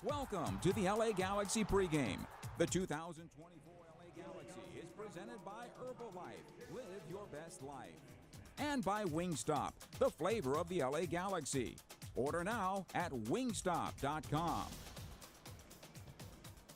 Welcome to the LA Galaxy pregame. The 2024 LA Galaxy is presented by Herbalife. Live your best life. And by Wingstop, the flavor of the LA Galaxy. Order now at wingstop.com.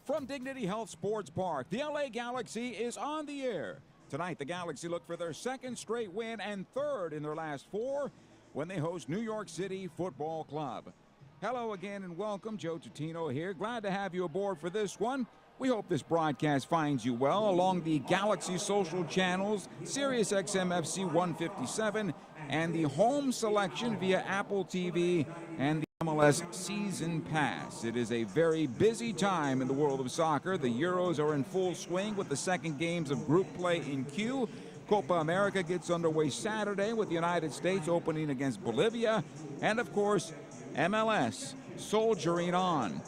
From Dignity Health Sports Park, the LA Galaxy is on the air. Tonight, the Galaxy look for their second straight win and third in their last four when they host New York City Football Club. Hello again and welcome. Joe Tutino here. Glad to have you aboard for this one. We hope this broadcast finds you well along the Galaxy social channels, Sirius XM FC 157, and the home selection via Apple TV and the MLS Season Pass. It is a very busy time in the world of soccer. The Euros are in full swing with the second games of group play in queue. Copa America gets underway Saturday with the United States opening against Bolivia. And of course, MLS soldiering on.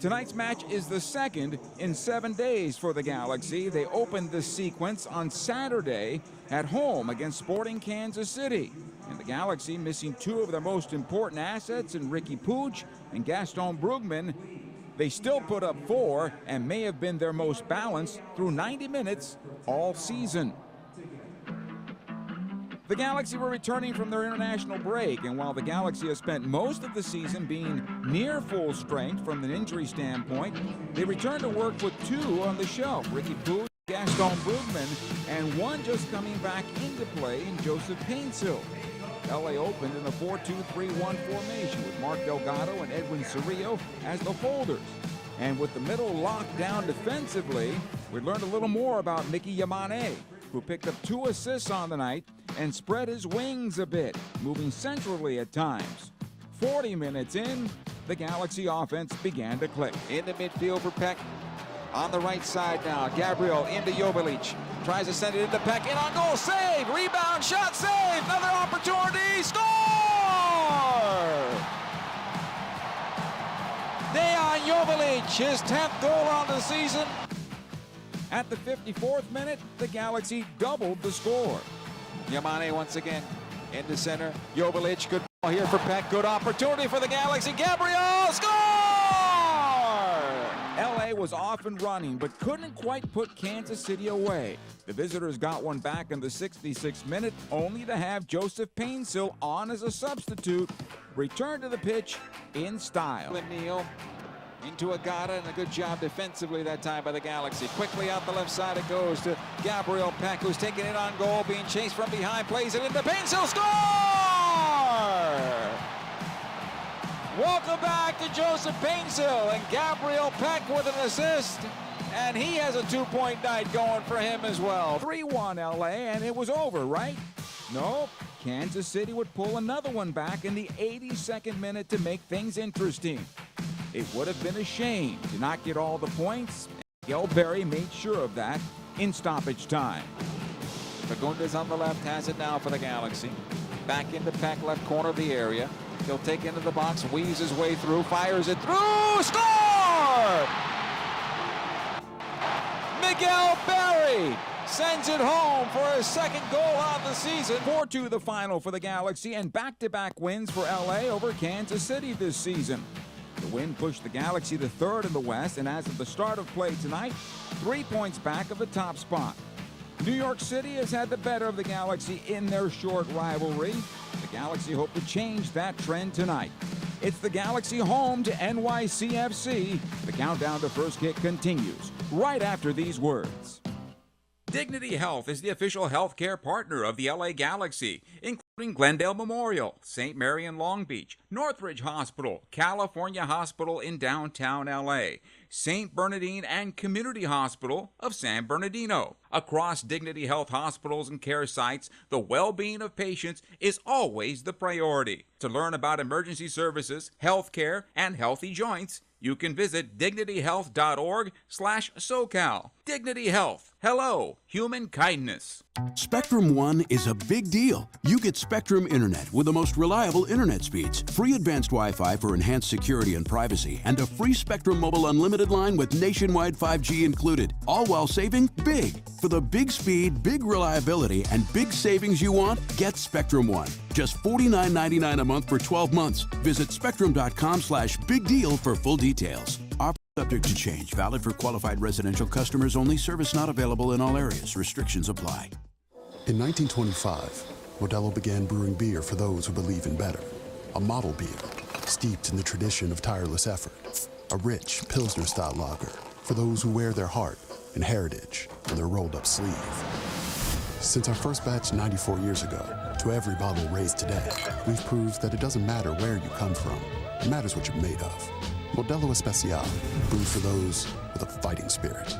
Tonight's match is the second in 7 days for the Galaxy. They opened the sequence on Saturday at home against Sporting Kansas City. And the Galaxy missing two of their most important assets in Ricky Puig and Gaston Brugman. They still put up four and may have been their most balanced through 90 minutes all season. The Galaxy were returning from their international break, and while the Galaxy has spent most of the season being near full strength from an injury standpoint, they returned to work with two on the shelf, Ricky Puig, Gaston Brugman, and one just coming back into play in Joseph Paintsill. LA opened in a 4-2-3-1 formation with Mark Delgado and Edwin Cerrillo as the holders. And with the middle locked down defensively, we learned a little more about Mickey Yamane, who picked up 2 assists on the night and spread his wings a bit, moving centrally at times. 40 minutes in, the Galaxy offense began to click. In the midfield for Peck. On the right side now, Gabriel into Joveljic. Tries to send it into Peck. In on goal, save! Rebound, shot, save! Another opportunity, score! Dejan Joveljic, his 10th goal on the season. At the 54th minute, the Galaxy doubled the score. Yamane once again into center. Joveljic, good ball here for Peck. Good opportunity for the Galaxy. Gabriel, score! LA was off and running, but couldn't quite put Kansas City away. The visitors got one back in the 66th minute, only to have Joseph Paintsill on as a substitute, return to the pitch in style. Neal into Agata, and a good job defensively that time by the Galaxy. Quickly out the left side it goes to Gabriel Peck, who's taking it on goal, being chased from behind, plays it into Paintsill, score! Welcome back to Joseph Paintsill, and Gabriel Peck with an assist, and he has a 2-point night going for him as well. 3-1 LA, and it was over, right? Nope. Kansas City would pull another one back in the 82nd minute to make things interesting. It would have been a shame to not get all the points. Miguel Berry made sure of that in stoppage time. Fagundez on the left has it now for the Galaxy. Back into Peck, left corner of the area. He'll take into the box, weaves his way through, fires it through, score! Miguel Berry sends it home for his second goal on the season. 4-2 the final for the Galaxy, and back-to-back wins for LA over Kansas City this season. The win pushed the Galaxy to third in the West, and as of the start of play tonight, 3 points back of the top spot. New York City has had the better of the Galaxy in their short rivalry. The Galaxy hope to change that trend tonight. It's the Galaxy home to NYCFC. The countdown to first kick continues right after these words. Dignity Health is the official healthcare partner of the LA Galaxy, including Glendale Memorial, St. Mary in Long Beach, Northridge Hospital, California Hospital in downtown LA, St. Bernardine and Community Hospital of San Bernardino. Across Dignity Health hospitals and care sites, the well-being of patients is always the priority. To learn about emergency services, healthcare, and healthy joints, you can visit dignityhealth.org/SoCal. Dignity Health. Hello, human kindness. Spectrum One is a big deal. You get Spectrum Internet with the most reliable internet speeds, free advanced Wi-Fi for enhanced security and privacy, and a free Spectrum Mobile Unlimited line with nationwide 5G included, all while saving big. For the big speed, big reliability, and big savings you want, get Spectrum One. Just $49.99 a month for 12 months. Visit spectrum.com/big deal for full details. Subject to change. Valid for qualified residential customers only. Service not available in all areas. Restrictions apply. In 1925, Modelo began brewing beer for those who believe in better. A model beer, steeped in the tradition of tireless effort. A rich Pilsner-style lager for those who wear their heart and heritage on their rolled-up sleeve. Since our first batch 94 years ago, to every bottle raised today, we've proved that it doesn't matter where you come from. It matters what you're made of. Modelo Especial, brewed for those with a fighting spirit.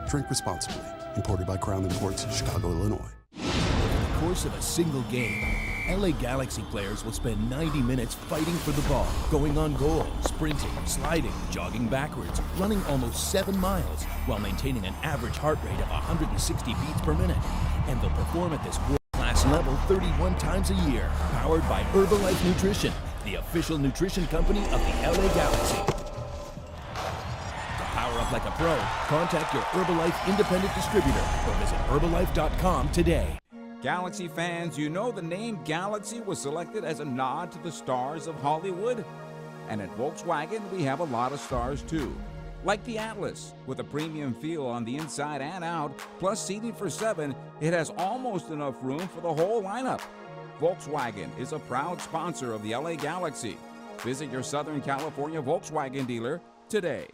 Drink responsibly. Imported by Crown Imports, Chicago, Illinois. Over the course of a single game, LA Galaxy players will spend 90 minutes fighting for the ball, going on goal, sprinting, sliding, jogging backwards, running almost 7 miles, while maintaining an average heart rate of 160 beats per minute. And they'll perform at this world-class level 31 times a year, powered by Herbalife Nutrition, the official nutrition company of the LA Galaxy. Power up like a pro. Contact your Herbalife independent distributor or visit Herbalife.com today. Galaxy fans, you know the name Galaxy was selected as a nod to the stars of Hollywood? And at Volkswagen, we have a lot of stars too. Like the Atlas, with a premium feel on the inside and out, plus seating for 7, it has almost enough room for the whole lineup. Volkswagen is a proud sponsor of the LA Galaxy. Visit your Southern California Volkswagen dealer today.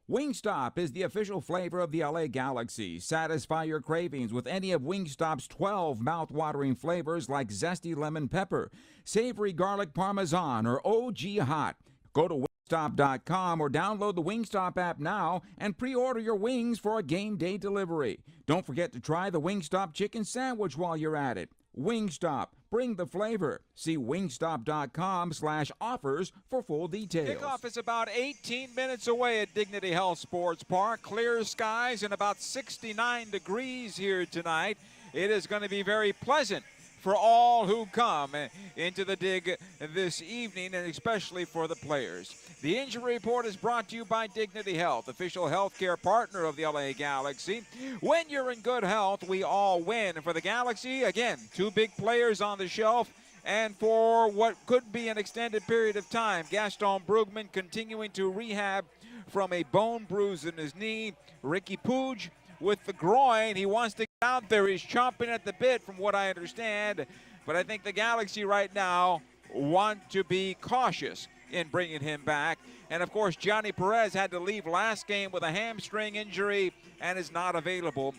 Wingstop is the official flavor of the LA Galaxy. Satisfy your cravings with any of Wingstop's 12 mouth-watering flavors like zesty lemon pepper, savory garlic parmesan, or OG hot. Go to Wingstop.com or download the Wingstop app now and pre-order your wings for a game day delivery. Don't forget to try the Wingstop chicken sandwich while you're at it. Wingstop, bring the flavor. See wingstop.com/offers for full details. Kickoff is about 18 minutes away at Dignity Health Sports Park. Clear skies and about 69 degrees here tonight. It is going to be very pleasant for all who come into the dig this evening, and especially for the players. The injury report is brought to you by Dignity Health, official healthcare partner of the LA Galaxy. When you're in good health, we all win. For the Galaxy, again, 2 big players on the shelf, and for what could be an extended period of time, Gaston Brugman continuing to rehab from a bone bruise in his knee. Ricky Puig with the groin. He wants to get out there. He's chomping at the bit from what I understand. But I think the Galaxy right now want to be cautious in bringing him back. And, of course, Johnny Perez had to leave last game with a hamstring injury and is not available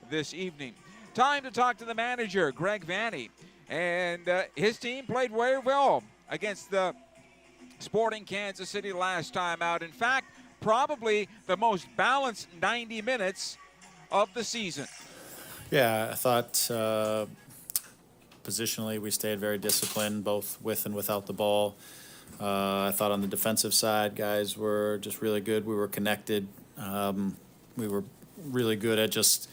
this evening. Time to talk to the manager, Greg Vanney. And his team played very well against the Sporting Kansas City last time out. In fact, probably the most balanced 90 minutes of the season. Yeah, I thought positionally we stayed very disciplined, both with and without the ball. I thought on the defensive side, guys were just really good. We were connected. We were really good at just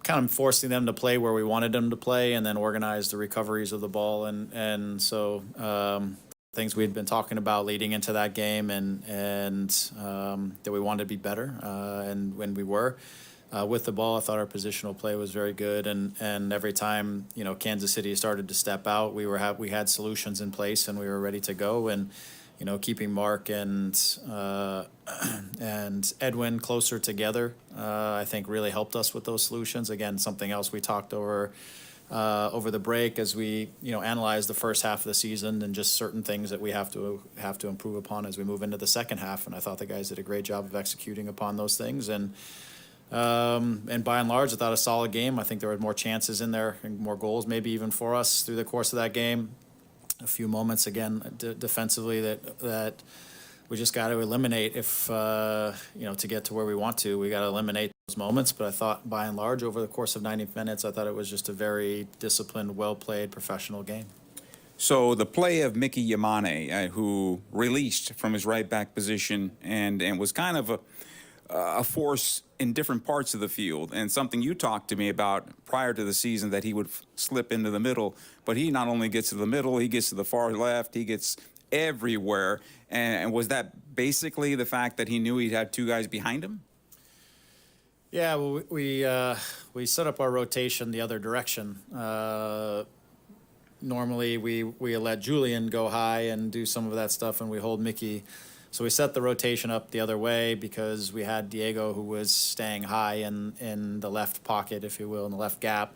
kind of forcing them to play where we wanted them to play and then organize the recoveries of the ball. And so things we'd been talking about leading into that game and that we wanted to be better. And when we were with the ball, I thought our positional play was very good. And every time, Kansas City started to step out, we had solutions in place and we were ready to go. And, keeping Mark and Edwin closer together, I think really helped us with those solutions. Again, something else we talked over the break as we analyze the first half of the season and just certain things that we have to improve upon as we move into the second half. And I thought the guys did a great job of executing upon those things. And by and large, I thought a solid game. I think there were more chances in there and more goals maybe even for us through the course of that game. A few moments again defensively that we just got to eliminate if to get to where we want to. We got to eliminate those moments. But I thought by and large over the course of 90 minutes, I thought it was just a very disciplined, well-played, professional game. So the play of Mickey Yamane, who released from his right back position and was kind of a force in different parts of the field, and something you talked to me about prior to the season, that he would slip into the middle, but he not only gets to the middle, he gets to the far left, he gets everywhere. And was that basically the fact that he knew he'd have two guys behind him? Yeah, well, we set up our rotation the other direction. Normally, we let Julian go high and do some of that stuff, and we hold Mickey. So we set the rotation up the other way because we had Diego, who was staying high in the left pocket, if you will, in the left gap.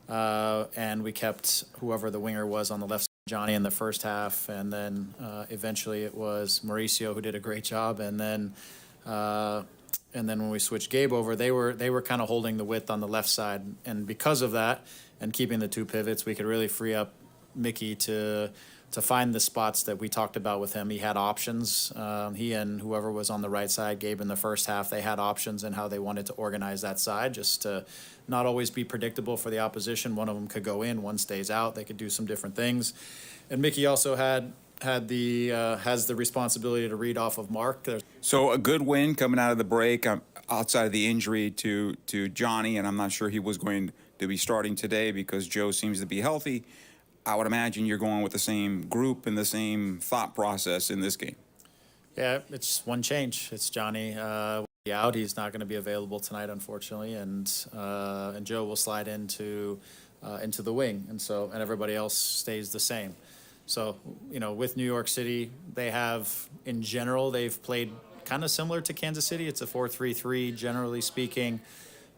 And we kept whoever the winger was on the left side, Johnny, in the first half. And then eventually it was Mauricio, who did a great job. And then when we switched Gabe over, they were kind of holding the width on the left side. And because of that, and keeping the two pivots, we could really free up Mickey to find the spots that we talked about with him. He had options. He and whoever was on the right side, Gabe, in the first half, they had options in how they wanted to organize that side, just to not always be predictable for the opposition. One of them could go in, one stays out. They could do some different things. And Mickey also has the responsibility to read off of Mark. So a good win coming out of the break, outside of the injury to Johnny, and I'm not sure he was going to be starting today because Joe seems to be healthy. I would imagine you're going with the same group and the same thought process in this game. Yeah, it's one change. It's Johnny out. He's not going to be available tonight, unfortunately, and Joe will slide into the wing, and everybody else stays the same. So, with New York City, they have, in general, they've played kind of similar to Kansas City. It's a 4-3-3, generally speaking.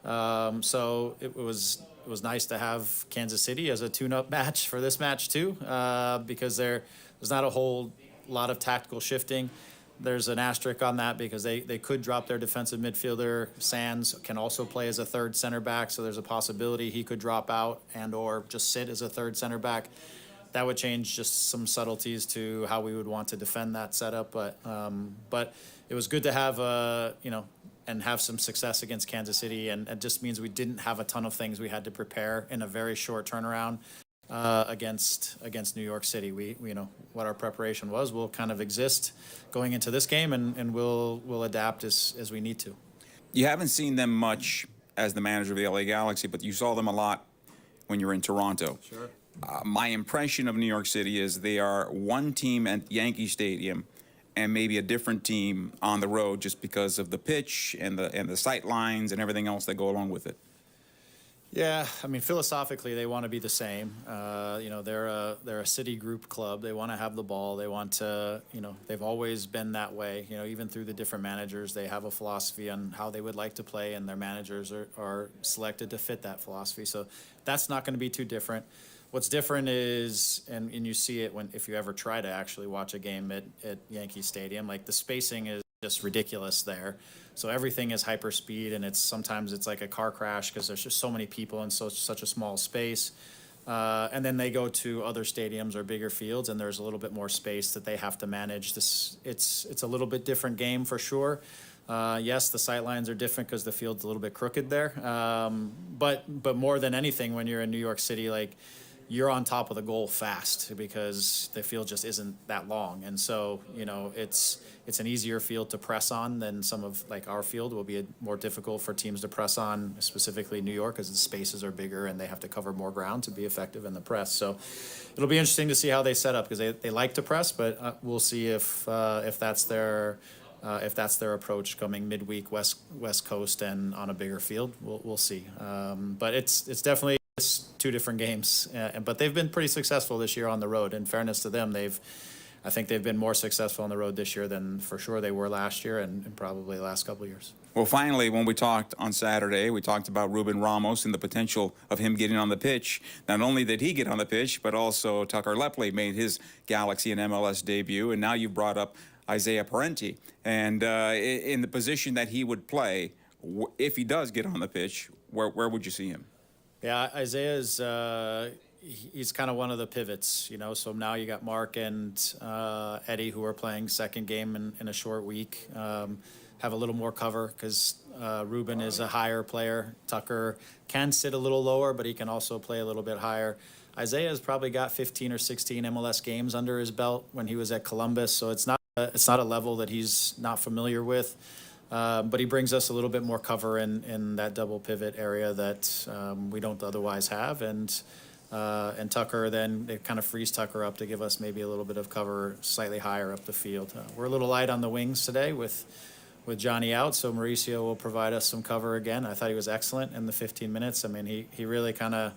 So it was nice to have Kansas City as a tune-up match for this match too, because there's not a whole lot of tactical shifting. There's an asterisk on that because they could drop their defensive midfielder. Sands can also play as a third center back, so there's a possibility he could drop out and or just sit as a third center back. That would change just some subtleties to how we would want to defend that setup, but it was good to have and have some success against Kansas City, and it just means we didn't have a ton of things we had to prepare in a very short turnaround against New York City. We what our preparation was will kind of exist going into this game, and we'll adapt as we need to. You haven't seen them much as the manager of the LA Galaxy, but you saw them a lot when you were in Toronto. Sure. My impression of New York City is they are one team at Yankee Stadium and maybe a different team on the road, just because of the pitch and the sight lines and everything else that go along with it. Yeah, I mean, philosophically, they want to be the same. They're a city group club. They want to have the ball. They want to, they've always been that way. Even through the different managers, they have a philosophy on how they would like to play, and their managers are selected to fit that philosophy. So that's not going to be too different. What's different is, and you see it if you ever try to actually watch a game at Yankee Stadium, like the spacing is just ridiculous there. So everything is hyper speed, and sometimes it's like a car crash because there's just so many people in such a small space. And then they go to other stadiums or bigger fields, and there's a little bit more space that they have to manage. It's a little bit different game for sure. Yes, the sight lines are different because the field's a little bit crooked there. But more than anything, when you're in New York City, like, you're on top of the goal fast because the field just isn't that long. And so, it's an easier field to press on than some of our field will be more difficult for teams to press on, specifically New York, because the spaces are bigger and they have to cover more ground to be effective in the press. So it'll be interesting to see how they set up because they like to press, but we'll see if that's their approach coming midweek West Coast and on a bigger field. We'll see. But it's definitely two different games, but they've been pretty successful this year on the road. In fairness to them, I think they've been more successful on the road this year than for sure they were last year and probably the last couple of years. Well, finally, when we talked on Saturday, we talked about Ruben Ramos and the potential of him getting on the pitch. Not only did he get on the pitch, but also Tucker Lepley made his Galaxy and MLS debut, and now you brought up Isaiah Parenti. And in the position that he would play, if he does get on the pitch, where would you see him? Yeah, Isaiah's he's kind of one of the pivots, So now you got Mark and Eddie, who are playing second game in a short week, have a little more cover because Ruben is a higher player. Tucker can sit a little lower, but he can also play a little bit higher. Isaiah's probably got 15 or 16 MLS games under his belt when he was at Columbus, so it's not a level that he's not familiar with. But he brings us a little bit more cover in that double pivot area that we don't otherwise have. And Tucker, then it kind of frees Tucker up to give us maybe a little bit of cover slightly higher up the field. We're a little light on the wings today with Johnny out, so Mauricio will provide us some cover again. I thought he was excellent in the 15 minutes. I mean, he really kind of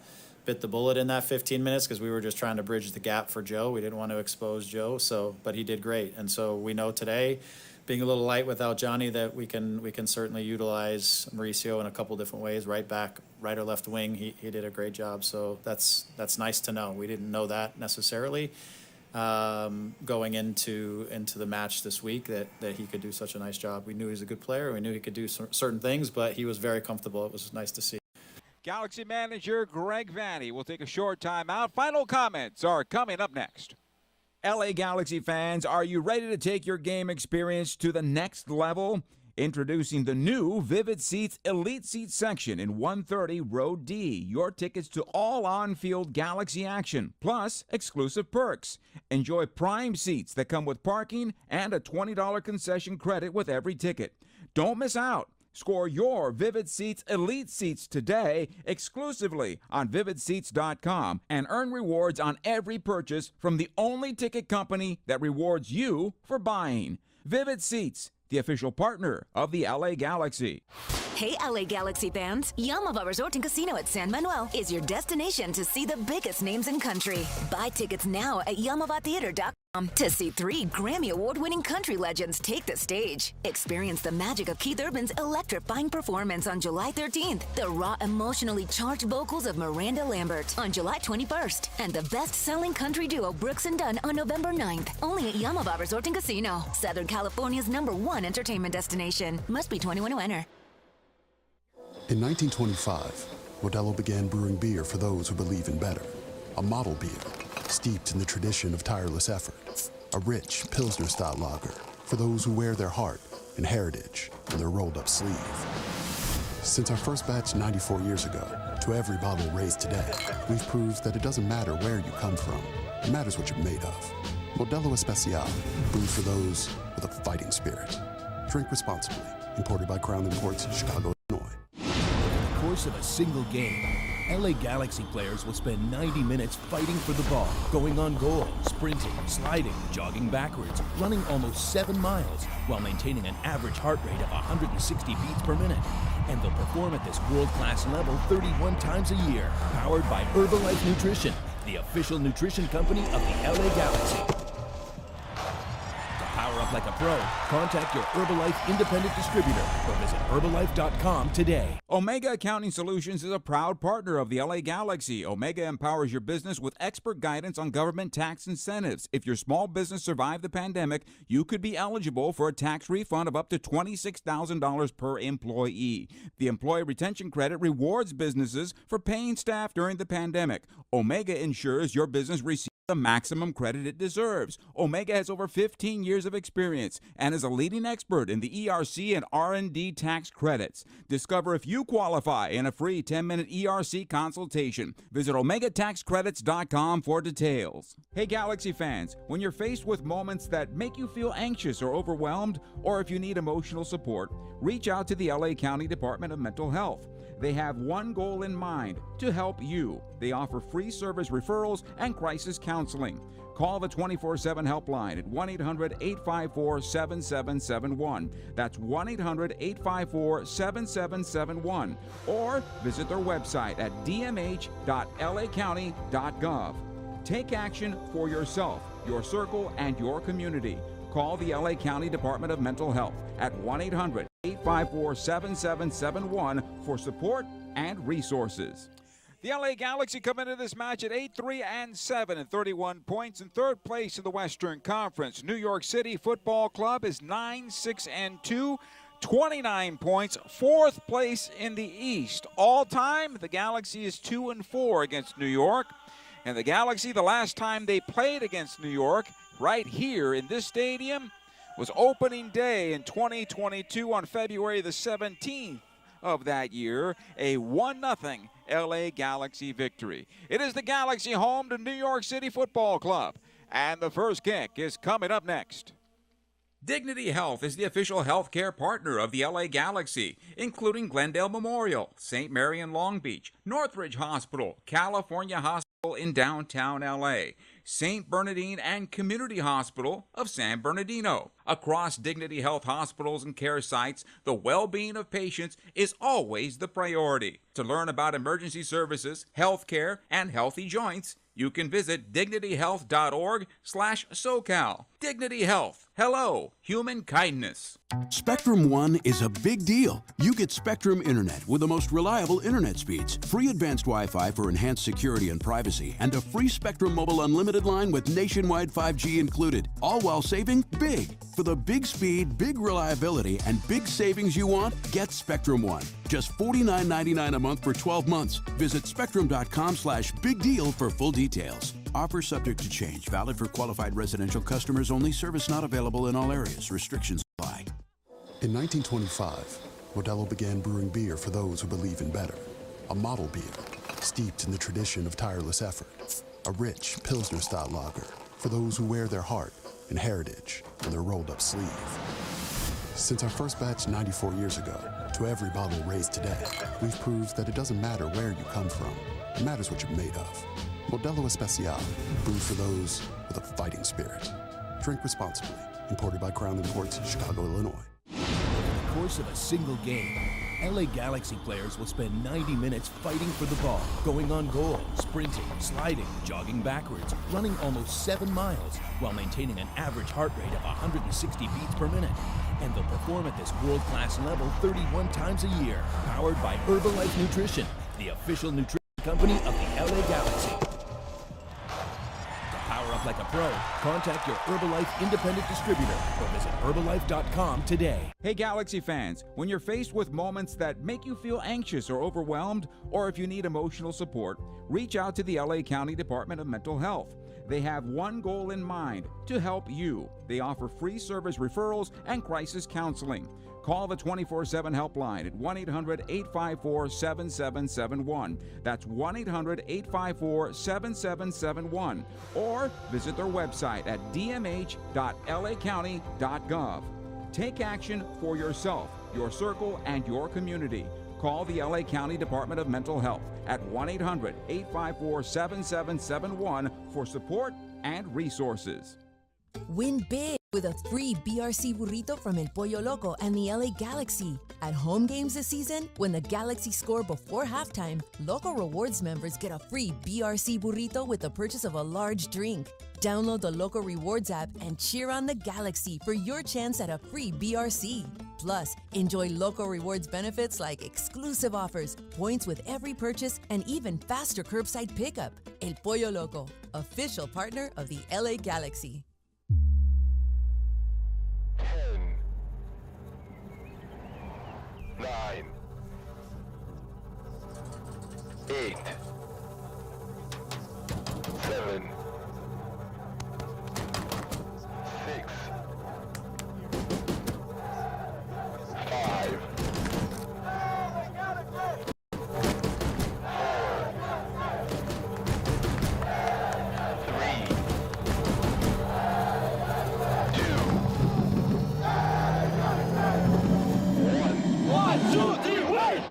bit the bullet in that 15 minutes because we were just trying to bridge the gap for Joe. We didn't want to expose Joe, but he did great. And so we know today, being a little light without Johnny, that we can certainly utilize Mauricio in a couple different ways. Right back, right or left wing, he did a great job. So that's nice to know. We didn't know that necessarily going into the match this week, that he could do such a nice job. We knew he was a good player. We knew he could do certain things, but he was very comfortable. It was nice to see. Galaxy manager Greg Vanney will take a short timeout. Final comments are coming up next. LA Galaxy fans, are you ready to take your game experience to the next level? Introducing the new Vivid Seats Elite Seat section in 130 Row D. Your tickets to all on-field Galaxy action, plus exclusive perks. Enjoy prime seats that come with parking and a $20 concession credit with every ticket. Don't miss out. Score your Vivid Seats Elite Seats today exclusively on vividseats.com and earn rewards on every purchase from the only ticket company that rewards you for buying. Vivid Seats, the official partner of the LA Galaxy. Hey, LA Galaxy fans, Yamava Resort and Casino at San Manuel is your destination to see the biggest names in country. Buy tickets now at YamavaTheater.com to see 3 Grammy Award-winning country legends take the stage. Experience the magic of Keith Urban's electrifying performance on July 13th, the raw, emotionally charged vocals of Miranda Lambert on July 21st, and the best-selling country duo Brooks and Dunn on November 9th, only at Yamava Resort and Casino, Southern California's #1 entertainment destination. Must be 21 to enter. In 1925, Modelo began brewing beer for those who believe in better. A model beer, steeped in the tradition of tireless effort. A rich Pilsner-style lager for those who wear their heart and heritage on their rolled-up sleeve. Since our first batch 94 years ago, to every bottle raised today, we've proved that it doesn't matter where you come from. It matters what you're made of. Modelo Especial, brewed for those with a fighting spirit. Drink responsibly. Imported by Crown Imports, Chicago, Illinois. Over the course of a single game, LA Galaxy players will spend 90 minutes fighting for the ball, going on goal, sprinting, sliding, jogging backwards, running almost 7 miles, while maintaining an average heart rate of 160 beats per minute. And they'll perform at this world-class level 31 times a year, powered by Herbalife Nutrition, the official nutrition company of the LA Galaxy. Power up like a pro. Contact your Herbalife independent distributor or visit Herbalife.com today. Omega Accounting Solutions is a proud partner of the LA Galaxy. Omega empowers your business with expert guidance on government tax incentives. If your small business survived the pandemic, you could be eligible for a tax refund of up to $26,000 per employee. The Employee Retention Credit rewards businesses for paying staff during the pandemic. Omega ensures your business receives the maximum credit it deserves. Omega has over 15 years of experience and is a leading expert in the ERC and R&D tax credits. Discover if you qualify in a free 10-minute ERC consultation. Visit OmegaTaxCredits.com for details. Hey Galaxy fans, when you're faced with moments that make you feel anxious or overwhelmed, or if you need emotional support, reach out to the LA County Department of Mental Health. They have one goal in mind, to help you. They offer free service referrals and crisis counseling. Call the 24/7 helpline at 1-800-854-7771. That's 1-800-854-7771. Or visit their website at dmh.lacounty.gov. Take action for yourself, your circle, and your community. Call the LA County Department of Mental Health at 1-800-854-7771 for support and resources. The LA Galaxy come into this match at 8-3-7 and 31 points in third place in the Western Conference. New York City Football Club is 9-6-2, 29 points, fourth place in the East. All time, the Galaxy is 2-4 against New York. And the Galaxy, the last time they played against New York, right here in this stadium, was opening day in 2022 on February the 17th of that year, a 1-0 LA Galaxy victory. It is the Galaxy home to New York City Football Club, and the first kick is coming up next. Dignity Health is the official healthcare partner of the LA Galaxy, including Glendale Memorial, St. Mary in Long Beach, Northridge Hospital, California Hospital in downtown LA, St. Bernardine and Community Hospital of San Bernardino. Across Dignity Health hospitals and care sites, the well-being of patients is always the priority. To learn about emergency services, healthcare, and healthy joints, you can visit dignityhealth.org/SoCal. Dignity Health. Hello, human kindness. Spectrum One is a big deal. You get Spectrum Internet with the most reliable internet speeds, free advanced Wi-Fi for enhanced security and privacy, and a free Spectrum Mobile Unlimited line with nationwide 5G included, all while saving big. For the big speed, big reliability, and big savings you want, get Spectrum One. Just $49.99 a month for 12 months. Visit spectrum.com/big deal for full details. Offer subject to change. Valid for qualified residential customers only. Service not available in all areas. Restrictions apply. In 1925, Modelo began brewing beer for those who believe in better. A model beer, steeped in the tradition of tireless effort. A rich Pilsner-style lager for those who wear their heart and heritage on their rolled-up sleeve. Since our first batch 94 years ago, to every bottle raised today, we've proved that it doesn't matter where you come from. It matters what you're made of. Modelo Especial, brewed for those with a fighting spirit. Drink responsibly. Imported by Crown Imports, Chicago, Illinois. Over the course of a single game, LA Galaxy players will spend 90 minutes fighting for the ball, going on goal, sprinting, sliding, jogging backwards, running almost 7 miles, while maintaining an average heart rate of 160 beats per minute. And they'll perform at this world-class level 31 times a year, powered by Herbalife Nutrition, the official nutrition company of the LA Galaxy. To power up like a pro, contact your Herbalife independent distributor or visit Herbalife.com today. Hey Galaxy fans, when you're faced with moments that make you feel anxious or overwhelmed, or if you need emotional support, reach out to the LA County Department of Mental Health. They have one goal in mind, to help you. They offer free service referrals and crisis counseling. Call the 24/7 helpline at 1-800-854-7771. That's 1-800-854-7771. Or visit their website at dmh.lacounty.gov. Take action for yourself, your circle, and your community. Call the LA County Department of Mental Health at 1-800-854-7771 for support and resources. Win big with a free BRC burrito from El Pollo Loco and the LA Galaxy. At home games this season, when the Galaxy score before halftime, Loco Rewards members get a free BRC burrito with the purchase of a large drink. Download the Loco Rewards app and cheer on the Galaxy for your chance at a free BRC. Plus, enjoy Loco Rewards benefits like exclusive offers, points with every purchase, and even faster curbside pickup. El Pollo Loco, official partner of the LA Galaxy. 10, 9, 8, 7, 6, 5, 4, 3, 2, 1.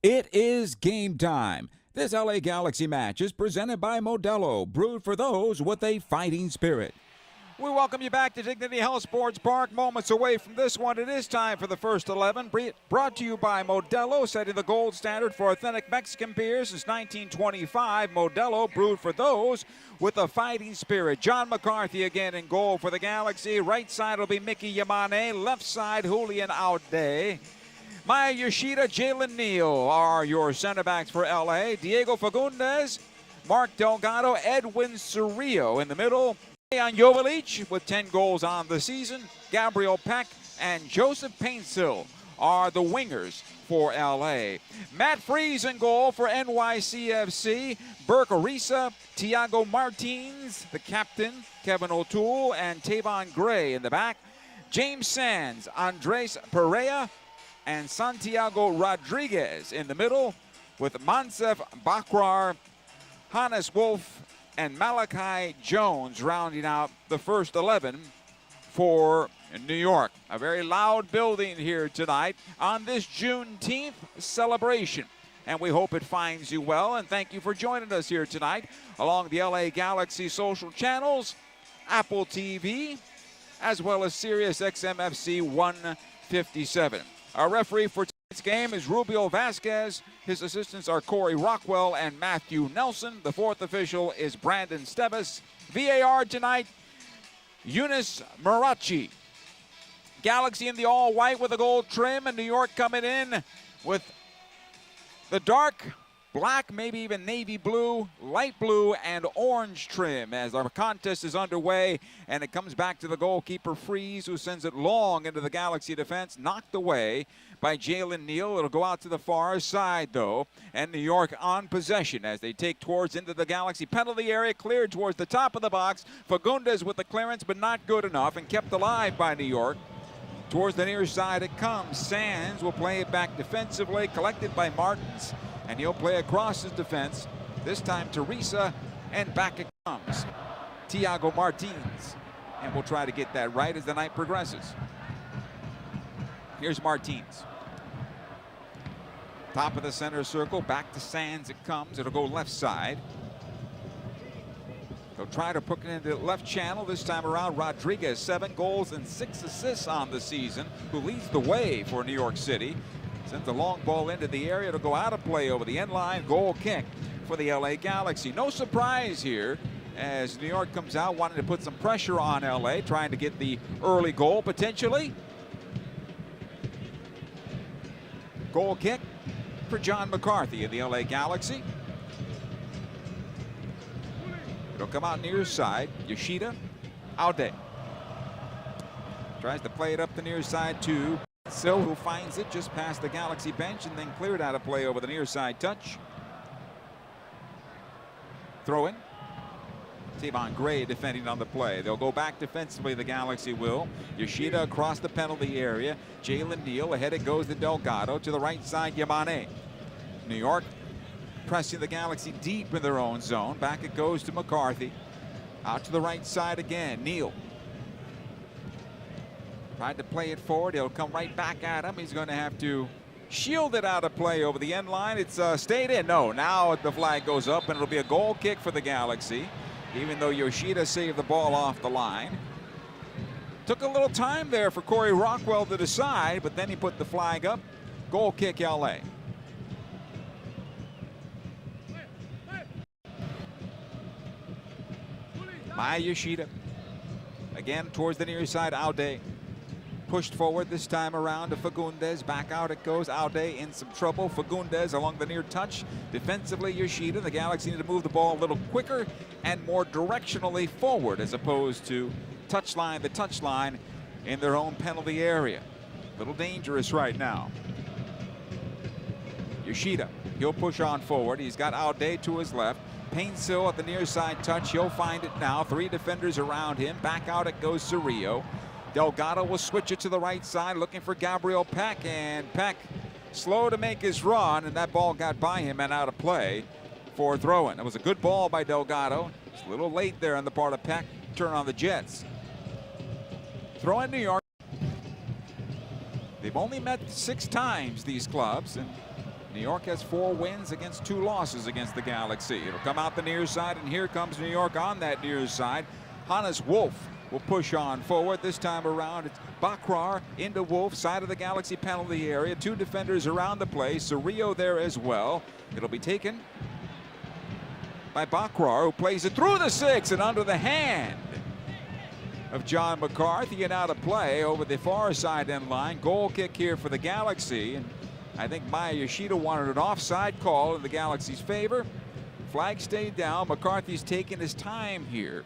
It is game time. This LA Galaxy match is presented by Modelo, brewed for those with a fighting spirit. We welcome you back to Dignity Health Sports Park. Moments away from this one, it is time for the first 11. Brought to you by Modelo, setting the gold standard for authentic Mexican beer since 1925. Modelo, brewed for those with a fighting spirit. John McCarthy again in goal for the Galaxy. Right side will be Mickey Yamane. Left side, Julian Aude. Maya Yoshida, Jalen Neal are your center backs for LA. Diego Fagundez, Mark Delgado, Edwin Cerrillo in the middle. Dejan Joveljic with 10 goals on the season. Gabriel Peck and Joseph Paintsill are the wingers for LA. Matt Freese in goal for NYCFC. Burke Arisa, Tiago Martins, the captain, Kevin O'Toole, and Tavon Gray in the back. James Sands, Andres Perea, and Santiago Rodriguez in the middle, with Mansef Bakrar, Hannes Wolf, and Malachi Jones rounding out the first 11 for New York. A very loud building here tonight on this Juneteenth celebration. And we hope it finds you well. And thank you for joining us here tonight along the LA Galaxy social channels, Apple TV, as well as Sirius XMFC 157. Our referee for tonight's game is Rubio Vasquez. His assistants are Corey Rockwell and Matthew Nelson. The fourth official is Brandon Stevis. VAR tonight, Eunice Marachi. Galaxy in the all-white with a gold trim, and New York coming in with the dark black, maybe even navy blue, light blue, and orange trim as our contest is underway, and it comes back to the goalkeeper Freeze, who sends it long into the Galaxy defense, knocked away by Jalen Neal. It'll go out to the far side, though, and New York on possession as they take towards into the Galaxy penalty area, cleared towards the top of the box. Fagundez with the clearance, but not good enough, and kept alive by New York. Towards the near side it comes. Sands will play it back defensively, collected by Martins, and he'll play across his defense. This time Teresa, and back it comes. Thiago Martins, and we'll try to get that right as the night progresses. Here's Martins. Top of the center circle, back to Sands it comes. It'll go left side. They'll try to put it into the left channel this time around. Rodriguez, 7 goals and 6 assists on the season, who leads the way for New York City. Sends the long ball into the area. It'll go out of play over the end line. Goal kick for the LA Galaxy. No surprise here as New York comes out wanting to put some pressure on LA, trying to get the early goal potentially. Goal kick for John McCarthy of the LA Galaxy. It'll come out near side. Yoshida, Aude. Tries to play it up the near side to Sil, who finds it just past the Galaxy bench and then cleared out of play over the near side touch. Throw in. Tavon Gray defending on the play. They'll go back defensively, the Galaxy will. Yoshida across the penalty area. Jalen Neal, ahead it goes to Delgado. To the right side, Yamane. New York pressing the Galaxy deep in their own zone. Back it goes to McCarthy. Out to the right side again, Neal. Tried to play it forward. He'll come right back at him. He's going to have to shield it out of play over the end line. It's stayed in. No, now the flag goes up, and it'll be a goal kick for the Galaxy, even though Yoshida saved the ball off the line. Took a little time there for Corey Rockwell to decide, but then he put the flag up. Goal kick, LA. By Yoshida. Again, towards the near side, Aude. Pushed forward this time around to Fagundez. Back out it goes. Aude in some trouble. Fagundez along the near touch. Defensively, Yoshida. The Galaxy need to move the ball a little quicker and more directionally forward as opposed to touchline, the touchline in their own penalty area. A little dangerous right now. Yoshida, he'll push on forward. He's got Aude to his left. Painsil at the near side touch. He'll find it now. 3 defenders around him. Back out it goes Cerrillo. Delgado will switch it to the right side, looking for Gabriel Peck, and Peck slow to make his run, and that ball got by him and out of play for throw-in. It was a good ball by Delgado. It's a little late there on the part of Peck. Turn on the Jets. Throw in New York. They've only met 6 times, these clubs, and New York has 4 wins against 2 losses against the Galaxy. It'll come out the near side, and here comes New York on that near side. Hannes Wolf will push on forward. This time around, it's Bakrar into Wolf, side of the Galaxy penalty area. 2 defenders around the play. Cerrillo there as well. It'll be taken by Bakrar, who plays it through the 6 and under the hand of John McCarthy and out of play over the far side end line. Goal kick here for the Galaxy. And I think Maya Yoshida wanted an offside call in the Galaxy's favor. Flag stayed down. McCarthy's taking his time here.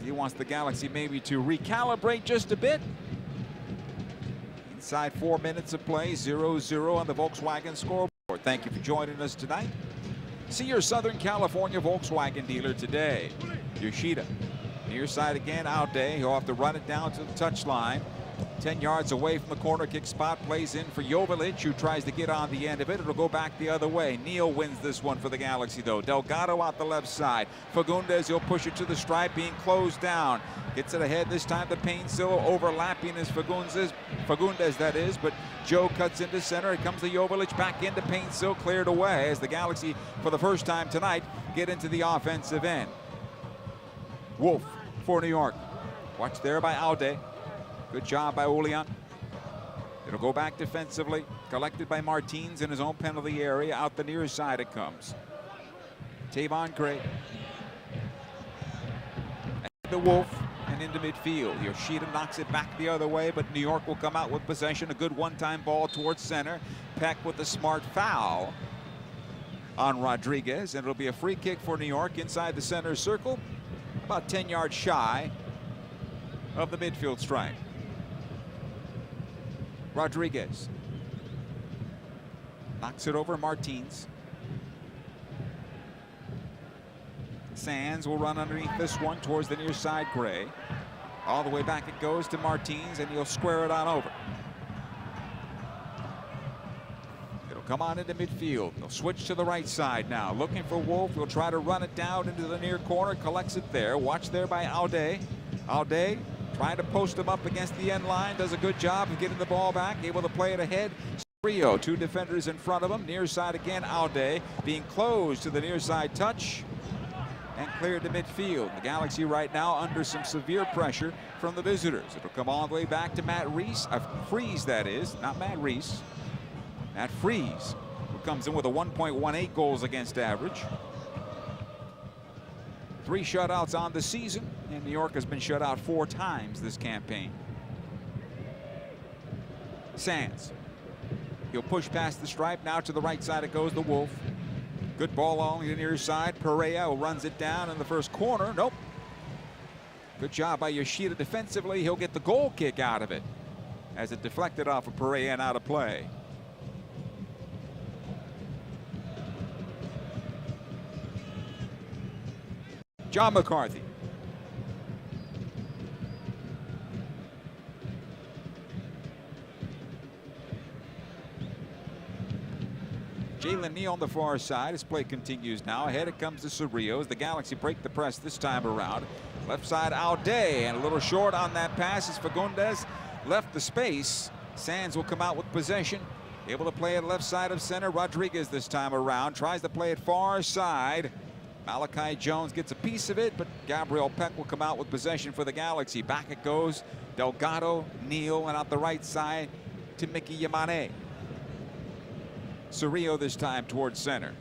He wants the Galaxy maybe to recalibrate just a bit. Inside 4 minutes of play, 0-0 on the Volkswagen scoreboard. Thank you for joining us tonight. See your Southern California Volkswagen dealer today. Yoshida, near side again, Aude. He'll have to run it down to the touchline. 10 yards away from the corner kick spot, plays in for Joveljic, who tries to get on the end of it. It'll go back the other way. Neal wins this one for the Galaxy, though. Delgado out the left side. Fagundez, he'll push it to the stripe, being closed down. Gets it ahead this time to Painsil, overlapping is Fagundez, that is, but Joe cuts into center. It comes to Joveljic, back into Painsil, cleared away as the Galaxy, for the first time tonight, get into the offensive end. Wolf for New York. Watched there by Aude. Good job by Julian. It'll go back defensively. Collected by Martins in his own penalty area. Out the near side it comes. Tavon Gray. And the Wolf and into midfield. Yoshida knocks it back the other way, but New York will come out with possession. A good one-time ball towards center. Peck with a smart foul on Rodriguez. And it'll be a free kick for New York inside the center circle. About 10 yards shy of the midfield stripe. Rodriguez knocks it over Martins. Sands will run underneath this one towards the near side. Gray. All the way back it goes to Martins, and he'll square it on over. It'll come on into midfield. They'll switch to the right side now. Looking for Wolf. He'll try to run it down into the near corner. Collects it there. Watched there by Aude. Aude trying to post him up against the end line. Does a good job of getting the ball back. Able to play it ahead. Rio, two defenders in front of him. Near side again, Aude being closed to the near side touch and cleared to midfield. The Galaxy right now under some severe pressure from the visitors. It'll come all the way back to Matt Reese. Freeze, that is, not Matt Reese. Matt Freeze, who comes in with a 1.18 goals against average. 3 shutouts on the season, and New York has been shut out 4 times this campaign. Sands. He'll push past the stripe. Now to the right side it goes, the Wolf. Good ball along the near side. Pereira runs it down in the first corner. Nope. Good job by Yoshida defensively. He'll get the goal kick out of it as it deflected off of Pereira and out of play. John McCarthy. Jalen Neal on the far side. His play continues now. Ahead it comes to Cerrillo as the Galaxy break the press this time around. Left side Aude, and a little short on that pass as Fagundez left the space. Sands will come out with possession. Able to play it left side of center. Rodriguez this time around. Tries to play it far side. Malachi Jones gets a piece of it, but Gabriel Peck will come out with possession for the Galaxy. Back it goes. Delgado, Neal, and out the right side to Mickey Yamane. Cerrillo this time towards center.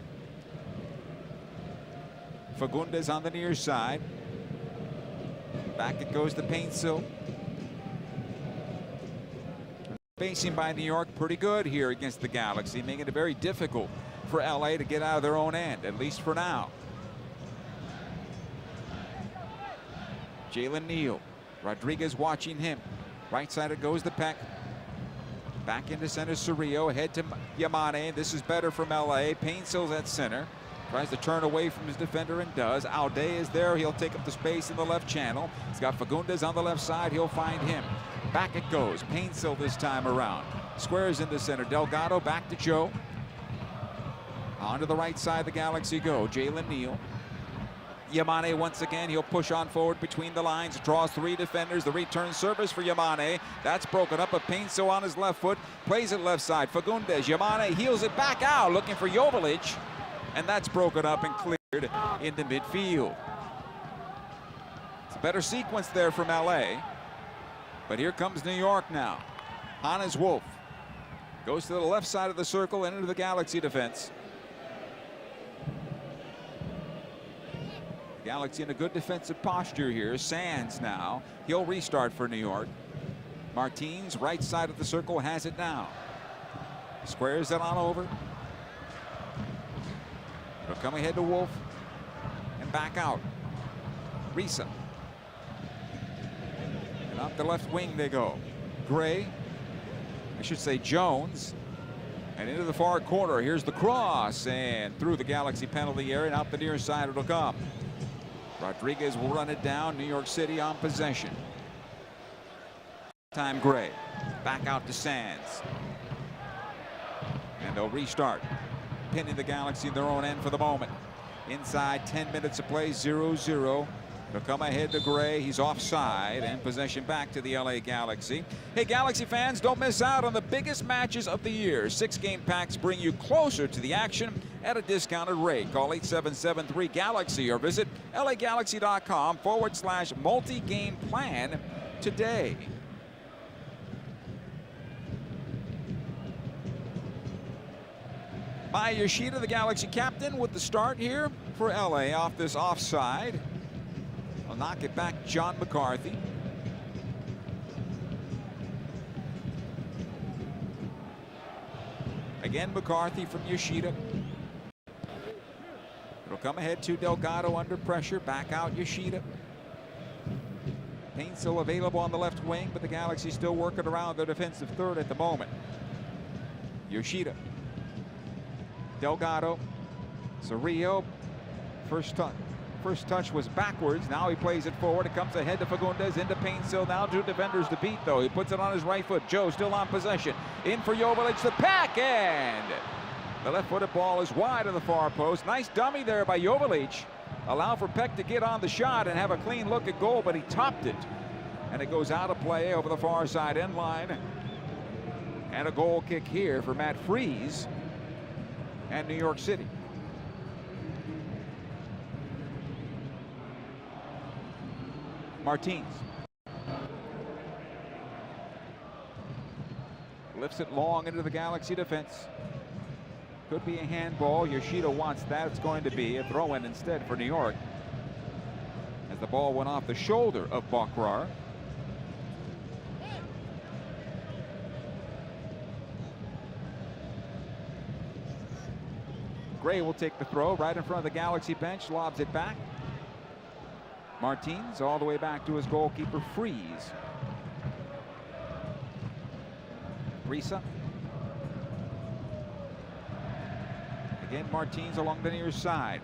Fagundez on the near side. Back it goes to Painsil. Spacing by New York pretty good here against the Galaxy, making it very difficult for LA to get out of their own end, at least for now. Jalen Neal. Rodriguez watching him. Right side it goes to Peck. Back into center, Cerrillo. Ahead to Yamane. This is better from LA. Painsil's at center. Tries to turn away from his defender and does. Aude is there. He'll take up the space in the left channel. He's got Fagundez on the left side. He'll find him. Back it goes. Painsil this time around. Squares into center. Delgado back to Joe. On to the right side the Galaxy go. Jalen Neal. Yamane once again. He'll push on forward between the lines. Draws 3 defenders. The return service for Yamane. That's broken up. But Painsil on his left foot. Plays it left side. Fagundez. Yamane heels it back out. Looking for Joveljic. And that's broken up and cleared into midfield. It's a better sequence there from LA. But here comes New York now. Hannes Wolf goes to the left side of the circle and into the Galaxy defense. Galaxy in a good defensive posture here. Sands now. He'll restart for New York. Martins, right side of the circle, has it now. Squares it on over. It'll come ahead to Wolf. And back out. Risa. And up the left wing they go. Gray. I should say Jones. And into the far corner. Here's the cross. And through the Galaxy penalty area. And out the near side it'll come. Rodriguez will run it down. New York City on possession. Time Gray. Back out to Sands. And they'll restart. Pinning the Galaxy in their own end for the moment. Inside 10 minutes of play, 0-0. They'll come ahead to Gray. He's offside, and possession back to the LA Galaxy. Hey, Galaxy fans, don't miss out on the biggest matches of the year. 6-game packs bring you closer to the action at a discounted rate. Call 8773-GALAXY or visit lagalaxy.com/multi-game plan today. Maya Yoshida, the Galaxy captain, with the start here for LA off this offside. I'll knock it back, John McCarthy. Again, McCarthy from Yoshida. It'll come ahead to Delgado under pressure. Back out Yoshida. Payne still available on the left wing, but the Galaxy still working around their defensive third at the moment. Yoshida. Delgado. Cerrillo. First touch was backwards. Now he plays it forward. It comes ahead to Fagundez into Payne still. Now 2 defenders to beat, though. He puts it on his right foot. Joe still on possession. In for Joveljic, the pack, and the left-footed ball is wide of the far post. Nice dummy there by Joveljic. Allow for Peck to get on the shot and have a clean look at goal, but he topped it. And it goes out of play over the far side end line. And a goal kick here for Matt Freese and New York City. Martins lifts it long into the Galaxy defense. Could be a handball. Yoshida wants that. It's going to be a throw-in instead for New York, as the ball went off the shoulder of Bakrar. Gray will take the throw right in front of the Galaxy bench, lobs it back. Martins all the way back to his goalkeeper, Freese. Risa. Again, Martins along the near side.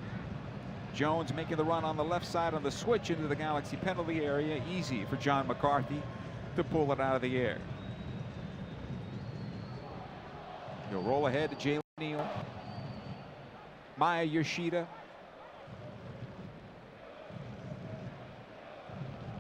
Jones making the run on the left side on the switch into the Galaxy penalty area. Easy for John McCarthy to pull it out of the air. He'll roll ahead to Jalen Neal. Maya Yoshida.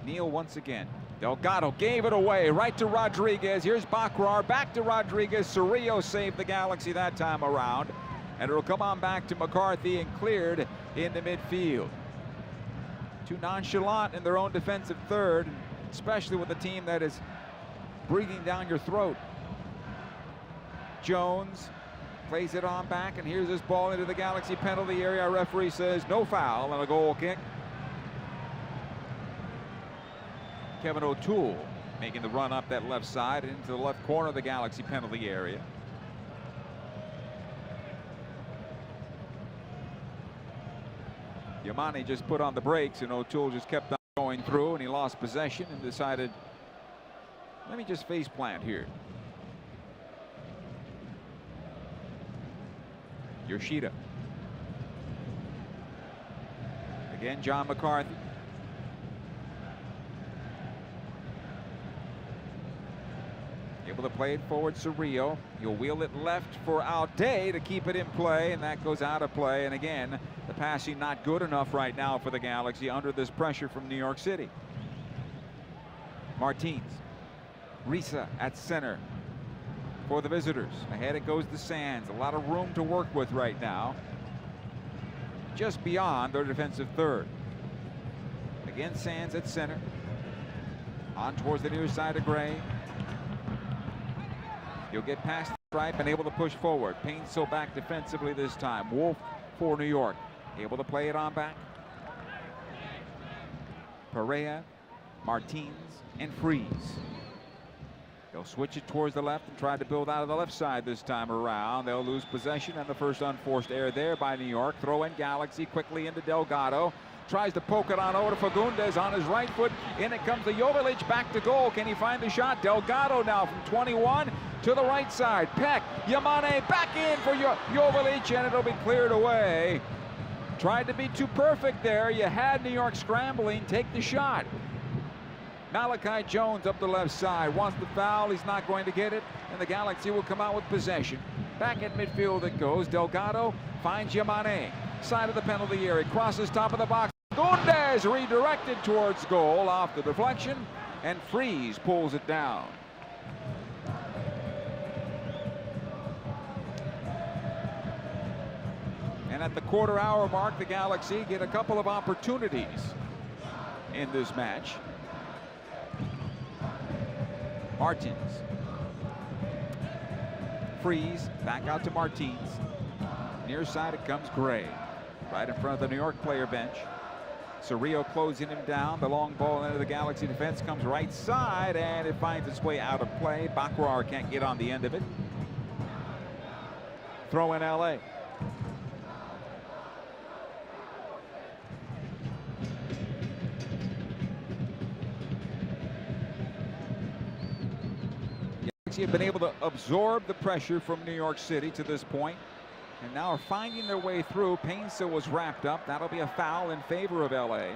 Neal once again. Delgado gave it away right to Rodriguez. Here's Bakrar, back to Rodriguez. Cerrillo saved the Galaxy that time around. And it'll come on back to McCarthy and cleared into midfield. Too nonchalant in their own defensive third, especially with a team that is breathing down your throat. Jones plays it on back, and here's this ball into the Galaxy penalty area. Our referee says no foul and a goal kick. Kevin O'Toole making the run up that left side into the left corner of the Galaxy penalty area. Yamane just put on the brakes, and O'Toole just kept on going through, and he lost possession and decided, let me just face plant here. Yoshida. Again, John McCarthy. Able to play it forward, Cerrillo. He'll wheel it left for Alday to keep it in play, and that goes out of play. And again, the passing not good enough right now for the Galaxy under this pressure from New York City. Martins. Risa at center for the visitors. Ahead it goes to Sands. A lot of room to work with right now, just beyond their defensive third. Again, Sands at center. On towards the near side of Gray. He'll get past the stripe and able to push forward. Payne still back defensively this time. Wolf for New York. Able to play it on back. Perea, Martins, and Freese. They'll switch it towards the left and try to build out of the left side this time around. They'll lose possession, and the first unforced error there by New York. Throw in Galaxy quickly into Delgado. Tries to poke it on over to Fagundez on his right foot. In it comes to Joveljic, back to goal. Can he find the shot? Delgado now from 21 to the right side. Peck, Yamane back in for Joveljic, and it'll be cleared away. Tried to be too perfect there. You had New York scrambling. Take the shot. Malachi Jones up the left side. Wants the foul. He's not going to get it. And the Galaxy will come out with possession. Back at midfield it goes. Delgado finds Yamane. Side of the penalty area. Crosses top of the box. Fagundez redirected towards goal off the deflection. And Freeze pulls it down. And at the quarter-hour mark, the Galaxy get a couple of opportunities in this match. Martins. Freeze back out to Martins. Near side it comes Gray. Right in front of the New York player bench. Cerrillo closing him down. The long ball into the Galaxy defense comes right side, and it finds its way out of play. Bakrar can't get on the end of it. Throw in LA. Galaxy have been able to absorb the pressure from New York City to this point, and now are finding their way through. Painsil was wrapped up. That'll be a foul in favor of LA.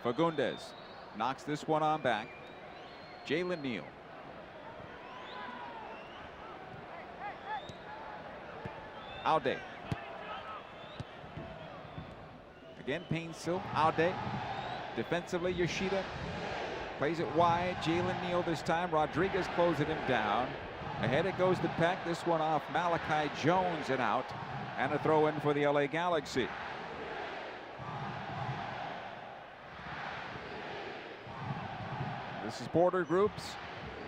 Fagundez knocks this one on back. Jalen Neal. Aude. Again, Painsil. Aude. Defensively, Yoshida plays it wide. Jalen Neal this time. Rodriguez closing him down. Ahead it goes to Peck. This one off Malachi Jones and out. And a throw in for the LA Galaxy. This is Border Groups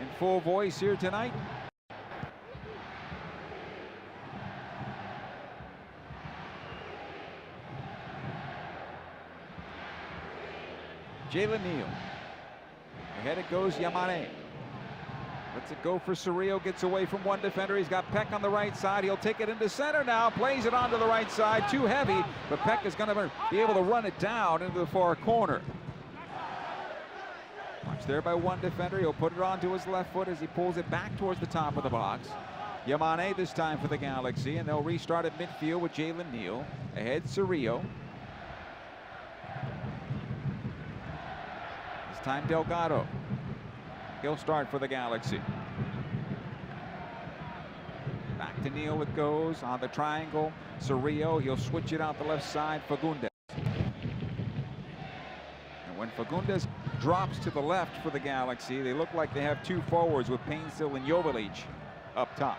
in full voice here tonight. Jalen Neal. Ahead it goes Yamane. Lets it go for Cerrillo. Gets away from one defender. He's got Peck on the right side. He'll take it into center now. Plays it onto the right side. Too heavy, but Peck is going to be able to run it down into the far corner. Watch there by one defender. He'll put it onto his left foot as he pulls it back towards the top of the box. Yamane this time for the Galaxy, and they'll restart at midfield with Jalen Neal. Ahead Cerrillo. This time Delgado. He'll start for the Galaxy. Back to Neal it goes on the triangle. Cerrillo, he'll switch it out the left side. Fagundez. And when Fagundez drops to the left for the Galaxy, they look like they have two forwards with Painsil and Joveljic up top.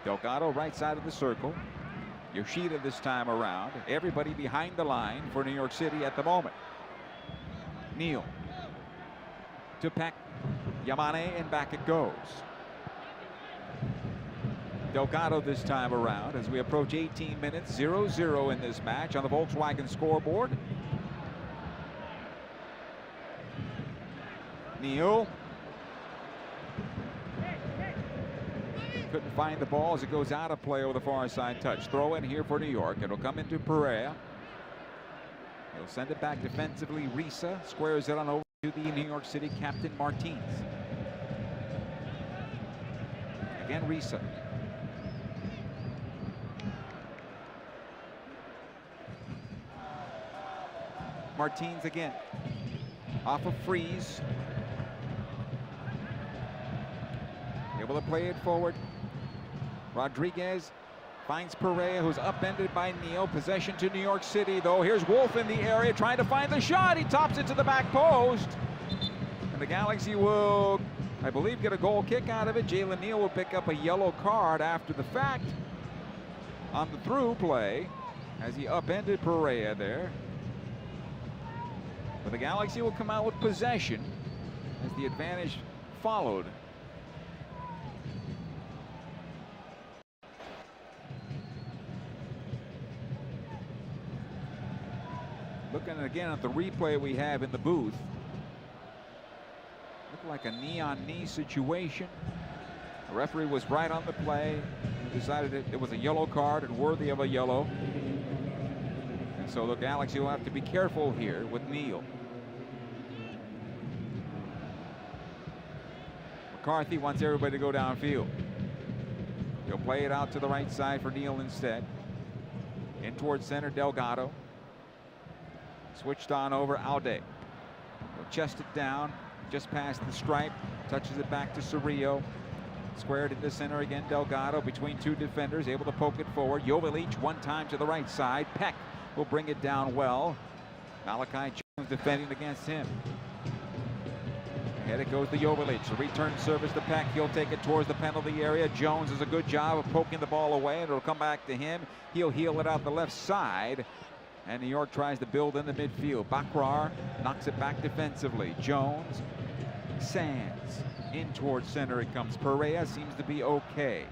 Delgado right side of the circle. Yoshida this time around. Everybody behind the line for New York City at the moment. Neal to Peck. Yamane, and back it goes. Delgado this time around as we approach 18 minutes. 0-0 in this match on the Volkswagen scoreboard. Neal. Couldn't find the ball as it goes out of play over the far side touch. Throw in here for New York. It'll come into Pereira. He'll send it back defensively. Risa squares it on over to the New York City captain Martins. Again, Risa. Martins again. Off of Freeze. Able to play it forward. Rodriguez finds Pereira, who's upended by Neal. Possession to New York City, though. Here's Wolf in the area trying to find the shot. He tops it to the back post. And the Galaxy will, I believe, get a goal kick out of it. Jalen Neal will pick up a yellow card after the fact on the through play as he upended Pereira there. But the Galaxy will come out with possession as the advantage followed. Looking again at the replay we have in the booth. Looked like a knee-on-knee situation. The referee was right on the play. He decided it was a yellow card and worthy of a yellow. And so the Galaxy will have to be careful here with Neal. McCarthy wants everybody to go downfield. He'll play it out to the right side for Neal instead. In towards center, Delgado. Switched on over, Alde. He'll chest it down, just past the stripe. Touches it back to Cerrillo. Squared into center again, Delgado between two defenders, able to poke it forward. Joveljic one time to the right side. Peck will bring it down well. Malachi Jones defending against him. Ahead it goes to Joveljic. A return service to Peck. He'll take it towards the penalty area. Jones does a good job of poking the ball away, and it'll come back to him. He'll heel it out the left side. And New York tries to build in the midfield. Bakrar knocks it back defensively. Jones, Sands. In towards center it comes. Perea seems to be okay.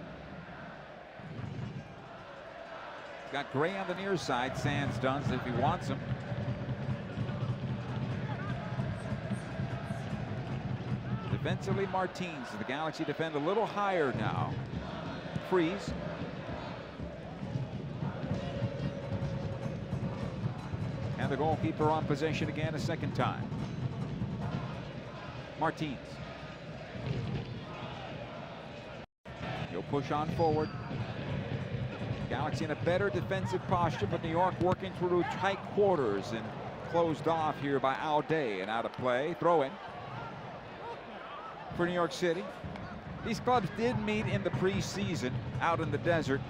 Got Gray on the near side. Sands does if he wants him. Defensively, Martins. The Galaxy defend a little higher now. Freeze. And the goalkeeper on possession again a second time. Martins. He'll push on forward. Galaxy in a better defensive posture, but New York working through tight quarters and closed off here by Alde and out of play. Throw in for New York City. These clubs did meet in the preseason out in the desert,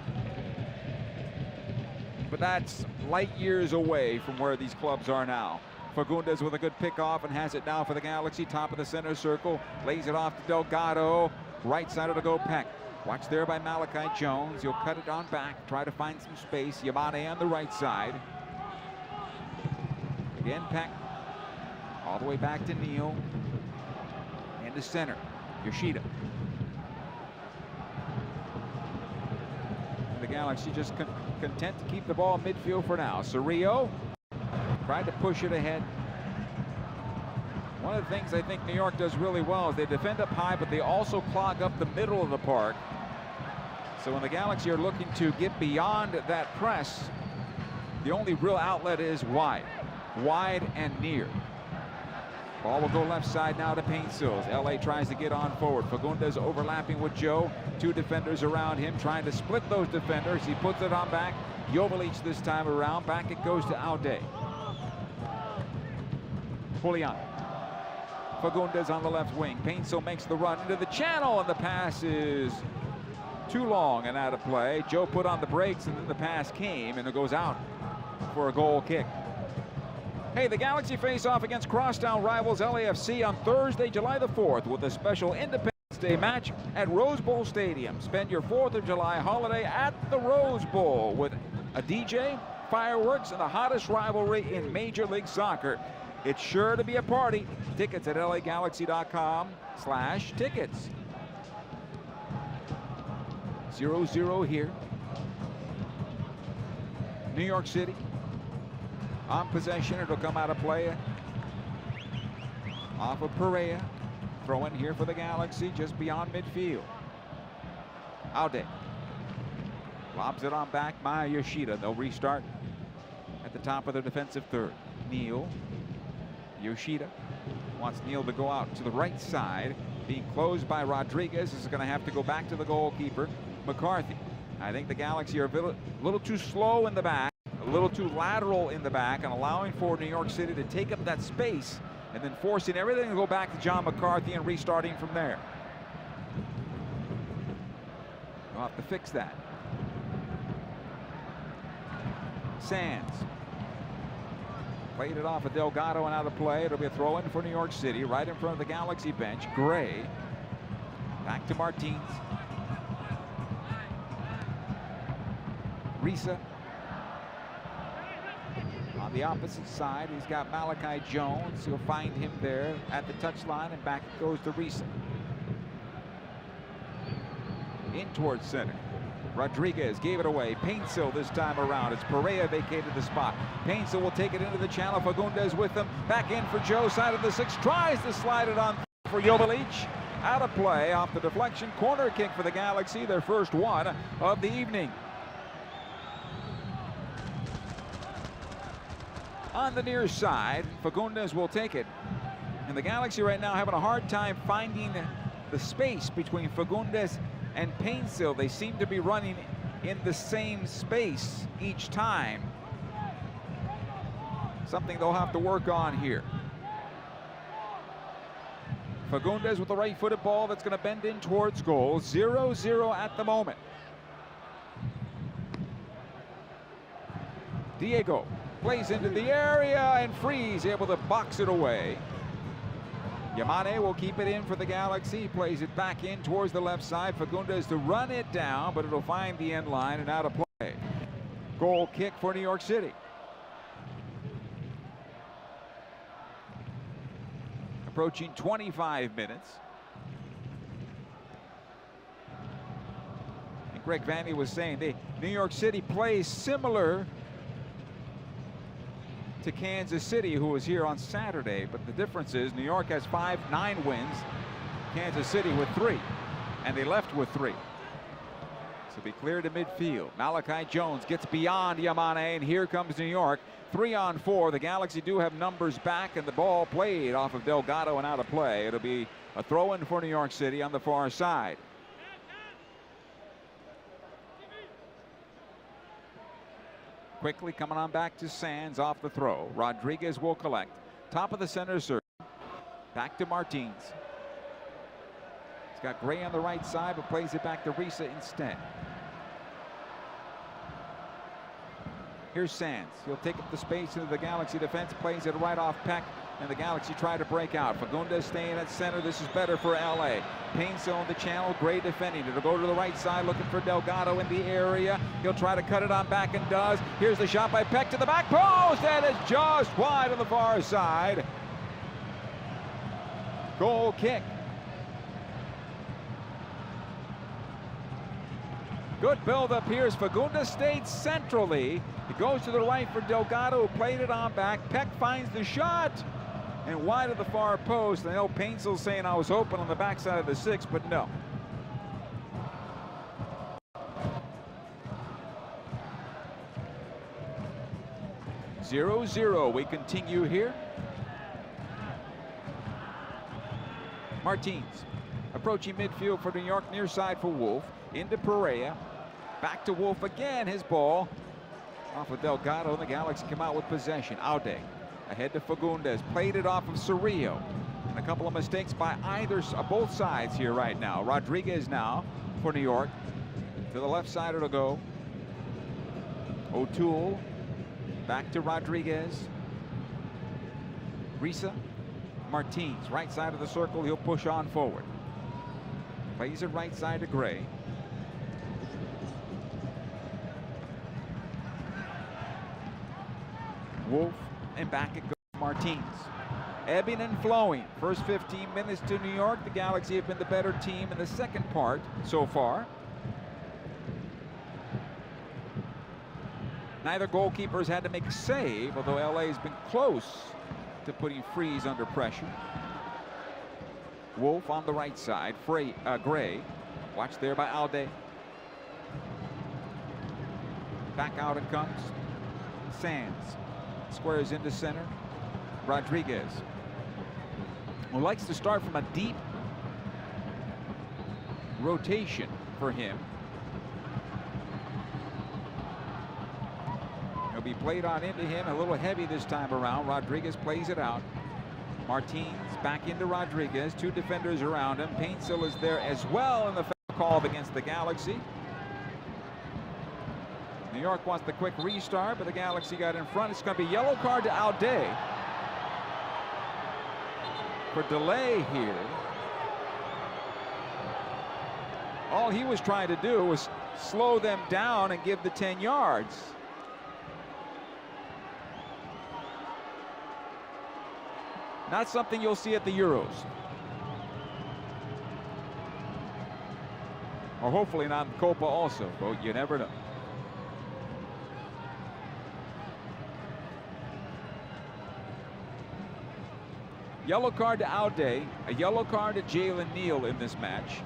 but that's light years away from where these clubs are now. Fagundez with a good pick off and has it now for the Galaxy. Top of the center circle, lays it off to Delgado. Right side to go Peck. Watch there by Malachi Jones. He'll cut it on back, try to find some space. Yamane on the right side. Again Peck. All the way back to Neal. Into center. Yoshida. And the Galaxy just content to keep the ball in midfield for now. Cerrillo tried to push it ahead. One of the things I think New York does really well is they defend up high, but they also clog up the middle of the park. So when the Galaxy are looking to get beyond that press, the only real outlet is wide. Wide and near. Ball will go left side now to Painsills. LA tries to get on forward. Fagundez overlapping with Joe. Two defenders around him trying to split those defenders. He puts it on back. Joveljic this time around. Back it goes to Alde. Julian. Fagundez on the left wing. Painsil makes the run into the channel, and the pass is too long and out of play. Joe put on the brakes, and then the pass came, and it goes out for a goal kick. Hey, the Galaxy face off against crosstown rivals LAFC on Thursday, July the 4th with a special Independence Day match at Rose Bowl Stadium. Spend your 4th of July holiday at the Rose Bowl with a DJ, fireworks, and the hottest rivalry in Major League Soccer. It's sure to be a party. Tickets at lagalaxy.com/tickets. 0-0 here. New York City on possession. It'll come out of play off of Perea. Throw in here for the Galaxy just beyond midfield. Alde lobs it on back by Yoshida. They'll restart at the top of their defensive third. Neal. Yoshida wants Neal to go out to the right side. Being closed by Rodriguez. This is going to have to go back to the goalkeeper, McCarthy. I think the Galaxy are a little too slow in the back, a little too lateral in the back, and allowing for New York City to take up that space and then forcing everything to go back to John McCarthy and restarting from there. They'll have to fix that. Sands. Played it off of Delgado and out of play. It'll be a throw in for New York City right in front of the Galaxy bench. Gray. Back to Martins. Risa. On the opposite side, he's got Malachi Jones. He'll find him there at the touchline, and back it goes to Risa. In towards center. Rodriguez gave it away. Painsil this time around. It's Perea vacated the spot. Painsil will take it into the channel. Fagundez with them. Back in for Joe. Side of the 6. Tries to slide it on for Joveljic. Out of play off the deflection. Corner kick for the Galaxy. Their first one of the evening. On the near side, Fagundez will take it. And the Galaxy right now having a hard time finding the space between Fagundez and Paintsill, they seem to be running in the same space each time. Something they'll have to work on here. Fagundez with the right-footed ball that's going to bend in towards goal. 0-0 at the moment. Diego plays into the area, and Freeze able to box it away. Yamane will keep it in for the Galaxy. He plays it back in towards the left side. Fagundez to run it down, but it'll find the end line and out of play. Goal kick for New York City. Approaching 25 minutes. And Greg Vanny was saying New York City plays similar to Kansas City, who was here on Saturday, but the difference is New York has 9 wins, Kansas City with 3, and they left with 3. So be clear to midfield. Malachi Jones gets beyond Yamane, and here comes New York. 3-on-4. The Galaxy do have numbers back, and the ball played off of Delgado and out of play. It'll be a throw-in for New York City on the far side. Quickly coming on back to Sands off the throw. Rodriguez will collect. Top of the center circle. Back to Martins. He's got Gray on the right side, but plays it back to Risa instead. Here's Sands. He'll take up the space into the Galaxy defense, plays it right off Peck, and the Galaxy try to break out. Fagundez staying at center. This is better for LA. Paintsill in the channel. Gray defending. It'll go to the right side, looking for Delgado in the area. He'll try to cut it on back and does. Here's the shot by Peck to the back post, and it's just wide on the far side. Goal kick. Good build-up here as Fagundez stayed centrally. He goes to the right for Delgado, who played it on back. Peck finds the shot, and wide of the far post. I know Paintsill saying I was open on the backside of the 6, but no. Zero-zero. We continue here. Martins approaching midfield for New York, near side for Wolf. Into Perea. Back to Wolf again. His ball off of Delgado, and the Galaxy come out with possession. Aude ahead to Fagundez. Played it off of Cerrillo. And a couple of mistakes by both sides here right now. Rodriguez now for New York. To the left side it'll go. O'Toole. Back to Rodriguez. Risa. Martins. Right side of the circle. He'll push on forward. Plays it right side to Gray. Wolf, and back it goes Martins. Ebbing and flowing. First 15 minutes to New York. The Galaxy have been the better team in the second part so far. Neither goalkeepers had to make a save, although LA has been close to putting Freeze under pressure. Wolf on the right side. Gray. Watched there by Aude. Back out it comes. Sands. Squares into center. Rodriguez, who likes to start from a deep rotation for him. He'll be played on into him, a little heavy this time around. Rodriguez plays it out. Martins back into Rodriguez. 2 defenders around him. Paintsill is there as well in the foul call against the Galaxy. New York wants the quick restart, but the Galaxy got in front. It's going to be yellow card to Aude for delay here. All he was trying to do was slow them down and give the 10 yards. Not something you'll see at the Euros. Or hopefully not in Copa also, but you never know. Yellow card to Aude, a yellow card to Jalen Neal in this match.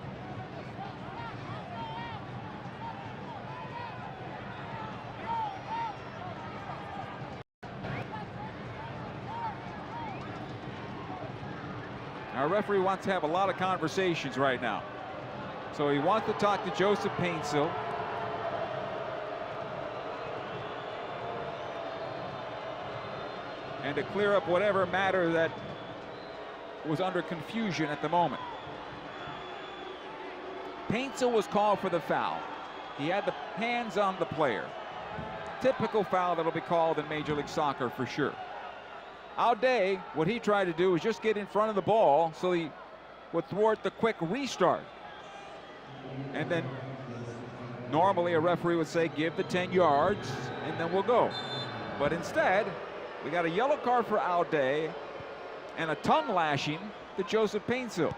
Our referee wants to have a lot of conversations right now. So he wants to talk to Joseph Paintsill. And to clear up whatever matter that was under confusion at the moment. Paintsill was called for the foul. He had the hands on the player. Typical foul that'll be called in Major League Soccer for sure. Audet, what he tried to do was just get in front of the ball so he would thwart the quick restart. And then normally a referee would say give the 10 yards and then we'll go. But instead, we got a yellow card for Audet and a tongue lashing to Joseph Paintsill.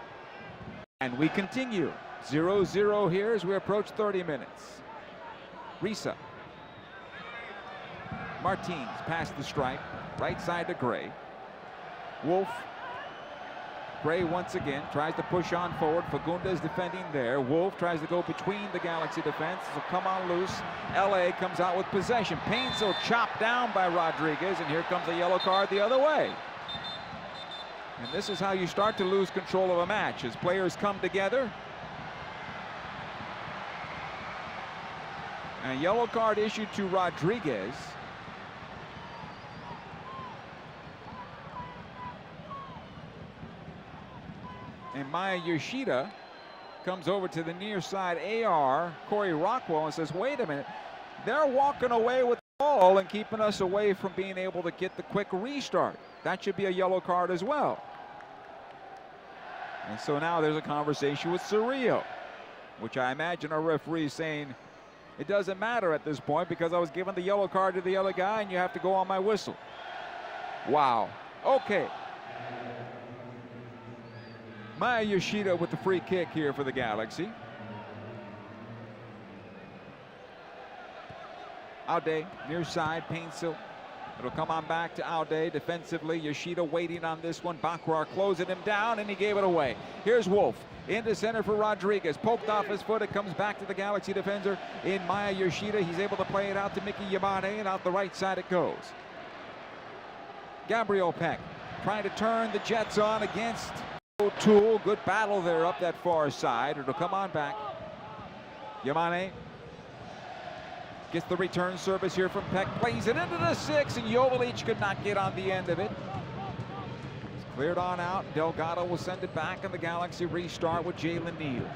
And we continue. 0-0 here as we approach 30 minutes. Risa. Martins past the stripe. Right side to Gray. Wolf. Gray once again tries to push on forward. Fagundez defending there. Wolf tries to go between the Galaxy defense. So come on loose. LA comes out with possession. Paintsill chopped down by Rodriguez, and here comes a yellow card the other way. And this is how you start to lose control of a match, as players come together. A yellow card issued to Rodriguez. And Maya Yoshida comes over to the near side AR, Corey Rockwell, and says, wait a minute, they're walking away with the ball and keeping us away from being able to get the quick restart. That should be a yellow card as well. And so now there's a conversation with Cerrillo, which I imagine our referee saying, it doesn't matter at this point because I was given the yellow card to the other guy and you have to go on my whistle. Wow. Okay. Maya Yoshida with the free kick here for the Galaxy. Audet near side, Paintsill. It'll come on back to Audet defensively. Yoshida waiting on this one. Bakrar closing him down, and he gave it away. Here's Wolf into center for Rodriguez. Poked off his foot. It comes back to the Galaxy defender in Maya Yoshida. He's able to play it out to Mickey Yamane, and out the right side it goes. Gabriel Peck trying to turn the Jets on against O'Toole. Good battle there up that far side. It'll come on back. Yamane gets the return service here from Peck. Plays it into the 6, and Joveljic could not get on the end of it. It's cleared on out. Delgado will send it back, and the Galaxy restart with Jalen Neal.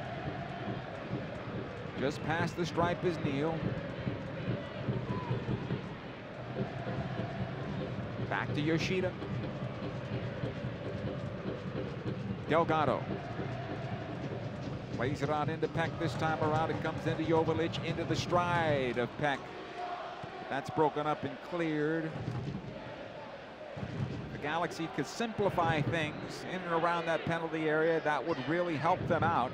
Just past the stripe is Neal. Back to Yoshida. Delgado plays it out into Peck this time around. It comes into Joveljic, into the stride of Peck. That's broken up and cleared. The Galaxy could simplify things in and around that penalty area. That would really help them out.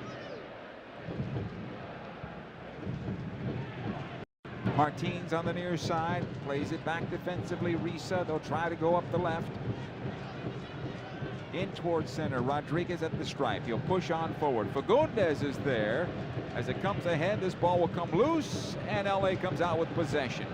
Martins on the near side, plays it back defensively. Risa, they'll try to go up the left. In towards center, Rodriguez at the stripe. He'll push on forward. Fagundez is there. As it comes ahead, this ball will come loose, and LA comes out with possession.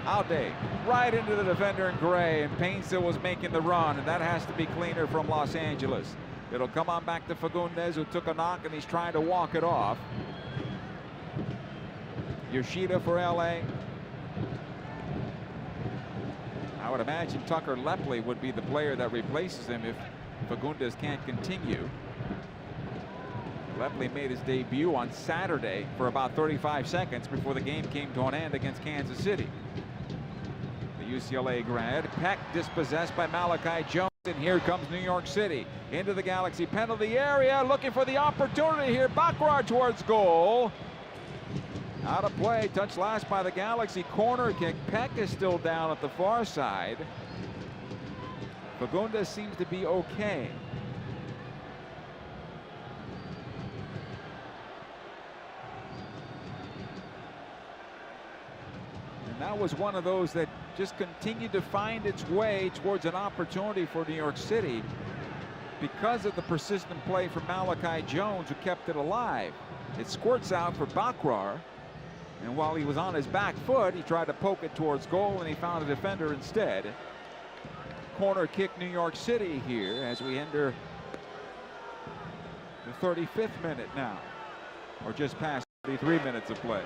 Audet right into the defender in gray, and Paintsill was making the run, and that has to be cleaner from Los Angeles. It'll come on back to Fagundez, who took a knock, and he's trying to walk it off. Yoshida for LA. I would imagine Tucker Lepley would be the player that replaces him if Fagundez can't continue. Lepley made his debut on Saturday for about 35 seconds before the game came to an end against Kansas City. The UCLA grad. Peck dispossessed by Malachi Jones, and here comes New York City into the Galaxy penalty area, looking for the opportunity here. Bakrar towards goal. Out of play, touched last by the Galaxy. Corner kick. Peck is still down at the far side. Fagundez seems to be okay. And that was one of those that just continued to find its way towards an opportunity for New York City because of the persistent play from Malachi Jones, who kept it alive. It squirts out for Bakrar. And while he was on his back foot, he tried to poke it towards goal, and he found a defender instead. Corner kick, New York City here as we enter the 35th minute now. or just past 33 minutes of play.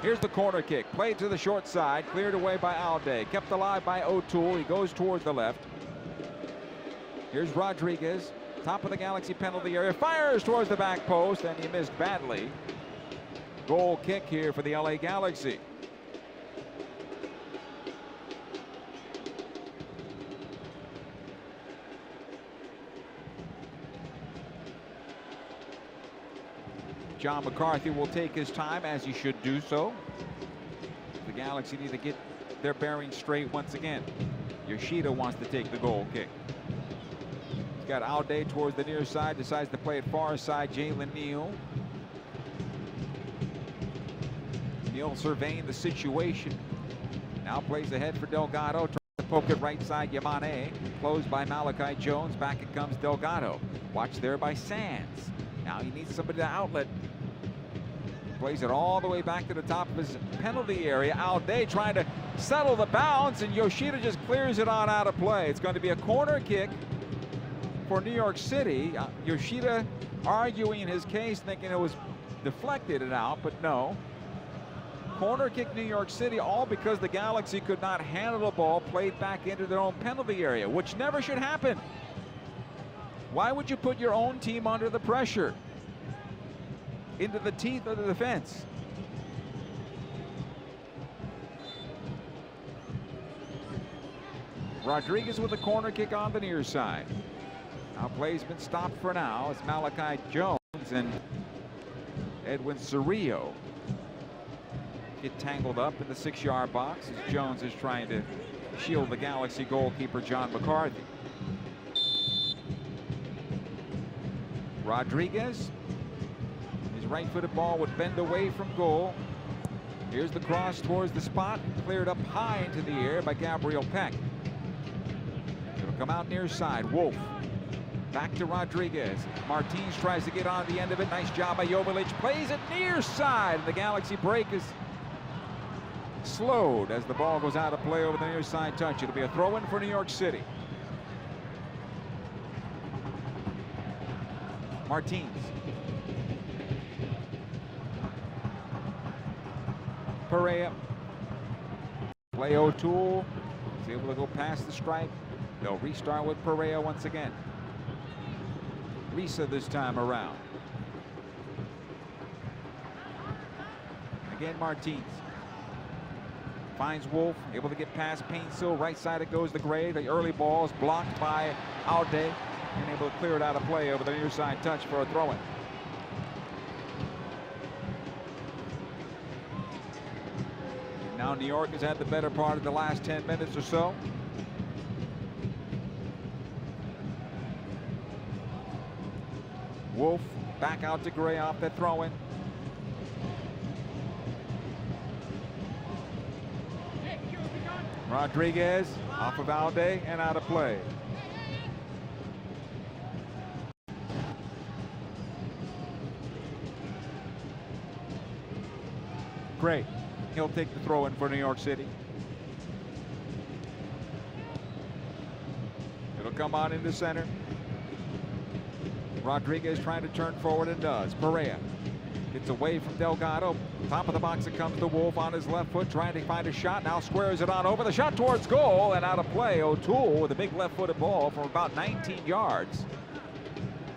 Here's the corner kick, played to the short side, cleared away by Alday, kept alive by O'Toole. He goes towards the left. Here's Rodriguez, top of the Galaxy penalty area, fires towards the back post, and he missed badly. Goal kick here for the LA Galaxy. John McCarthy will take his time, as he should do so. The Galaxy need to get their bearings straight once again. Yoshida wants to take the goal kick. He's got Alday towards the near side, decides to play it far side. Jalen Neal. Neal surveying the situation. Now plays ahead for Delgado. Tries to poke it right side. Yamane. Closed by Malachi Jones. Back it comes Delgado. Watched there by Sands. Now he needs somebody to outlet. Plays it all the way back to the top of his penalty area. Alday trying to settle the bounce, and Yoshida just clears it on out of play. It's going to be a corner kick for New York City. Yoshida arguing his case, thinking it was deflected and out, but no. Corner kick New York City, all because the Galaxy could not handle the ball played back into their own penalty area, which never should happen. Why would you put your own team under the pressure? Into the teeth of the defense. Rodriguez with a corner kick on the near side. Now play's been stopped for now. It's Malachi Jones and Edwin Cerrillo get tangled up in the 6-yard box as Jones is trying to shield the Galaxy goalkeeper John McCarthy. Rodriguez, his right-footed ball would bend away from goal. Here's the cross towards the spot, cleared up high into the air by Gabriel Peck. It'll come out near side. Wolf back to Rodriguez. Martins tries to get on the end of it. Nice job by Joveljic. Plays it near side. The Galaxy break is slowed as the ball goes out of play over the near side touch. It'll be a throw-in for New York City. Martins. Perea. Play O'Toole. He's able to go past the stripe. They'll restart with Perea once again. Risa this time around. Again, Martins. Finds Wolf, able to get past Paintsill. Right side it goes to Gray. The early ball is blocked by Alday, and able to clear it out of play over the near side touch for a throw-in. Now New York has had the better part of the last 10 minutes or so. Wolf back out to Gray off that throw-in. Rodriguez off of Alday and out of play. Gray, he'll take the throw in for New York City. It'll come on into center. Rodriguez trying to turn forward and does. Perea gets away from Delgado. Top of the box it comes to Wolf on his left foot, trying to find a shot. Now squares it on over. The shot towards goal and out of play. O'Toole with a big left-footed ball from about 19 yards.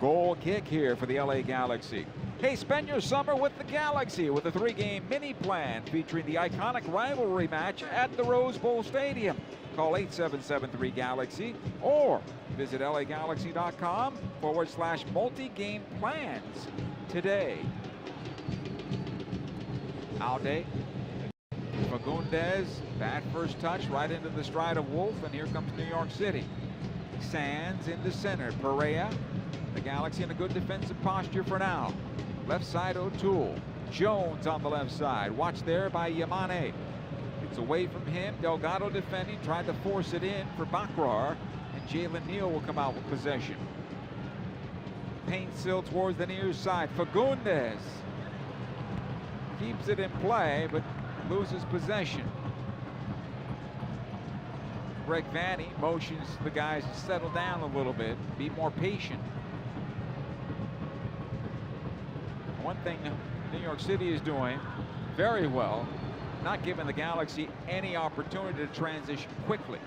Goal kick here for the LA Galaxy. Hey, spend your summer with the Galaxy with a 3-game mini plan featuring the iconic rivalry match at the Rose Bowl Stadium. Call 8773-GALAXY or visit lagalaxy.com/multi-game plans today. Alday. Fagundez, bad first touch right into the stride of Wolf, and here comes New York City. Sands into center. Perea. The Galaxy in a good defensive posture for now. Left side O'Toole. Jones on the left side. Watch there by Yamane. It's away from him. Delgado defending. Tried to force it in for Bakrar. And Jalen Neal will come out with possession. Paintsill towards the near side. Fagundez keeps it in play, but loses possession. Greg Vanny motions the guys to settle down a little bit, be more patient. One thing New York City is doing very well, not giving the Galaxy any opportunity to transition quickly.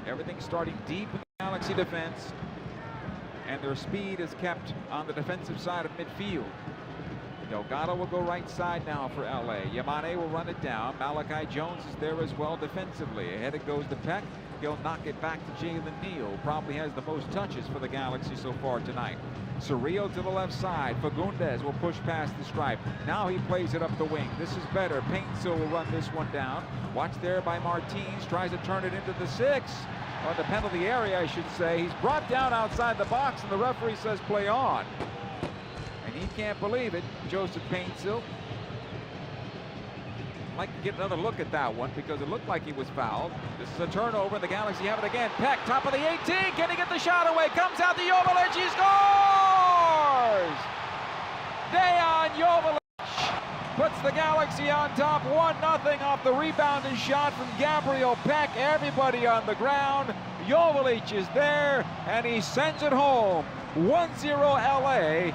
Everything starting deep in the Galaxy defense, and their speed is kept on the defensive side of midfield. Delgado will go right side now for LA. Yamane will run it down. Malachi Jones is there as well defensively. Ahead it goes to Peck. He'll knock it back to Jalen Neal. Probably has the most touches for the Galaxy so far tonight. Cerrillo to the left side. Fagundez will push past the stripe. Now he plays it up the wing. This is better. Paintsill will run this one down. Watch there by Martins. Tries to turn it into the 6. Or the penalty area, I should say. He's brought down outside the box, and the referee says play on. And he can't believe it, Joseph Paintsill. I'd like to get another look at that one because it looked like he was fouled. This is a turnover, and the Galaxy have it again. Peck, top of the 18. Can he get the shot away? Comes out to Joveljic. He scores! Dejan Joveljic puts the Galaxy on top 1-0 off the rebounding shot from Gabriel Peck. Everybody on the ground. Joveljic is there, and he sends it home. 1-0 LA.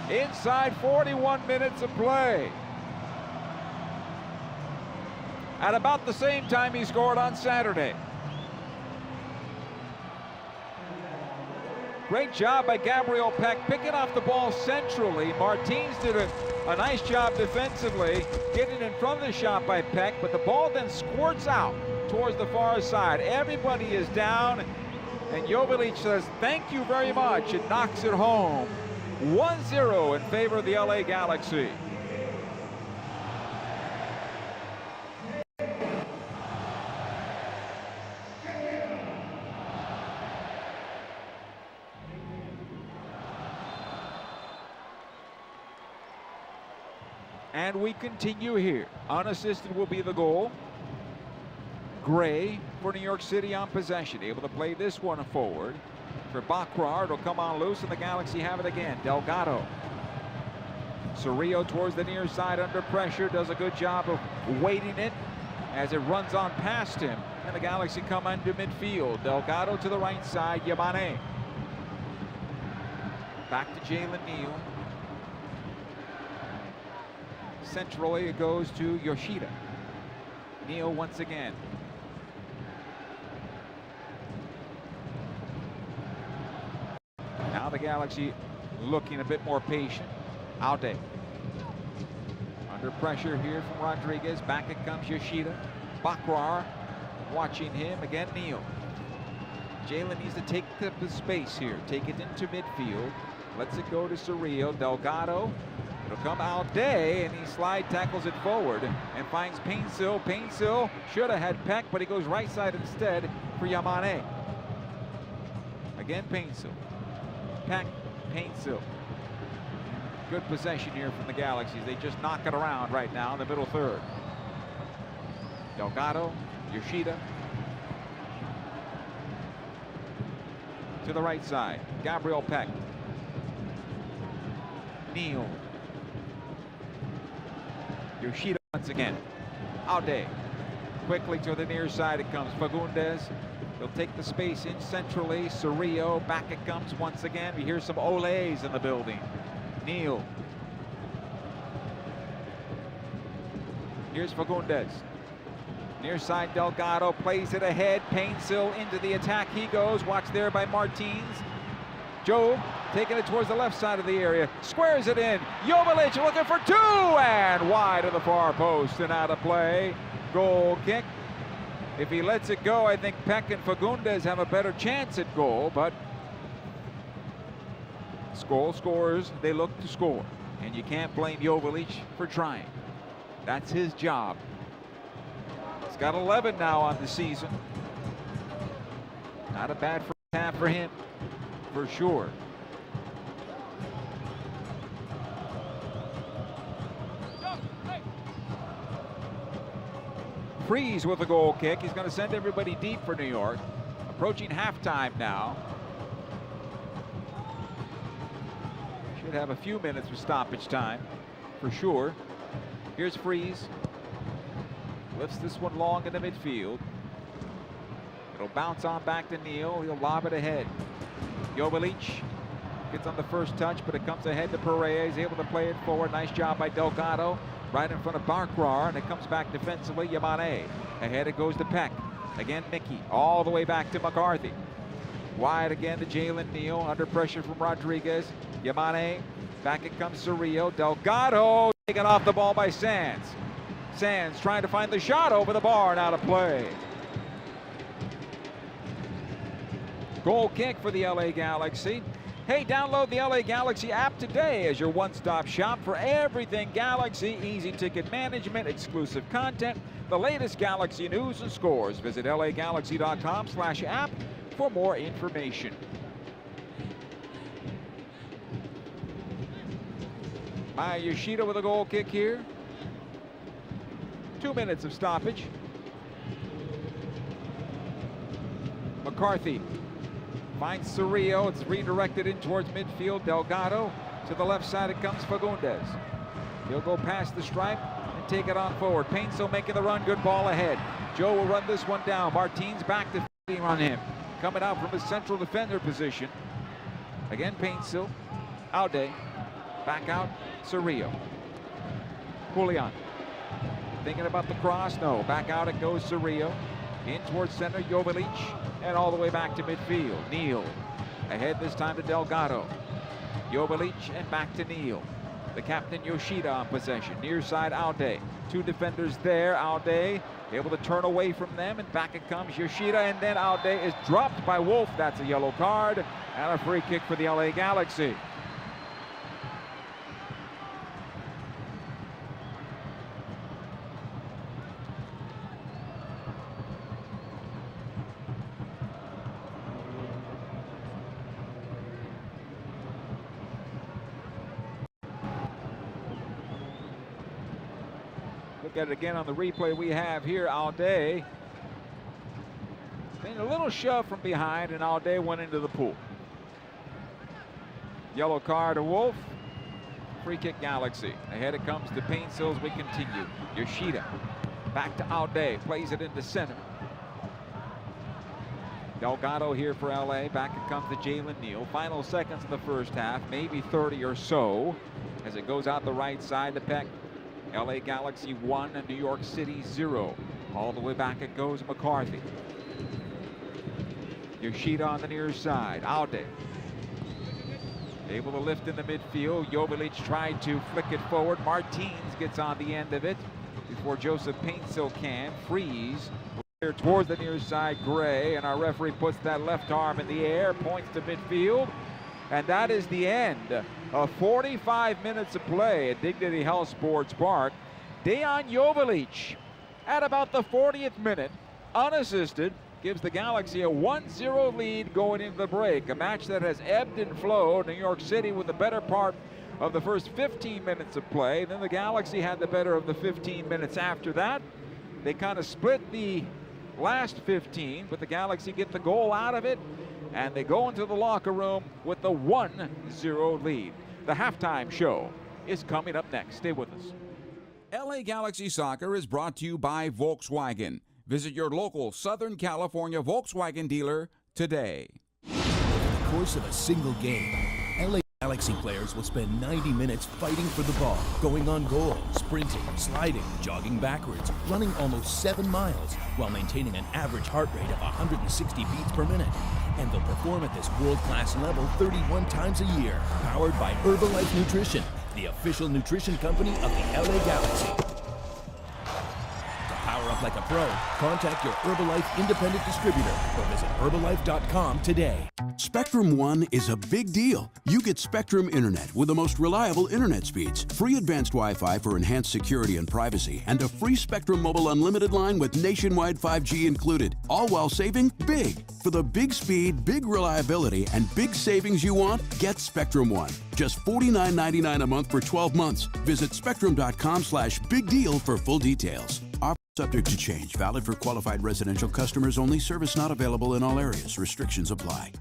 Inside 41 minutes of play. At about the same time he scored on Saturday. Great job by Gabriel Peck picking off the ball centrally. Martins did a nice job defensively, getting in front of the shot by Peck, but the ball then squirts out towards the far side. Everybody is down, and Joveljic says, thank you very much, and knocks it home. 1-0 in favor of the LA Galaxy. And we continue here. Unassisted will be the goal. Gray for New York City on possession. Able to play this one forward. For Bakrar, it'll come on loose, and the Galaxy have it again. Delgado. Cerrillo towards the near side under pressure. Does a good job of weighting it as it runs on past him. And the Galaxy come into midfield. Delgado to the right side. Yamane. Back to Jalen Neal. Centrally it goes to Yoshida. Neal once again. Now the Galaxy looking a bit more patient. Aude. Under pressure here from Rodriguez. Back it comes Yoshida. Bakrar watching him. Again, Neal. Jalen needs to take the space here. Take it into midfield. Lets it go to Cerrillo. Delgado. It'll come Aude, and he slide tackles it forward and finds Paintsill. Paintsill should have had Peck, but he goes right side instead for Yamane. Again, Paintsill. Peck, Paintsill. Good possession here from the Galaxies. They just knock it around right now in the middle third. Delgado, Yoshida. To the right side, Gabriel Peck. Neal. Yoshida once again. Aude. Quickly to the near side it comes. Fagundez. He'll take the space in centrally. Cerrillo. Back it comes once again. We hear some Olays in the building. Neal. Here's Fagundez. Near side Delgado plays it ahead. Paintsill into the attack he goes. Watch there by Martins. Joe taking it towards the left side of the area. Squares it in. Joveljic looking for 2 and wide of the far post and out of play. Goal kick. If he lets it go, I think Peck and Fagundez have a better chance at goal, but goal scorers, they look to score. And you can't blame Joveljic for trying. That's his job. He's got 11 now on the season. Not a bad first half for him, for sure. Freeze with the goal kick. He's going to send everybody deep for New York. Approaching halftime now. Should have a few minutes of stoppage time, for sure. Here's Freeze. Lifts this one long in the midfield. It'll bounce on back to Neal. He'll lob it ahead. Joveljic gets on the first touch, but it comes ahead to Pereira. He's able to play it forward. Nice job by Delgado. Right in front of Barkrar, and it comes back defensively. Yamane. Ahead it goes to Peck. Again, Mickey. All the way back to McCarthy. Wide again to Jalen Neal. Under pressure from Rodriguez. Yamane. Back it comes Cerrillo. Delgado taken off the ball by Sands. Sands trying to find the shot over the bar and out of play. Goal kick for the LA Galaxy. Hey, download the LA Galaxy app today as your one-stop shop for everything Galaxy. Easy ticket management, exclusive content, the latest Galaxy news and scores. Visit lagalaxy.com/app for more information. Maya Yoshida with a goal kick here. 2 minutes of stoppage. McCarthy finds Cerrillo. It's redirected in towards midfield. Delgado. To the left side it comes Fagundez. He'll go past the stripe and take it on forward. Painsil making the run. Good ball ahead. Joe will run this one down. Martins back to feeding on him. Coming out from his central defender position. Again Painsil. Aude. Back out. Cerrillo. Julian. Thinking about the cross. No. Back out it goes Cerrillo. In towards center, Joveljic, and all the way back to midfield. Neal ahead this time to Delgado. Joveljic and back to Neal. The captain Yoshida on possession. Near side Aude. Two defenders there. Aude able to turn away from them, and back it comes Yoshida, and then Aude is dropped by Wolf. That's a yellow card and a free kick for the LA Galaxy. Look at it again on the replay we have here. Aude been a little shove from behind, and Aude went into the pool. Yellow card to Wolf. Free kick Galaxy. Ahead it comes to Painsil as we continue. Yoshida back to Aude. Plays it into center. Delgado here for LA. Back it comes to Jalen Neal. Final seconds of the first half, maybe 30 or so, as it goes out the right side to Peck. LA Galaxy 1 and New York City 0. All the way back it goes McCarthy. Yoshida on the near side. Aude able to lift in the midfield. Joveljic tried to flick it forward. Martins gets on the end of it before Joseph Painsil can. Freeze here towards the near side. Gray, and our referee puts that left arm in the air, points to midfield. And that is the end of 45 minutes of play at Dignity Health Sports Park. Dejan Joveljic at about the 40th minute, unassisted, gives the Galaxy a 1-0 lead going into the break. A match that has ebbed and flowed. New York City with the better part of the first 15 minutes of play. Then the Galaxy had the better of the 15 minutes after that. They kind of split the last 15, but the Galaxy get the goal out of it, and they go into the locker room with the 1-0 lead. The halftime show is coming up next. Stay with us. LA Galaxy Soccer is brought to you by Volkswagen. Visit your local Southern California Volkswagen dealer today. Over the course of a single game, LA Galaxy players will spend 90 minutes fighting for the ball, going on goal, sprinting, sliding, jogging backwards, running almost 7 miles, while maintaining an average heart rate of 160 beats per minute. And they'll perform at this world-class level 31 times a year. Powered by Herbalife Nutrition, the official nutrition company of the LA Galaxy. To power up like a pro, contact your Herbalife independent distributor or visit Herbalife.com today. Spectrum One is a big deal. You get Spectrum Internet with the most reliable internet speeds, free advanced Wi-Fi for enhanced security and privacy, and a free Spectrum Mobile Unlimited line with nationwide 5G included, all while saving big. For the big speed, big reliability, and big savings you want, get Spectrum One. Just $49.99 a month for 12 months. Visit spectrum.com/big deal for full details. Offer subject to change. Valid for qualified residential customers only. Service not available in all areas. Restrictions apply.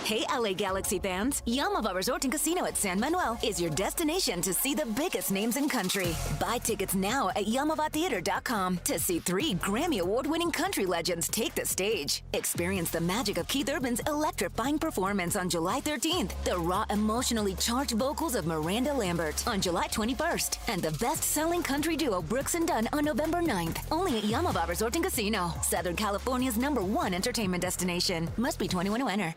Hey LA Galaxy fans, Yamava Resort and Casino at San Manuel is your destination to see the biggest names in country. Buy tickets now at YamavaTheater.com to see 3 Grammy Award-winning country legends take the stage. Experience the magic of Keith Urban's electrifying performance on July 13th, the raw, emotionally charged vocals of Miranda Lambert on July 21st, and the best-selling country duo Brooks and Dunn on November 9th. Only at Yamava Resort and Casino, Southern California's #1 entertainment destination. Must be 21 to enter.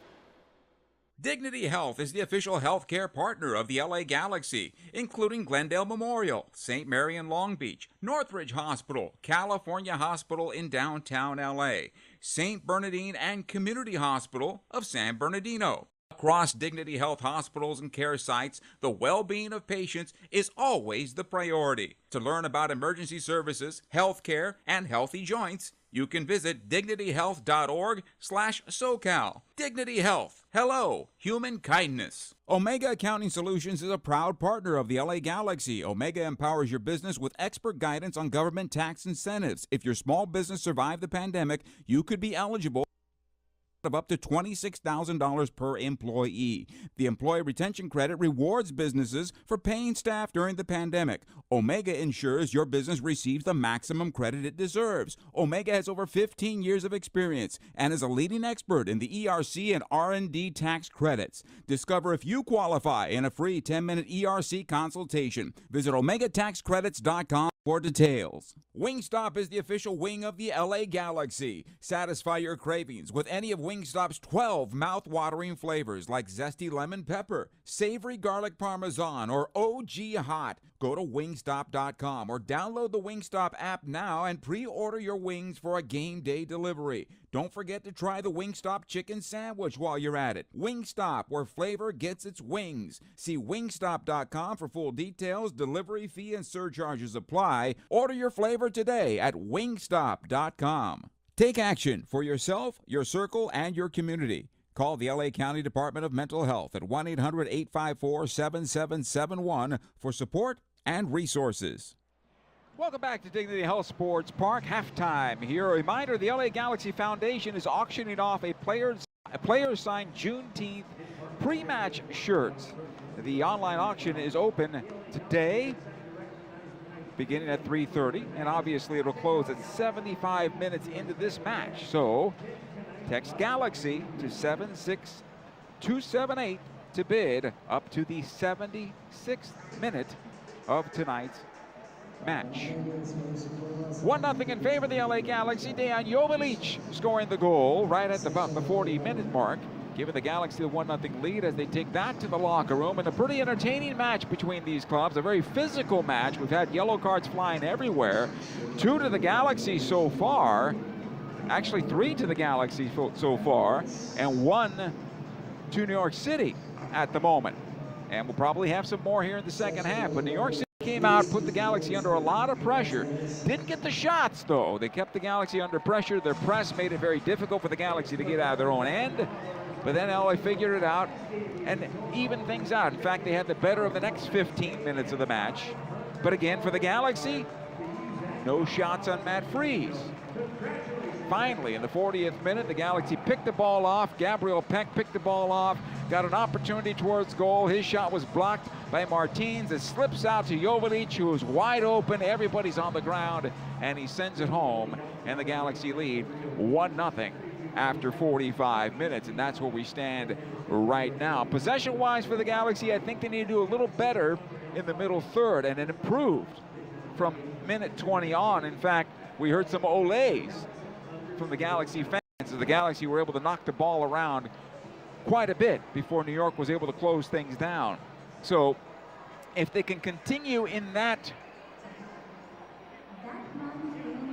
Dignity Health is the official healthcare partner of the LA Galaxy, including Glendale Memorial, St. Mary in Long Beach, Northridge Hospital, California Hospital in downtown LA, St. Bernardine and Community Hospital of San Bernardino. Across Dignity Health hospitals and care sites, the well-being of patients is always the priority. To learn about emergency services, healthcare, and healthy joints, you can visit dignityhealth.org/SoCal. Dignity Health. Hello, human kindness. Omega Accounting Solutions is a proud partner of the LA Galaxy. Omega empowers your business with expert guidance on government tax incentives. If your small business survived the pandemic, you could be eligible of up to $26,000 per employee. The Employee Retention Credit rewards businesses for paying staff during the pandemic. Omega ensures your business receives the maximum credit it deserves. Omega has over 15 years of experience and is a leading expert in the ERC and R&D tax credits. Discover if you qualify in a free 10-minute ERC consultation. Visit OmegaTaxCredits.com for details. Wingstop is the official wing of the LA Galaxy. Satisfy your cravings with any of Wingstop's 12 mouth-watering flavors like zesty lemon pepper, savory garlic parmesan, or OG hot. Go to wingstop.com or download the Wingstop app now and pre-order your wings for a game day delivery. Don't forget to try the Wingstop chicken sandwich while you're at it. Wingstop, where flavor gets its wings. See wingstop.com for full details. Delivery fee and surcharges apply. Order your flavor today at wingstop.com. Take action for yourself, your circle, and your community. Call the LA County Department of Mental Health at 1-800-854-7771 for support and resources. Welcome back to Dignity Health Sports Park. Halftime here. A reminder, the LA Galaxy Foundation is auctioning off a player-signed Juneteenth pre-match shirts. The online auction is open today, beginning at 3:30, and obviously it'll close at 75 minutes into this match. So text Galaxy to 76278 to bid up to the 76th minute of tonight's match. 1-0 in favor of the LA Galaxy. Dejan Joveljic scoring the goal right at about the 40-minute mark, giving the Galaxy a 1-0 lead as they take that to the locker room. And a pretty entertaining match between these clubs, a very physical match. We've had yellow cards flying everywhere. 2 to the Galaxy so far. Actually 3 to the Galaxy so far, and 1 to New York City at the moment. And we'll probably have some more here in the second half. But New York City came out, put the Galaxy under a lot of pressure. Didn't get the shots, though. They kept the Galaxy under pressure. Their press made it very difficult for the Galaxy to get out of their own end. But then LA figured it out and evened things out. In fact, they had the better of the next 15 minutes of the match. But again, for the Galaxy, no shots on Matt Freese. Finally, in the 40th minute, the Galaxy picked the ball off. Gabriel Peck picked the ball off, got an opportunity towards goal. His shot was blocked by Martins. It slips out to Joveljic, who is wide open. Everybody's on the ground, and he sends it home. And the Galaxy lead 1-0 after 45 minutes, and that's where we stand right now. Possession-wise for the Galaxy, I think they need to do a little better in the middle third, and it improved from minute 20 on. In fact, we heard some olays from the Galaxy fans as the Galaxy were able to knock the ball around quite a bit before New York was able to close things down. So if they can continue in that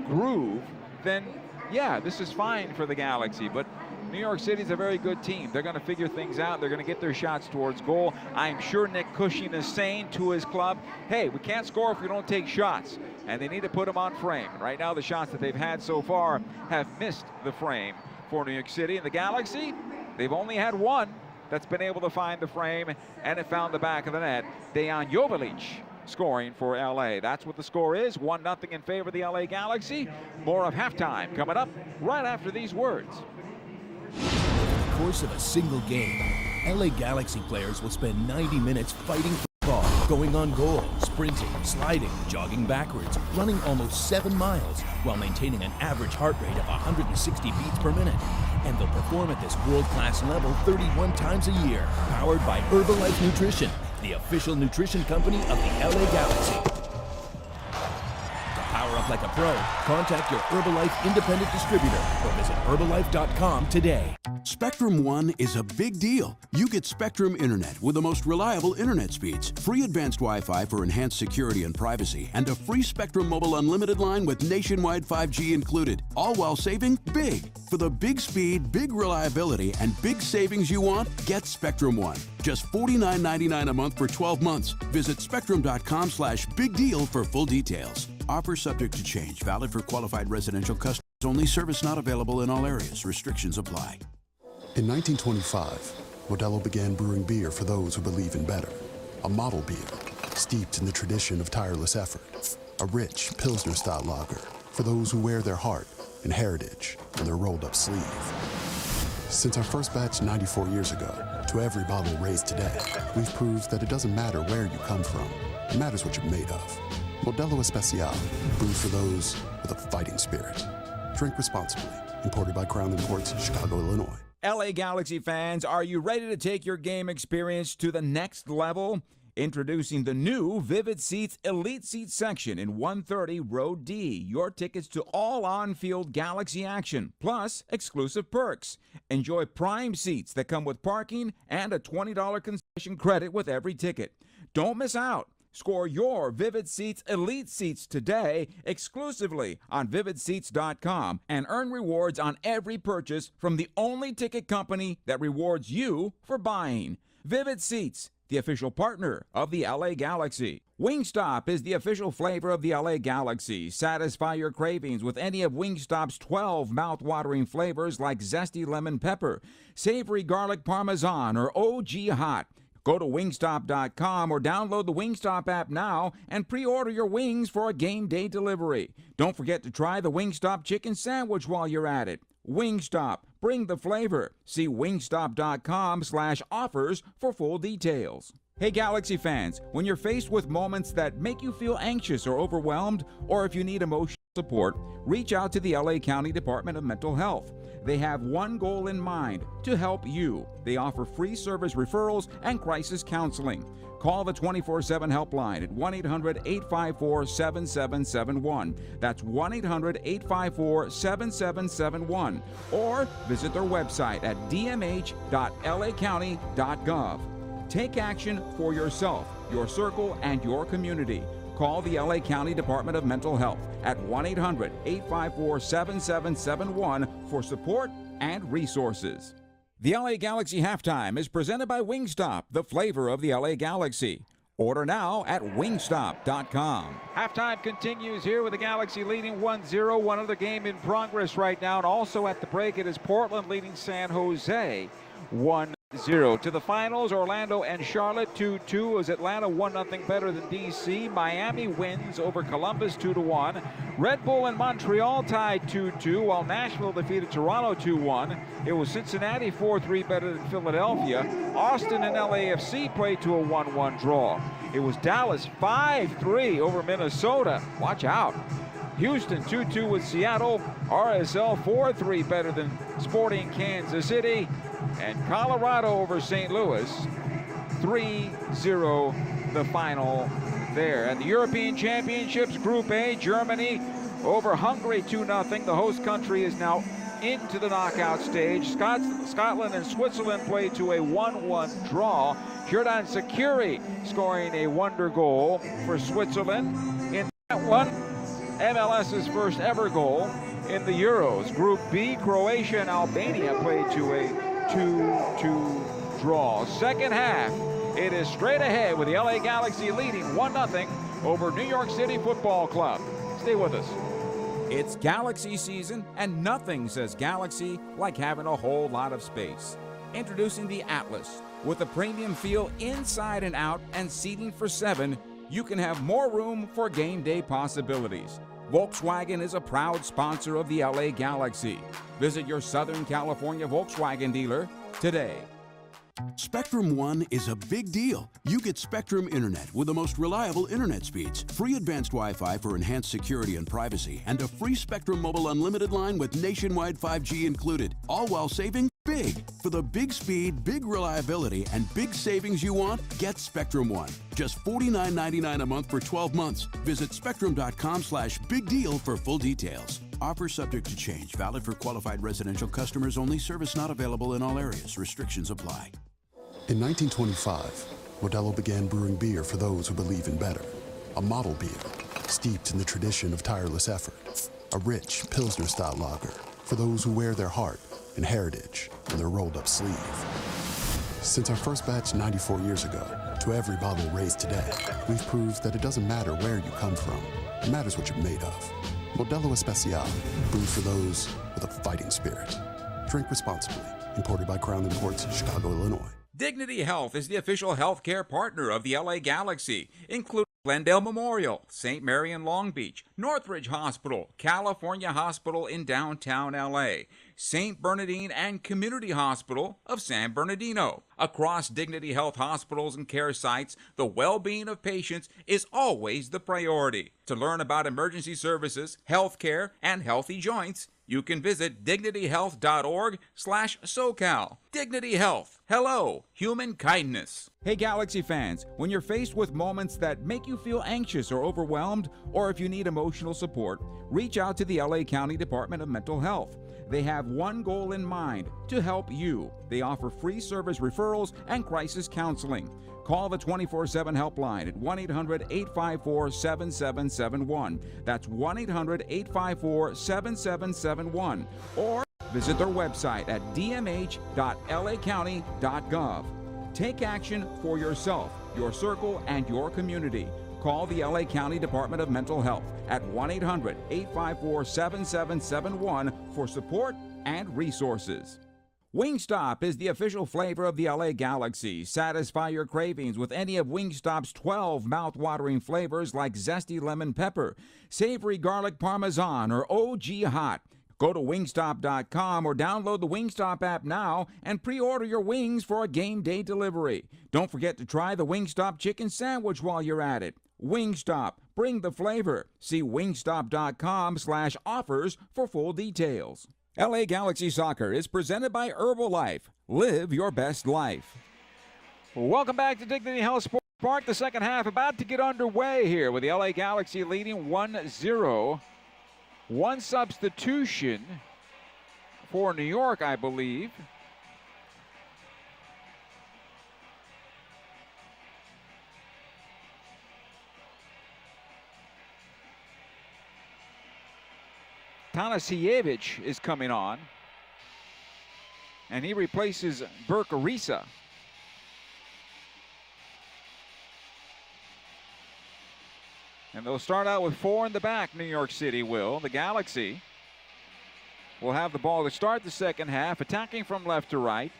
groove, then yeah, this is fine for the Galaxy. But New York City's a very good team. They're going to figure things out. They're going to get their shots towards goal. I'm sure Nick Cushing is saying to his club, hey, we can't score if we don't take shots. And they need to put them on frame. Right now, the shots that they've had so far have missed the frame for New York City. And the Galaxy, they've only had one that's been able to find the frame, and it found the back of the net. Dejan Joveljic scoring for LA. That's what the score is. 1-0 in favor of the LA Galaxy. More of halftime coming up right after these words. course of a single game, LA Galaxy players will spend 90 minutes fighting for the ball, going on goal, sprinting, sliding, jogging backwards, running almost 7 miles, while maintaining an average heart rate of 160 beats per minute. And they'll perform at this world-class level 31 times a year, powered by Herbalife Nutrition, the official nutrition company of the LA Galaxy. To power up like a pro, contact your Herbalife independent distributor or visit Herbalife.com today. Spectrum One is a big deal. You get Spectrum Internet with the most reliable internet speeds, free advanced Wi-Fi for enhanced security and privacy, and a free Spectrum Mobile Unlimited line with nationwide 5G included, all while saving big. For the big speed, big reliability, and big savings you want, get Spectrum One. Just $49.99 a month for 12 months. Visit spectrum.com/big deal for full details. Offer subject to change. Valid for qualified residential customers only. Service not available in all areas. Restrictions apply. In 1925, Modelo began brewing beer for those who believe in better. A model beer, steeped in the tradition of tireless effort. A rich Pilsner-style lager for those who wear their heart and heritage on their rolled-up sleeve. Since our first batch 94 years ago, to every bottle raised today, we've proved that it doesn't matter where you come from. It matters what you're made of. Modelo Especial, brewed for those with a fighting spirit. Drink responsibly. Imported by Crown Imports, Chicago, Illinois. LA Galaxy fans, are you ready to take your game experience to the next level? Introducing the new Vivid Seats Elite Seat section in 130 Row D. Your tickets to all on-field Galaxy action, plus exclusive perks. Enjoy prime seats that come with parking and a $20 concession credit with every ticket. Don't miss out. Score your Vivid Seats Elite Seats today exclusively on vividseats.com and earn rewards on every purchase from the only ticket company that rewards you for buying. Vivid Seats, the official partner of the LA Galaxy. Wingstop is the official flavor of the LA Galaxy. Satisfy your cravings with any of Wingstop's 12 mouth-watering flavors like zesty lemon pepper, savory garlic parmesan, or OG hot. Go to wingstop.com or download the Wingstop app now and pre-order your wings for a game day delivery. Don't forget to try the Wingstop chicken sandwich while you're at it. Wingstop, bring the flavor. See wingstop.com/offers for full details. Hey Galaxy fans, when you're faced with moments that make you feel anxious or overwhelmed, or if you need emotional support, reach out to the LA County Department of Mental Health. They have one goal in mind, to help you. They offer free service referrals and crisis counseling. Call the 24/7 helpline at 1-800-854-7771. That's 1-800-854-7771. Or visit their website at dmh.lacounty.gov. Take action for yourself, your circle, and your community. Call the LA County Department of Mental Health at 1-800-854-7771 for support and resources. The LA Galaxy Halftime is presented by Wingstop, the flavor of the LA Galaxy. Order now at wingstop.com. Halftime continues here with the Galaxy leading 1-0. One other game in progress right now. And also at the break, it is Portland leading San Jose 1-0. To the finals, Orlando and Charlotte 2-2 as Atlanta 1-0 better than DC. Miami wins over Columbus 2-1. Red Bull and Montreal tied 2-2 while Nashville defeated Toronto 2-1. It was Cincinnati 4-3 better than Philadelphia. Austin and LAFC played to a 1-1 draw. It was Dallas 5-3 over Minnesota. Watch out. Houston 2-2 with Seattle. RSL 4-3 better than Sporting Kansas City. And Colorado over St. Louis, 3-0 the final there. And the European Championships, Group A, Germany over Hungary 2-0. The host country is now into the knockout stage. Scotland and Switzerland play to a 1-1 draw. Jordan Sakiri scoring a wonder goal for Switzerland in that one. MLS's first ever goal in the Euros. Group B, Croatia and Albania played to a 2-2 draw. Second half, it is straight ahead with the LA Galaxy leading 1-0 over New York City Football Club. Stay with us. It's Galaxy season, and nothing says Galaxy like having a whole lot of space. Introducing the Atlas. With a premium feel inside and out and seating for 7, you can have more room for game day possibilities. Volkswagen is a proud sponsor of the LA Galaxy. Visit your Southern California Volkswagen dealer today. Spectrum One is a big deal. You get Spectrum Internet with the most reliable internet speeds, free advanced Wi-Fi for enhanced security and privacy, and a free Spectrum Mobile Unlimited line with nationwide 5G included, all while saving big. For the big speed, big reliability, and big savings you want, get Spectrum One. Just $49.99 a month for 12 months. Visit spectrum.com/big deal for full details. Offer subject to change. Valid for qualified residential customers only. Service not available in all areas. Restrictions apply. In 1925, Modelo began brewing beer for those who believe in better. A model beer, steeped in the tradition of tireless effort. A rich Pilsner-style lager for those who wear their heart and heritage in their rolled-up sleeve. Since our first batch 94 years ago, to every bottle raised today, we've proved that it doesn't matter where you come from. It matters what you're made of. Modelo Especial, brewed for those with a fighting spirit. Drink responsibly. Imported by Crown Imports, Chicago, Illinois. Dignity Health is the official healthcare partner of the LA Galaxy, including Glendale Memorial, St. Mary in Long Beach, Northridge Hospital, California Hospital in downtown LA, St. Bernardine and Community Hospital of San Bernardino. Across Dignity Health hospitals and care sites, the well-being of patients is always the priority. To learn about emergency services, healthcare, and healthy joints, you can visit dignityhealth.org/SoCal. Dignity Health. Hello, human kindness. Hey Galaxy fans, when you're faced with moments that make you feel anxious or overwhelmed, or if you need emotional support, reach out to the LA County Department of Mental Health. They have one goal in mind, to help you. They offer free service referrals and crisis counseling. Call the 24/7 helpline at 1-800-854-7771. That's 1-800-854-7771. Or visit their website at dmh.lacounty.gov. Take action for yourself, your circle, and your community. Call the LA County Department of Mental Health at 1-800-854-7771 for support and resources. Wingstop is the official flavor of the LA Galaxy. Satisfy your cravings with any of Wingstop's 12 mouth-watering flavors like zesty lemon pepper, savory garlic parmesan, or OG hot. Go to wingstop.com or download the Wingstop app now and pre-order your wings for a game day delivery. Don't forget to try the Wingstop chicken sandwich while you're at it. Wingstop, bring the flavor. See wingstop.com/offers for full details. LA Galaxy Soccer is presented by Herbalife. Live your best life. Welcome back to Dignity Health Sports Park. The second half about to get underway here with the LA Galaxy leading 1-0. One substitution for New York, I believe. Tanasiewicz is coming on, and he replaces Burke Arisa. And they'll start out with four in the back, New York City will. The Galaxy will have the ball to start the second half, attacking from left to right.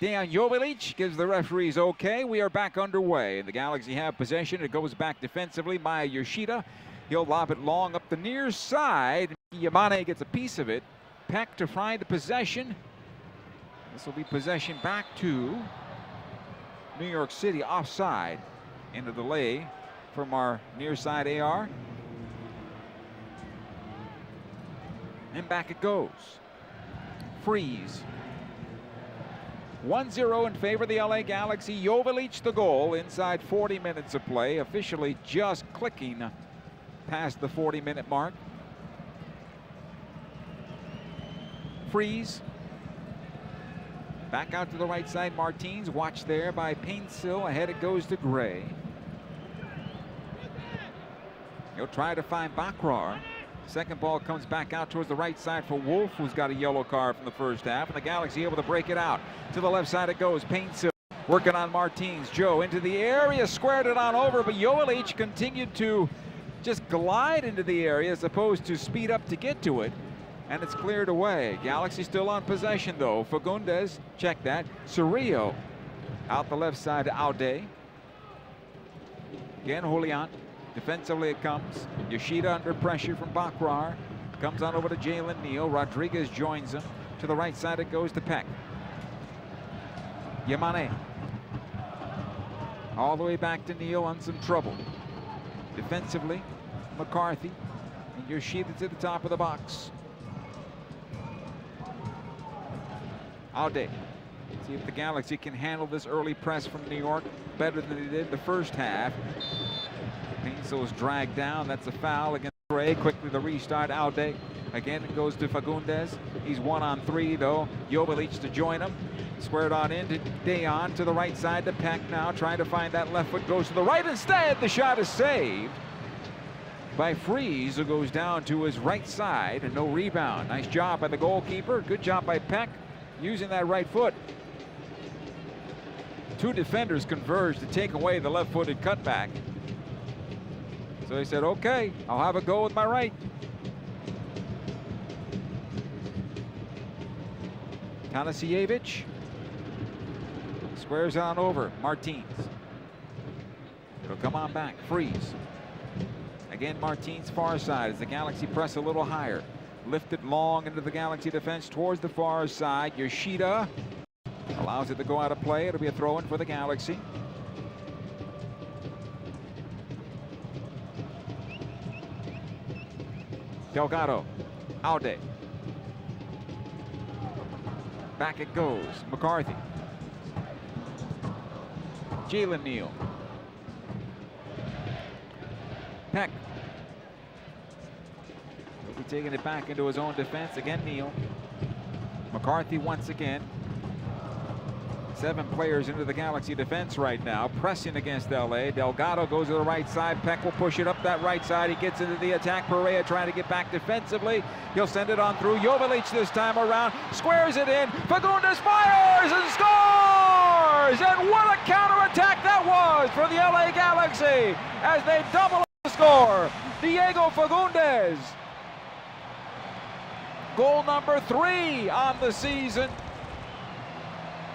Dejan Joveljic gives the referees okay. We are back underway. The Galaxy have possession. It goes back defensively. Maya Yoshida. He'll lob it long up the near side. Yamane gets a piece of it. Peck to find the possession. This will be possession back to New York City, offside in a delay from our near side AR. And back it goes. Freeze. 1-0 in favor of the LA Galaxy. Joveljic the goal inside 40 minutes of play. Officially just clicking past the 40-minute mark. Freeze. Back out to the right side. Martins watched there by Paintsill. Ahead it goes to Gray. He'll try to find Bakrar. Second ball comes back out towards the right side for Wolf, who's got a yellow card from the first half. And the Galaxy able to break it out. To the left side it goes. Paintsill working on Martins. Joe into the area, squared it on over, but Joveljic continued to just glide into the area as opposed to speed up to get to it. And it's cleared away. Galaxy still on possession though. Fagundez, check that. Cerrillo out the left side to Aude. Again, Julian. Defensively it comes. Yoshida under pressure from Bakrar. Comes on over to Jalen Neal. Rodriguez joins him. To the right side it goes to Peck. Yamane. All the way back to Neal on some trouble. Defensively, McCarthy and Yoshida to the top of the box. Aude. See if the Galaxy can handle this early press from New York better than they did the first half. Painsil is dragged down. That's a foul against Gray. Quickly the restart. Aude. Again, it goes to Fagundez. He's 1-on-3 though. Joveljic to join him. Squared on into Dejan to the right side to Peck now. Trying to find that left foot. Goes to the right instead. The shot is saved by Freeze, who goes down to his right side and no rebound. Nice job by the goalkeeper. Good job by Peck using that right foot. Two defenders converged to take away the left-footed cutback. So he said, okay, I'll have a go with my right. Tanasiewicz squares on over. Martins. It'll come on back. Freeze. Again, Martins far side as the Galaxy press a little higher. Lifted long into the Galaxy defense towards the far side. Yoshida allows it to go out of play. It'll be a throw-in for the Galaxy. Delgado. Aude. Back it goes. McCarthy. Jalen Neal. Peck. He'll be taking it back into his own defense. Again, Neal. McCarthy once again. 7 players into the Galaxy defense right now, pressing against LA. Delgado goes to the right side. Peck will push it up that right side. He gets into the attack. Perea trying to get back defensively. He'll send it on through. Joveljic this time around. Squares it in. Fagundez fires and scores! And what a counterattack that was for the LA Galaxy as they double up the score. Diego Fagundez. Goal number 3 on the season.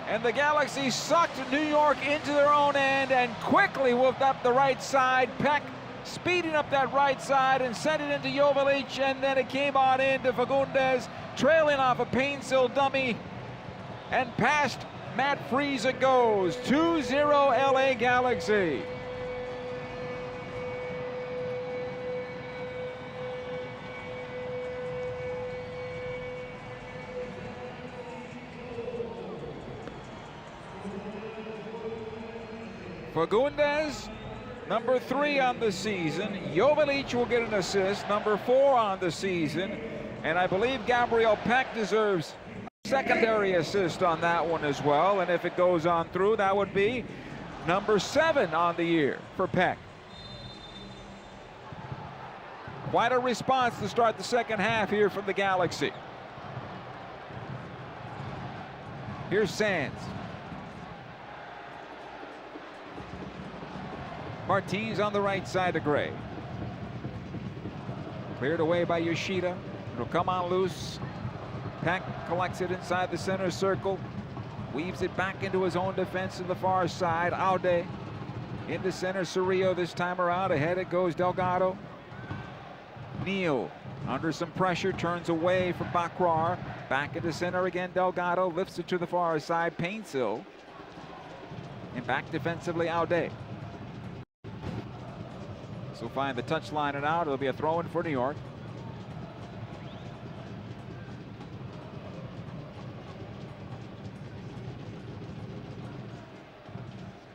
And the Galaxy sucked New York into their own end and quickly whipped up the right side. Peck speeding up that right side and sent it into Joveljic, and then it came on into Fagundez, trailing off a Painsil dummy, and past Matt Freeze it goes. 2-0 LA Galaxy. Fagundez, number 3 on the season. Joveljic will get an assist, number 4 on the season. And I believe Gabriel Peck deserves a secondary assist on that one as well. And if it goes on through, that would be number 7 on the year for Peck. Quite a response to start the second half here from the Galaxy. Here's Sands. Martins on the right side of Gray. Cleared away by Yoshida. It'll come on loose. Peck collects it inside the center circle. Weaves it back into his own defense to the far side. Aude into center. Cerrillo this time around. Ahead it goes Delgado. Neal under some pressure. Turns away from Bakrar. Back into center again. Delgado lifts it to the far side. Painsil. And back defensively Aude. Will find the touch line and out. It'll be a throw-in for New York.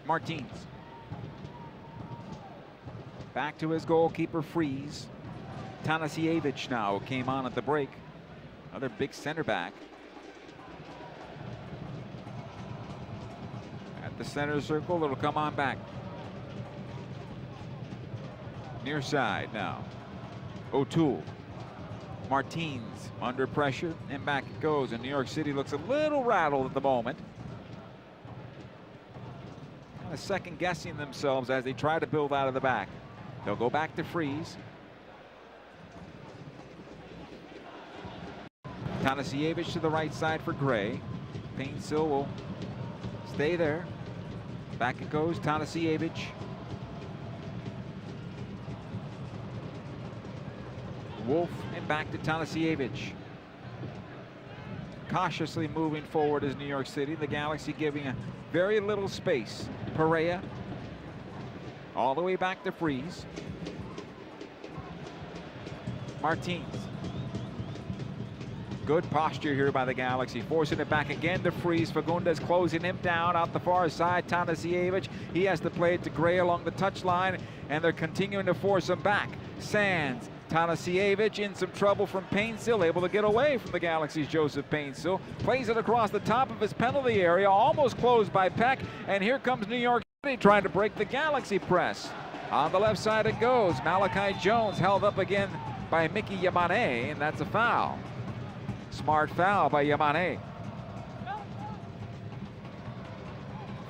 Martins. Back to his goalkeeper, Freeze. Tanasiewicz now came on at the break. Another big center back. At the center circle, it'll come on back. Near side now. O'Toole. Martins under pressure, and back it goes. And New York City looks a little rattled at the moment. Kind of second guessing themselves as they try to build out of the back. They'll go back to Freeze. Tanasiewicz to the right side for Gray. Painsil will stay there. Back it goes. Tanasiewicz. Wolf and back to Tanasiewicz. Cautiously moving forward is New York City. The Galaxy giving a very little space. Perea all the way back to Freeze. Martins. Good posture here by the Galaxy, forcing it back again to Freeze. Fagundez closing him down out the far side. Tanasiewicz, he has to play it to Gray along the touchline, and they're continuing to force him back. Sands, Tanasiewicz in some trouble from Painsil, able to get away from the Galaxy's Joseph Painsil. Plays it across the top of his penalty area, almost closed by Peck, and here comes New York City trying to break the Galaxy press. On the left side it goes. Malachi Jones held up again by Mickey Yamane, and that's a foul. Smart foul by Yamane.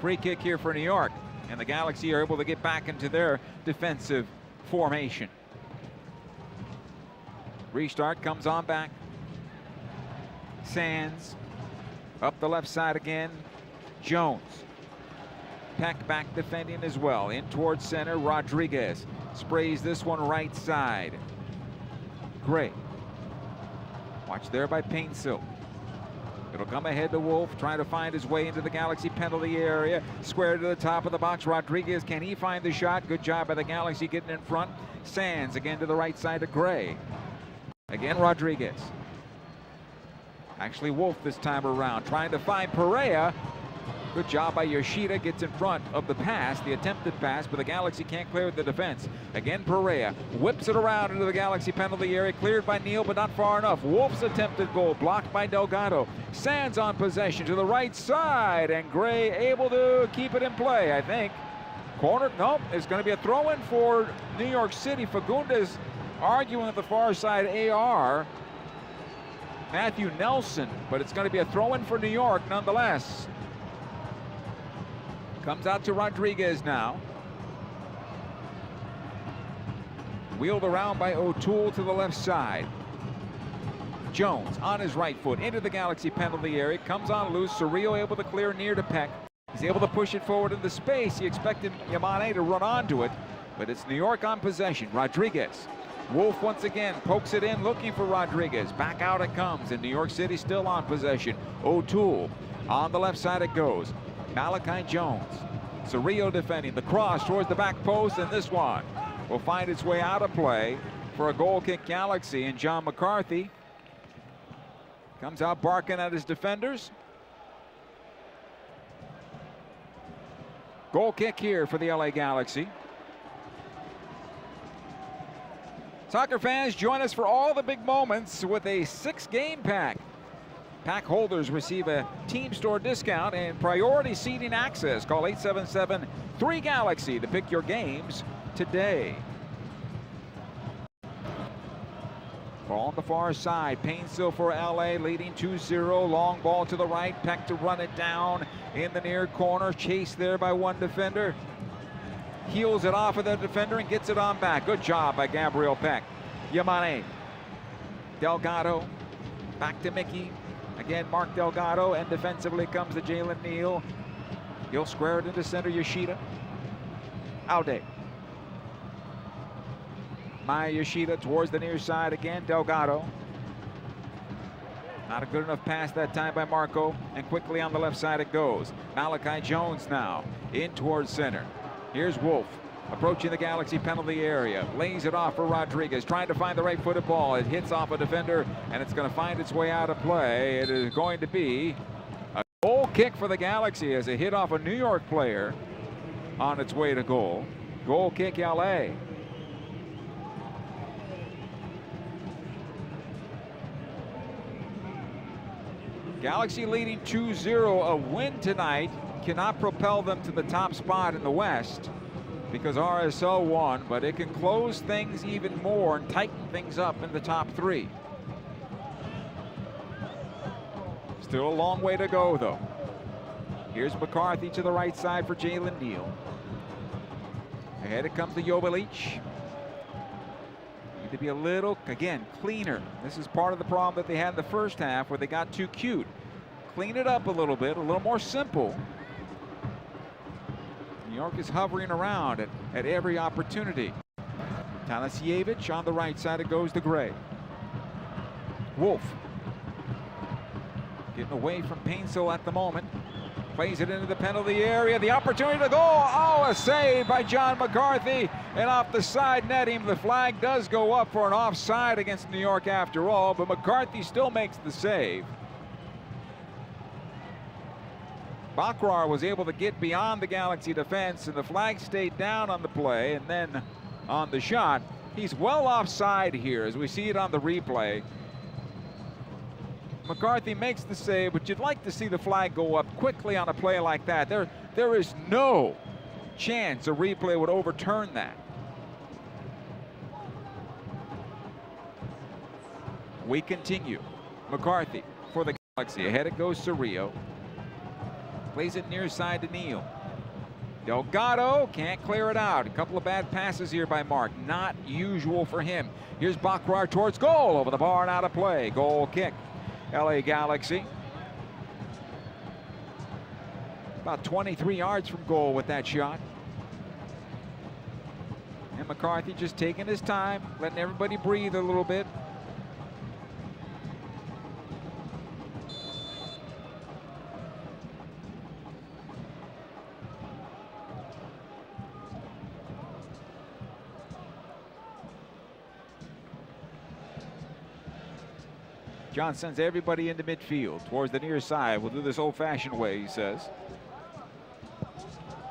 Free kick here for New York, and the Galaxy are able to get back into their defensive formation. Restart comes on back. Sands up the left side again. Jones. Peck back defending as well. In towards center. Rodriguez sprays this one right side. Gray. Watch there by Painsil. It'll come ahead to Wolf, trying to find his way into the Galaxy penalty area. Square to the top of the box. Rodriguez, can he find the shot? Good job by the Galaxy getting in front. Sands again to the right side to Gray. Again, Rodriguez. Actually, Wolf this time around, trying to find Perea. Good job by Yoshida, gets in front of the pass, the attempted pass, but the Galaxy can't clear the defense. Again, Perea whips it around into the Galaxy penalty area, cleared by Neal, but not far enough. Wolf's attempted goal, blocked by Delgado. Sands on possession to the right side, and Gray able to keep it in play, I think. Corner, nope, it's going to be a throw-in for New York City. Fagundez arguing at the far side, AR. Matthew Nelson, but it's going to be a throw-in for New York nonetheless. Comes out to Rodriguez now. Wheeled around by O'Toole to the left side. Jones on his right foot into the Galaxy penalty area. Comes on loose. Cerrillo able to clear near to Peck. He's able to push it forward into space. He expected Yamane to run onto it, but it's New York on possession. Rodriguez. Wolf once again pokes it in, looking for Rodriguez. Back out it comes, and New York City still on possession. O'Toole on the left side it goes. Malachi Jones. Cerrillo defending the cross towards the back post, and this one will find its way out of play for a goal kick Galaxy, and John McCarthy comes out barking at his defenders. Goal kick here for the LA Galaxy. Soccer fans, join us for all the big moments with a 6-game pack. Pack holders receive a team store discount and priority seating access. Call 877-3-GALAXY to pick your games today. Ball on the far side. Painsil for LA, leading 2-0. Long ball to the right. Peck to run it down in the near corner. Chased there by one defender. Heels it off of the defender and gets it on back. Good job by Gabriel Peck. Yamane. Delgado. Back to Mickey. Again, Mark Delgado, and defensively comes to Jalen Neal. He'll square it into center, Yoshida. Aude. Maya Yoshida towards the near side again, Delgado. Not a good enough pass that time by Marco, and quickly on the left side it goes. Malachi Jones now in towards center. Here's Wolf approaching the Galaxy penalty area. Lays it off for Rodriguez, trying to find the right-footed ball. It hits off a defender, and it's going to find its way out of play. It is going to be a goal kick for the Galaxy as it hit off a New York player on its way to goal. Goal kick, LA. Galaxy leading 2-0. A win tonight cannot propel them to the top spot in the West, because RSL won, but it can close things even more and tighten things up in the top 3. Still a long way to go, though. Here's McCarthy to the right side for Jalen Neal. Ahead it comes to Joveljic. Need to be a little, again, cleaner. This is part of the problem that they had in the first half, where they got too cute. Clean it up a little bit, a little more simple. New York is hovering around at every opportunity. Tanasiewicz on the right side, it goes to Gray. Wolf getting away from Painsil at the moment. Plays it into the penalty area. The opportunity to go. Oh, a save by John McCarthy. And off the side netting, the flag does go up for an offside against New York after all, but McCarthy still makes the save. Bakrar was able to get beyond the Galaxy defense, and the flag stayed down on the play, and then on the shot. He's well offside here as we see it on the replay. McCarthy makes the save, but you'd like to see the flag go up quickly on a play like that. There is no chance a replay would overturn that. We continue. McCarthy for the Galaxy. Ahead it goes Cerrillo. Plays it near side to Neal. Delgado can't clear it out. A couple of bad passes here by Mark. Not usual for him. Here's Bakrar towards goal. Over the bar and out of play. Goal kick. LA Galaxy. About 23 yards from goal with that shot. And McCarthy just taking his time, letting everybody breathe a little bit. John sends everybody into midfield towards the near side. We'll do this old-fashioned way, he says.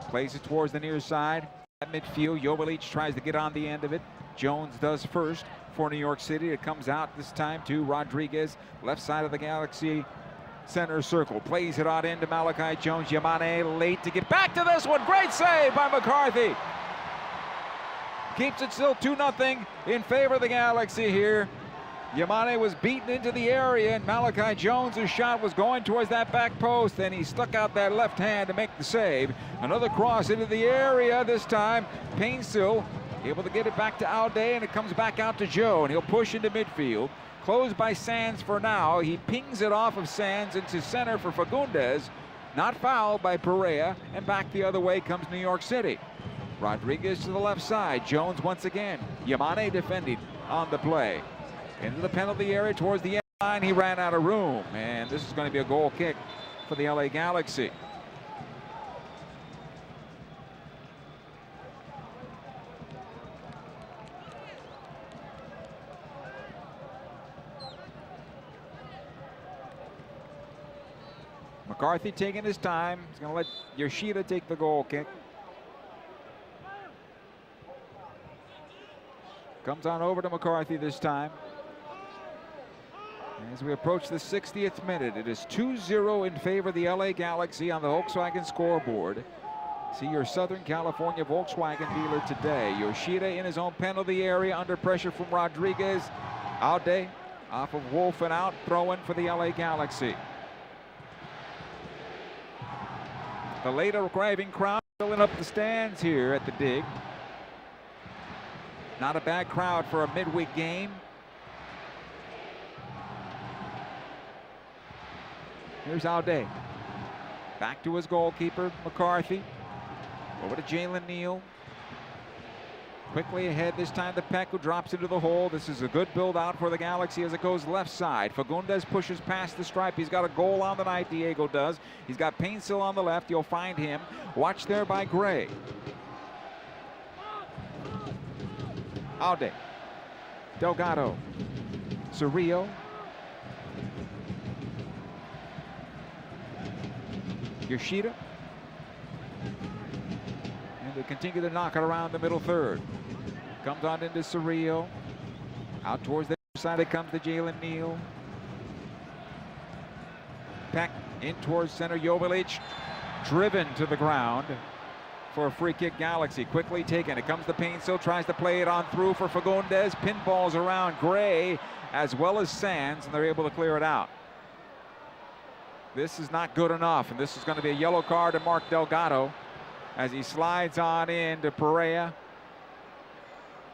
Plays it towards the near side. At midfield, Joveljic tries to get on the end of it. Jones does first for New York City. It comes out this time to Rodriguez, left side of the Galaxy center circle. Plays it out into Malachi Jones. Yamane late to get back to this one. Great save by McCarthy. Keeps it still 2-0 in favor of the Galaxy here. Yamane was beaten into the area, and Malachi Jones' shot was going towards that back post, and he stuck out that left hand to make the save. Another cross into the area this time. Painsil able to get it back to Alday, and it comes back out to Joe, and he'll push into midfield. Closed by Sands for now. He pings it off of Sands into center for Fagundez. Not fouled by Perea, and back the other way comes New York City. Rodriguez to the left side. Jones once again. Yamane defending on the play. Into the penalty area towards the end line. He ran out of room, and this is going to be a goal kick for the LA Galaxy. McCarthy taking his time. He's going to let Yoshida take the goal kick. Comes on over to McCarthy this time. As we approach the 60th minute, it is 2-0 in favor of the LA Galaxy on the Volkswagen scoreboard. See your Southern California Volkswagen dealer today. Yoshida in his own penalty area under pressure from Rodriguez. Aude off of Wolf and out, throw-in for the LA Galaxy. The late arriving crowd filling up the stands here at the dig. Not a bad crowd for a midweek game. Here's Aude. Back to his goalkeeper, McCarthy. Over to Jalen Neal. Quickly ahead this time to Peck, who drops into the hole. This is a good build out for the Galaxy as it goes left side. Fagundez pushes past the stripe. He's got a goal on the night, Diego does. He's got Painsil on the left. You'll find him. Watched there by Gray. Aude. Delgado. Cerrillo. Yoshida. And they continue to knock it around the middle third. Comes on into Cerrillo. Out towards the other side it comes to Jalen Neal. Peck in towards center. Joveljic driven to the ground for a free kick. Galaxy quickly taken. It comes to Painsil. Tries to play it on through for Fagundez. Pinballs around Gray as well as Sands, and they're able to clear it out. This is not good enough, and this is going to be a yellow card to Mark Delgado as he slides on in to Perea.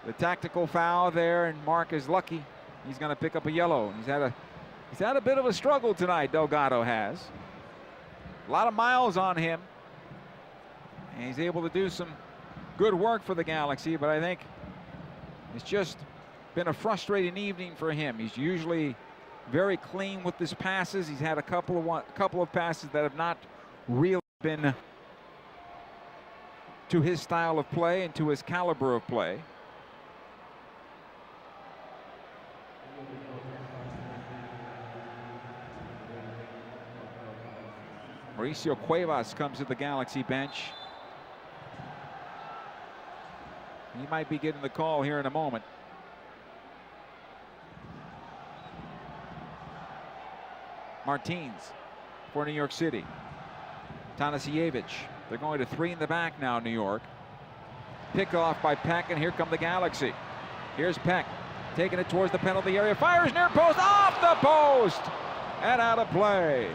The tactical foul there, and Mark is lucky. He's going to pick up a yellow. He's had a bit of a struggle tonight, Delgado has. A lot of miles on him, and he's able to do some good work for the Galaxy, but I think it's just been a frustrating evening for him. He's usually very clean with his passes. He's had a couple of passes that have not really been to his style of play and to his caliber of play. Mauricio Cuevas comes to the Galaxy bench. He might be getting the call here in a moment. Martins for New York City. Tanasiewicz. They're going to 3 in the back now, New York. Pick off by Peck, and here come the Galaxy. Here's Peck, taking it towards the penalty area. Fires near post, off the post, and out of play.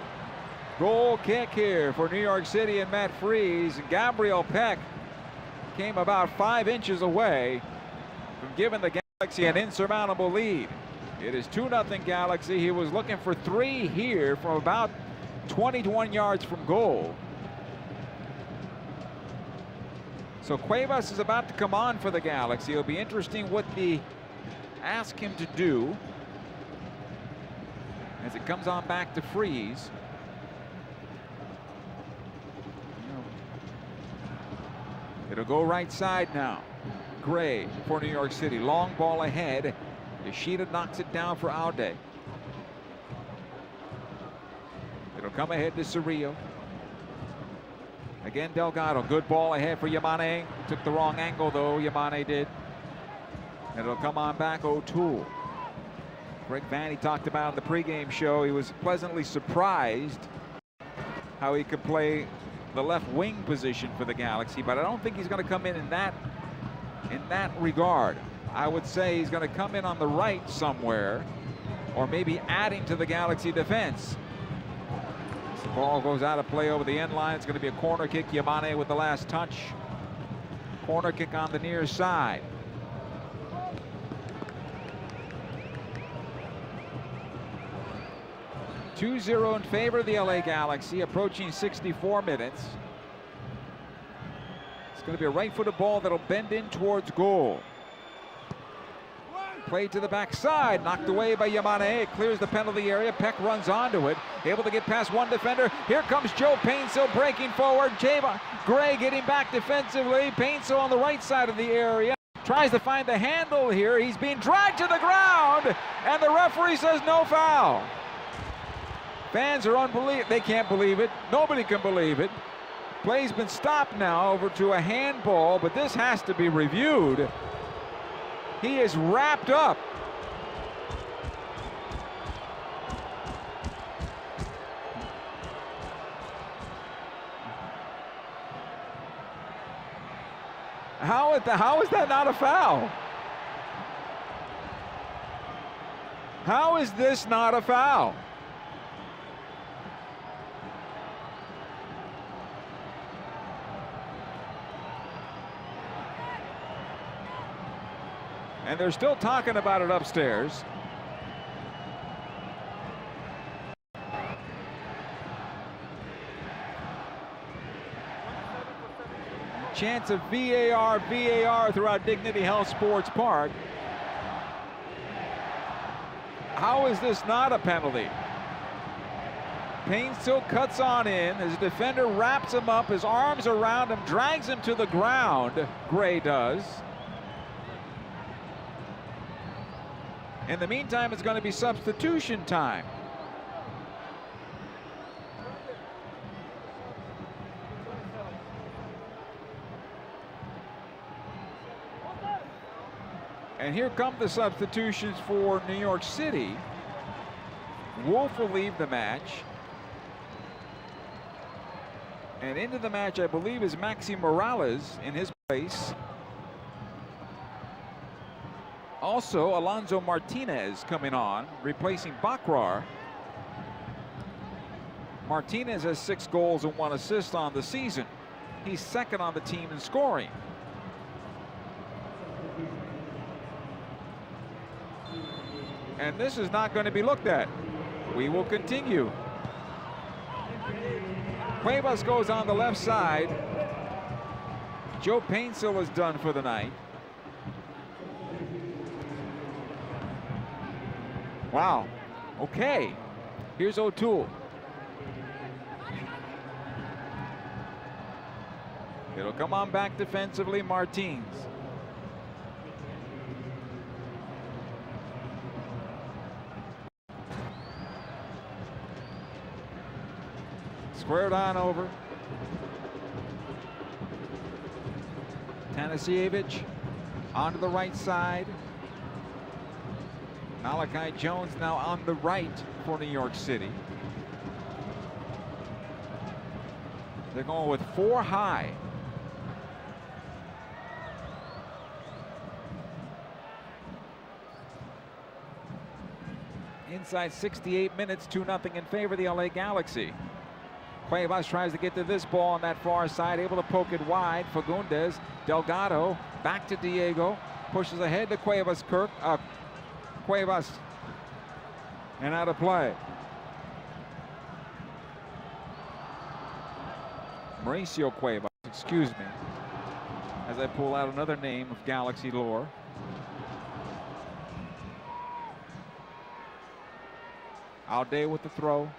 Goal kick here for New York City and Matt Freese. And Gabriel Peck came about 5 inches away from giving the Galaxy an insurmountable lead. It is 2-0 Galaxy. He was looking for 3 here from about 21 yards from goal. So Cuevas is about to come on for the Galaxy. It'll be interesting what they ask him to do as it comes on back to Freese. It'll go right side now. Gray for New York City. Long ball ahead. Yoshida knocks it down for Aude. It'll come ahead to Cerrillo. Again, Delgado. Good ball ahead for Yamane. Took the wrong angle, though. Yamane did. And it'll come on back. O'Toole. Greg Vanny talked about in the pregame show. He was pleasantly surprised how he could play the left wing position for the Galaxy, but I don't think he's going to come in that regard. I would say he's going to come in on the right somewhere, or maybe adding to the Galaxy defense. The ball goes out of play over the end line. It's going to be a corner kick. Yamane with the last touch. Corner kick on the near side. (2-0) in favor of the LA Galaxy, approaching 64 minutes. It's going to be a right-footed ball that'll bend in towards goal. Played to the backside, knocked away by Yamane. It clears the penalty area. Peck runs onto it, able to get past one defender. Here comes Joe Painsil breaking forward. Gray getting back defensively. Painsil on the right side of the area. Tries to find the handle here. He's being dragged to the ground, and the referee says no foul. Fans are unbelievable. They can't believe it. Nobody can believe it. Play's been stopped now over to a handball, but this has to be reviewed. He is wrapped up. How is that not a foul? How is this not a foul? And they're still talking about it upstairs. Chance of VAR throughout Dignity Health Sports Park. How is this not a penalty? Payne still cuts on in. His defender wraps him up, his arms around him, drags him to the ground. Gray does. In the meantime, it's going to be substitution time. And here come the substitutions for New York City. Wolf will leave the match. And into the match, I believe, is Maxi Morales in his place. Also, Alonso Martinez coming on, replacing Bakrar. Martinez has 6 goals and 1 assist on the season. He's second on the team in scoring. And this is not going to be looked at. We will continue. Cuevas goes on the left side. Joe Painsil is done for the night. Wow. Okay. Here's O'Toole. It'll come on back defensively, Martins. Squared on over. Tanasiewicz onto the right side. Malachi Jones now on the right for New York City. They're going with 4 high. Inside 68 minutes, 2-0 in favor of the LA Galaxy. Cuevas tries to get to this ball on that far side, able to poke it wide. Fagundez, Delgado, back to Diego, pushes ahead to Cuevas. Cuevas, and out of play. Mauricio Cuevas, excuse me, as I pull out another name of Galaxy lore. Alday with the throw.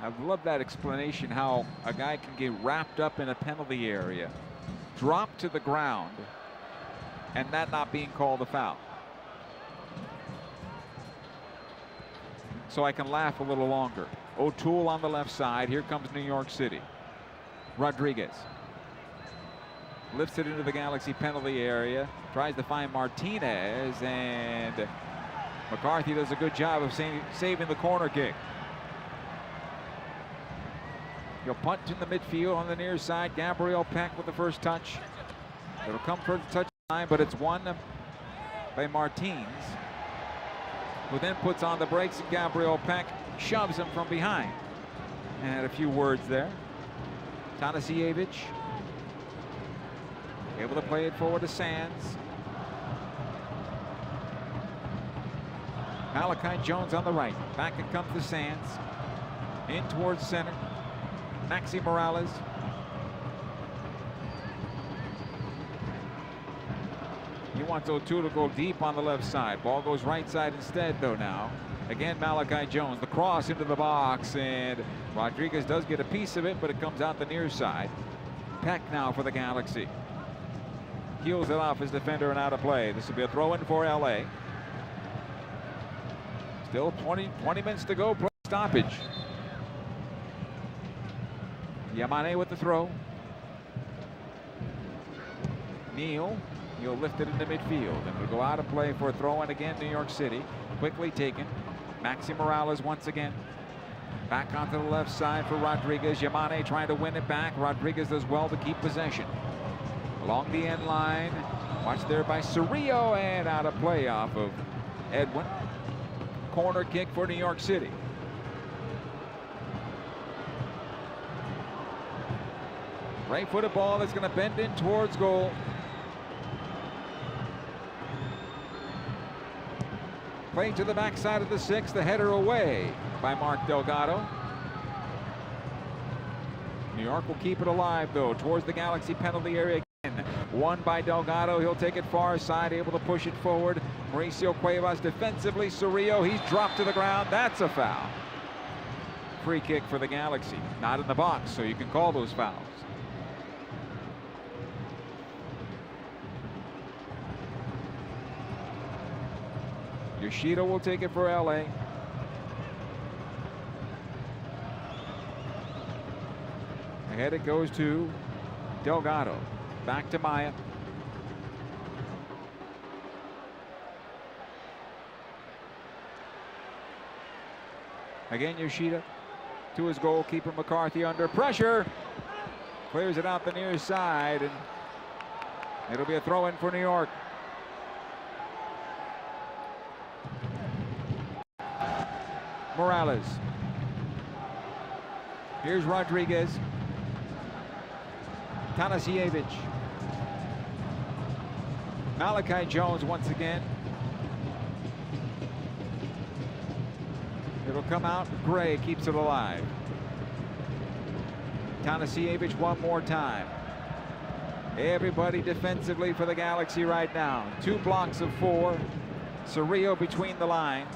I love that explanation, how a guy can get wrapped up in a penalty area, drop to the ground, and that not being called a foul. So I can laugh a little longer. O'Toole on the left side. Here comes New York City. Rodriguez lifts it into the Galaxy penalty area, tries to find Martinez, and McCarthy does a good job of saving the corner kick. You'll punt in the midfield on the near side. Gabriel Peck with the first touch. It'll come for the touch line, but it's won by Martins, who then puts on the brakes, and Gabriel Peck shoves him from behind. And had a few words there. Tanasiewicz able to play it forward to Sands. Malachi Jones on the right. Back it comes to Sands. In towards center. Maxi Morales. He wants O'Toole to go deep on the left side. Ball goes right side instead, though, now. Again, Malachi Jones. The cross into the box, and Rodriguez does get a piece of it, but it comes out the near side. Peck now for the Galaxy. Heels it off his defender and out of play. This will be a throw-in for LA. Still 20 minutes to go. Play stoppage. Yamane with the throw. Neal. He'll lift it into midfield, and it'll go out of play for a throw-in again. New York City. Quickly taken. Maxi Morales once again. Back onto the left side for Rodriguez. Yamane trying to win it back. Rodriguez does well to keep possession. Along the end line. Watched there by Cerrillo, and out of play off of Edwin. Corner kick for New York City. Right-footed ball that's going to bend in towards goal. Play to the backside of the 6. The header away by Mark Delgado. New York will keep it alive, though, towards the Galaxy penalty area again. Won by Delgado. He'll take it far side, able to push it forward. Mauricio Cuevas defensively. Cerrillo, he's dropped to the ground. That's a foul. Free kick for the Galaxy. Not in the box, so you can call those fouls. Yoshida will take it for LA. Ahead it goes to Delgado. Back to Maya. Again, Yoshida to his goalkeeper, McCarthy, under pressure. Clears it out the near side, and it'll be a throw-in for New York. Morales. Here's Rodriguez. Tanasiewicz. Malachi Jones once again. It'll come out. Gray keeps it alive. Tanasiewicz one more time. Everybody defensively for the Galaxy right now. 2 blocks of 4. Cerrillo between the lines.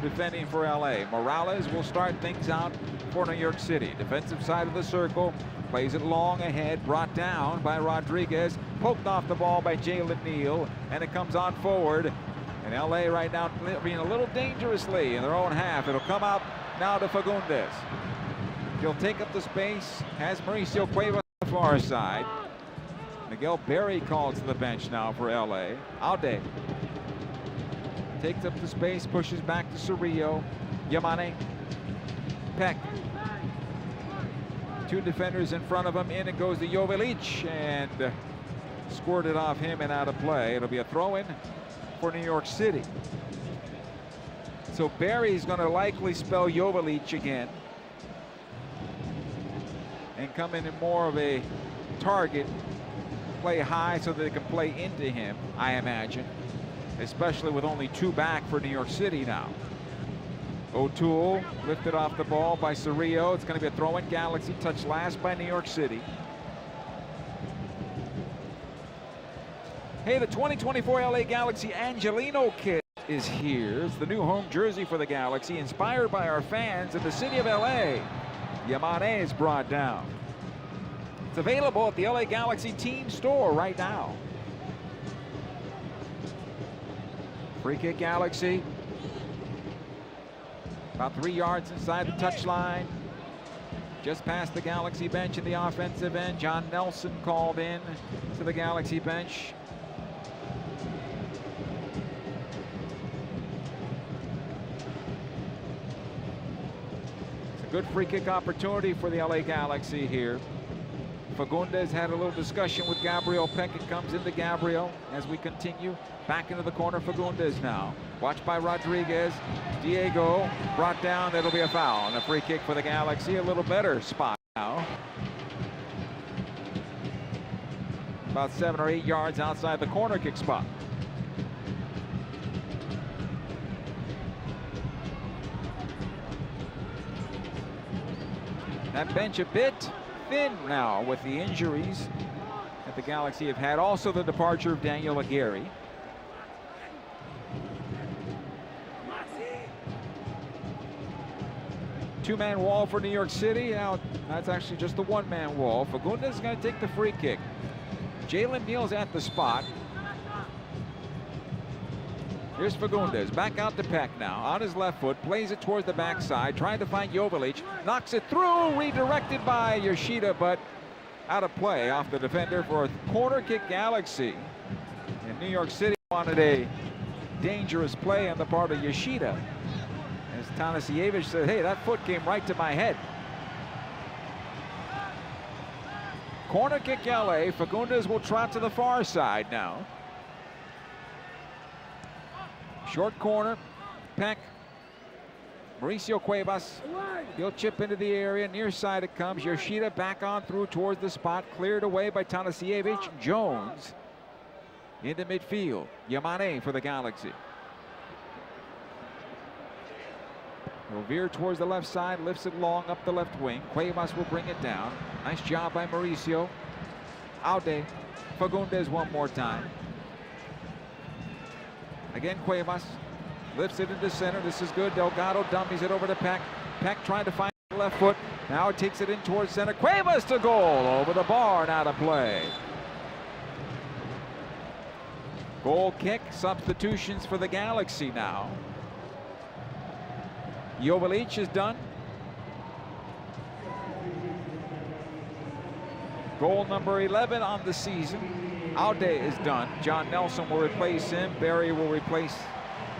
defending for LA. Morales will start things out for New York City. Defensive side of the circle. Plays it long ahead, brought down by Rodriguez. Poked off the ball by Jalen Neal, and it comes on forward. And LA right now being a little dangerously in their own half. It'll come out now to Fagundez. He'll take up the space. Has Mauricio Cuevas on the far side. Miguel Berry called to the bench now for LA. Aude takes up the space, pushes back to Cerrillo. Yamane. Peck. Two defenders in front of him. In it goes to Joveljic, and squirted off him and out of play. It'll be a throw-in for New York City. So Berry's going to likely spell Joveljic again and come in more of a target, play high so that they can play into him, I imagine, especially with only two back for New York City now. O'Toole lifted off the ball by Cerrillo. It's going to be a throw-in. Galaxy touched last by New York City. Hey, the 2024 LA Galaxy Angelino kit is here. It's the new home jersey for the Galaxy, inspired by our fans in the city of LA. Yamane is brought down. It's available at the LA Galaxy team store right now. Free kick Galaxy. About 3 yards inside the touchline. Just past the Galaxy bench in the offensive end. John Nelson called in to the Galaxy bench. It's a good free kick opportunity for the LA Galaxy here. Fagundez had a little discussion with Gabriel Peck. It comes into Gabriel as we continue. Back into the corner, Fagundez now. Watched by Rodriguez. Diego brought down. That'll be a foul. And a free kick for the Galaxy. A little better spot now. About 7 or 8 yards outside the corner kick spot. That bench a bit thin now with the injuries that the Galaxy have had. Also the departure of Daniel Aguirre. Two-man wall for New York City. Now that's actually just the one-man wall. Fagundez is going to take the free kick. Jalen Neal's at the spot. Here's Fagundez, back out to Peck now, on his left foot, plays it towards the backside, trying to find Joveljic, knocks it through, redirected by Yoshida, but out of play off the defender for a corner kick Galaxy. And New York City wanted a dangerous play on the part of Yoshida. As Tanasiewicz said, hey, that foot came right to my head. Corner kick LA. Fagundez will trot to the far side now. Short corner. Peck. Mauricio Cuevas. He'll chip into the area. Near side it comes. Yoshida back on through towards the spot. Cleared away by Tanasiewicz. Jones into midfield. Yamane for the Galaxy. He'll veer towards the left side, lifts it long up the left wing. Cuevas will bring it down. Nice job by Mauricio. Aude. Fagundez one more time. Again, Cuevas lifts it into center. This is good. Delgado dummies it over to Peck. Peck trying to find the left foot. Now it takes it in towards center. Cuevas to goal over the bar and out of play. Goal kick. Substitutions for the Galaxy now. Joveljic is done. Goal number 11 on the season. Aude is done. John Nelson will replace him. Berry will replace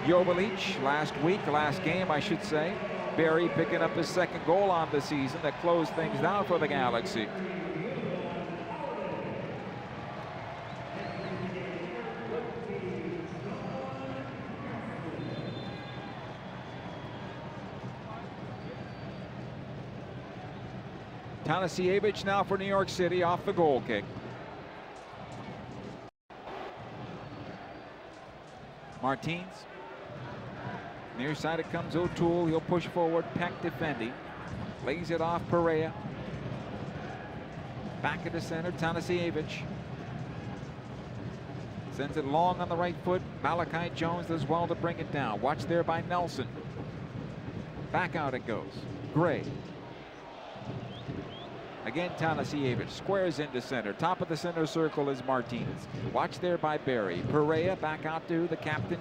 Joveljic last game, I should say. Berry picking up his second goal on the season that closed things down for the Galaxy. Tanasiewicz now for New York City off the goal kick. Martins. Near side it comes O'Toole. He'll push forward. Peck defending. Lays it off Perea. Back into center. Tanasiewicz. Sends it long on the right foot. Malachi Jones does well to bring it down. Watch there by Nelson. Back out it goes. Gray. Again, Tanasiewicz squares into center. Top of the center circle is Martinez. Watch there by Barry. Perea back out to the captain,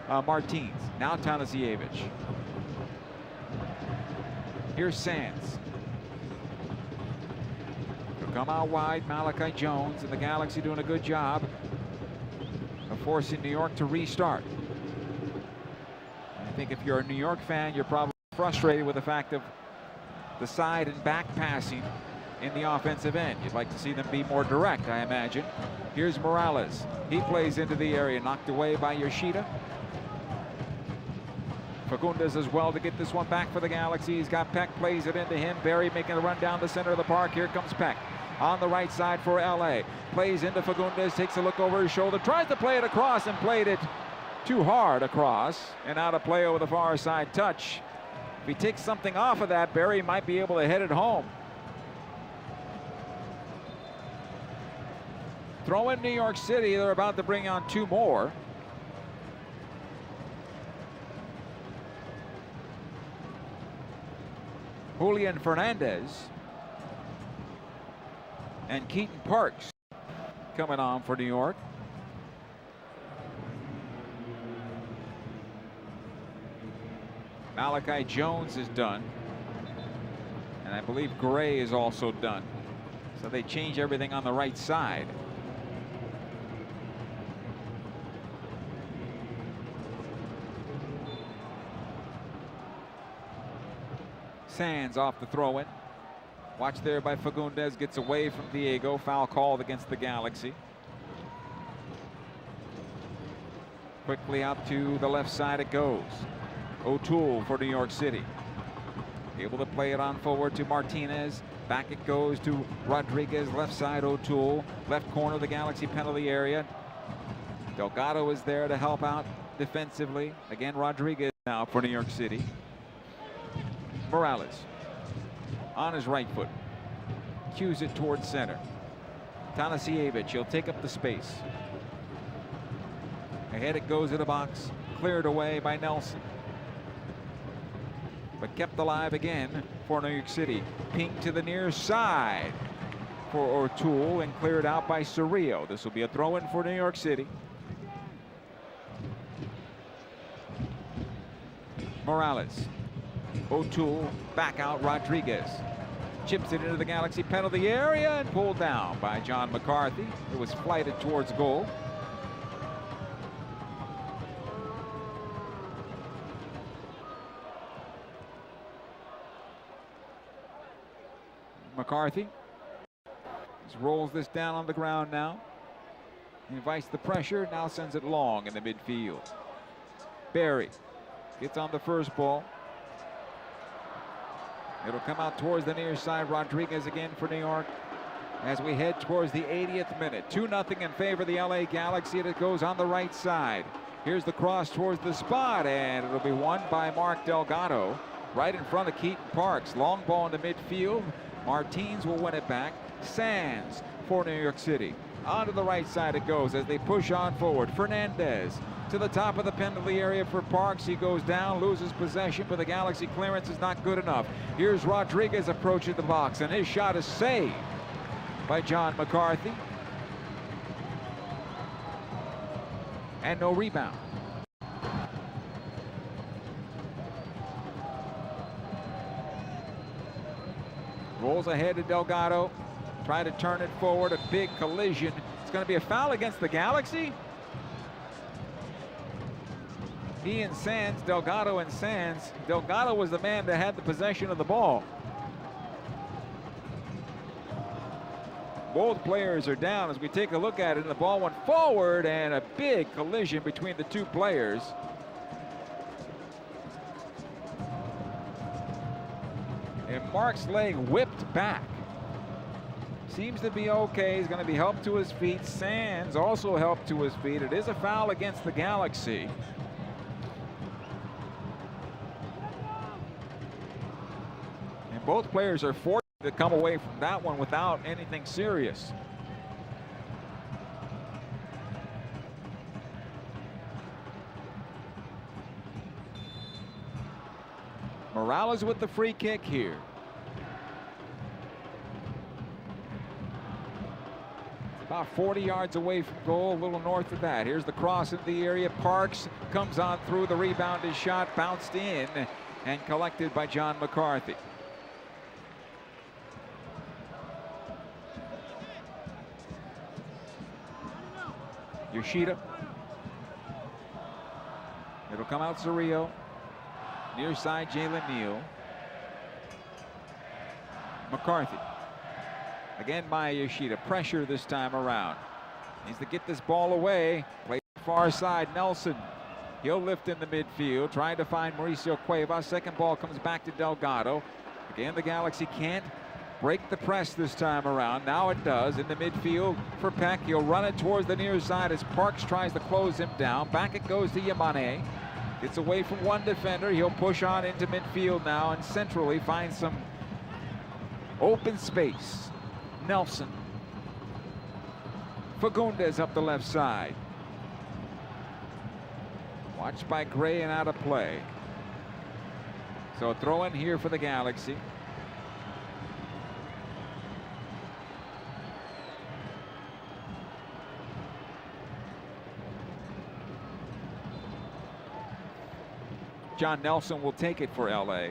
Martins. Now Tanasiewicz. Here's Sands. He'll come out wide. Malachi Jones and the Galaxy doing a good job of forcing New York to restart. I think if you're a New York fan, you're probably frustrated with the fact of the side and back passing in the offensive end. You'd like to see them be more direct, I imagine. Here's Morales. He plays into the area, knocked away by Yoshida. Fagundez as well to get this one back for the Galaxy. He's got Peck, plays it into him. Barry making a run down the center of the park. Here comes Peck on the right side for LA. Plays into Fagundez, takes a look over his shoulder, tries to play it across and played it too hard across and out of play over the far side touch. If he takes something off of that, Barry might be able to head it home. Throw in New York City. They're about to bring on two more. Julian Fernandez and Keaton Parks coming on for New York. Malachi Jones is done. And I believe Gray is also done. So they change everything on the right side. Sands off the throw-in. Watch there by Fagundez, gets away from Diego. Foul called against the Galaxy. Quickly out to the left side it goes. O'Toole for New York City. Able to play it on forward to Martinez. Back it goes to Rodriguez. Left side O'Toole. Left corner of the Galaxy penalty area. Delgado is there to help out defensively. Again, Rodriguez now for New York City. Morales on his right foot. Cues it towards center. Tanasiewicz, he'll take up the space. Ahead it goes in the box. Cleared away by Nelson. But kept alive again for New York City. Ping to the near side for O'Toole and cleared out by Cerrillo. This will be a throw-in for New York City. Morales. O'Toole back out. Rodriguez chips it into the Galaxy penalty area and pulled down by John McCarthy. It was flighted towards goal. McCarthy just rolls this down on the ground now. He invites the pressure, now sends it long in the midfield. Barry gets on the first ball. It'll come out towards the near side. Rodriguez again for New York as we head towards the 80th minute. 2-0 in favor of the LA Galaxy, and it goes on the right side. Here's the cross towards the spot, and it'll be won by Mark Delgado right in front of Keaton Parks. Long ball in the midfield. Martins will win it back. Sands for New York City. Onto the right side it goes as they push on forward. Fernandez to the top of the penalty area for Parks. He goes down, loses possession, but the Galaxy clearance is not good enough. Here's Rodriguez approaching the box, and his shot is saved by John McCarthy. And no rebound. Rolls ahead to Delgado. Try to turn it forward. A big collision. It's going to be a foul against the Galaxy. He and Sands, Delgado and Sands. Delgado was the man that had the possession of the ball. Both players are down as we take a look at it. And the ball went forward, and a big collision between the two players. And Mark's leg whipped back. Seems to be okay. He's going to be helped to his feet. Sands also helped to his feet. It is a foul against the Galaxy. And both players are forced to come away from that one without anything serious. Morales with the free kick here. About 40 yards away from goal, a little north of that. Here's the cross into the area. Parks comes on through. The rebound is shot, bounced in, and collected by John McCarthy. Yoshida. It'll come out Cerrillo. Near side, Jalen Neal. McCarthy. Again, Maya Yoshida. Pressure this time around. Needs to get this ball away. Play far side. Nelson. He'll lift in the midfield, trying to find Mauricio Cuevas. Second ball comes back to Delgado. Again, the Galaxy can't break the press this time around. Now it does. In the midfield for Peck. He'll run it towards the near side as Parks tries to close him down. Back it goes to Yamane. Gets away from one defender. He'll push on into midfield now and centrally find some open space. Nelson. Fagundez up the left side. Watched by Gray and out of play. So throw in here for the Galaxy. John Nelson will take it for LA.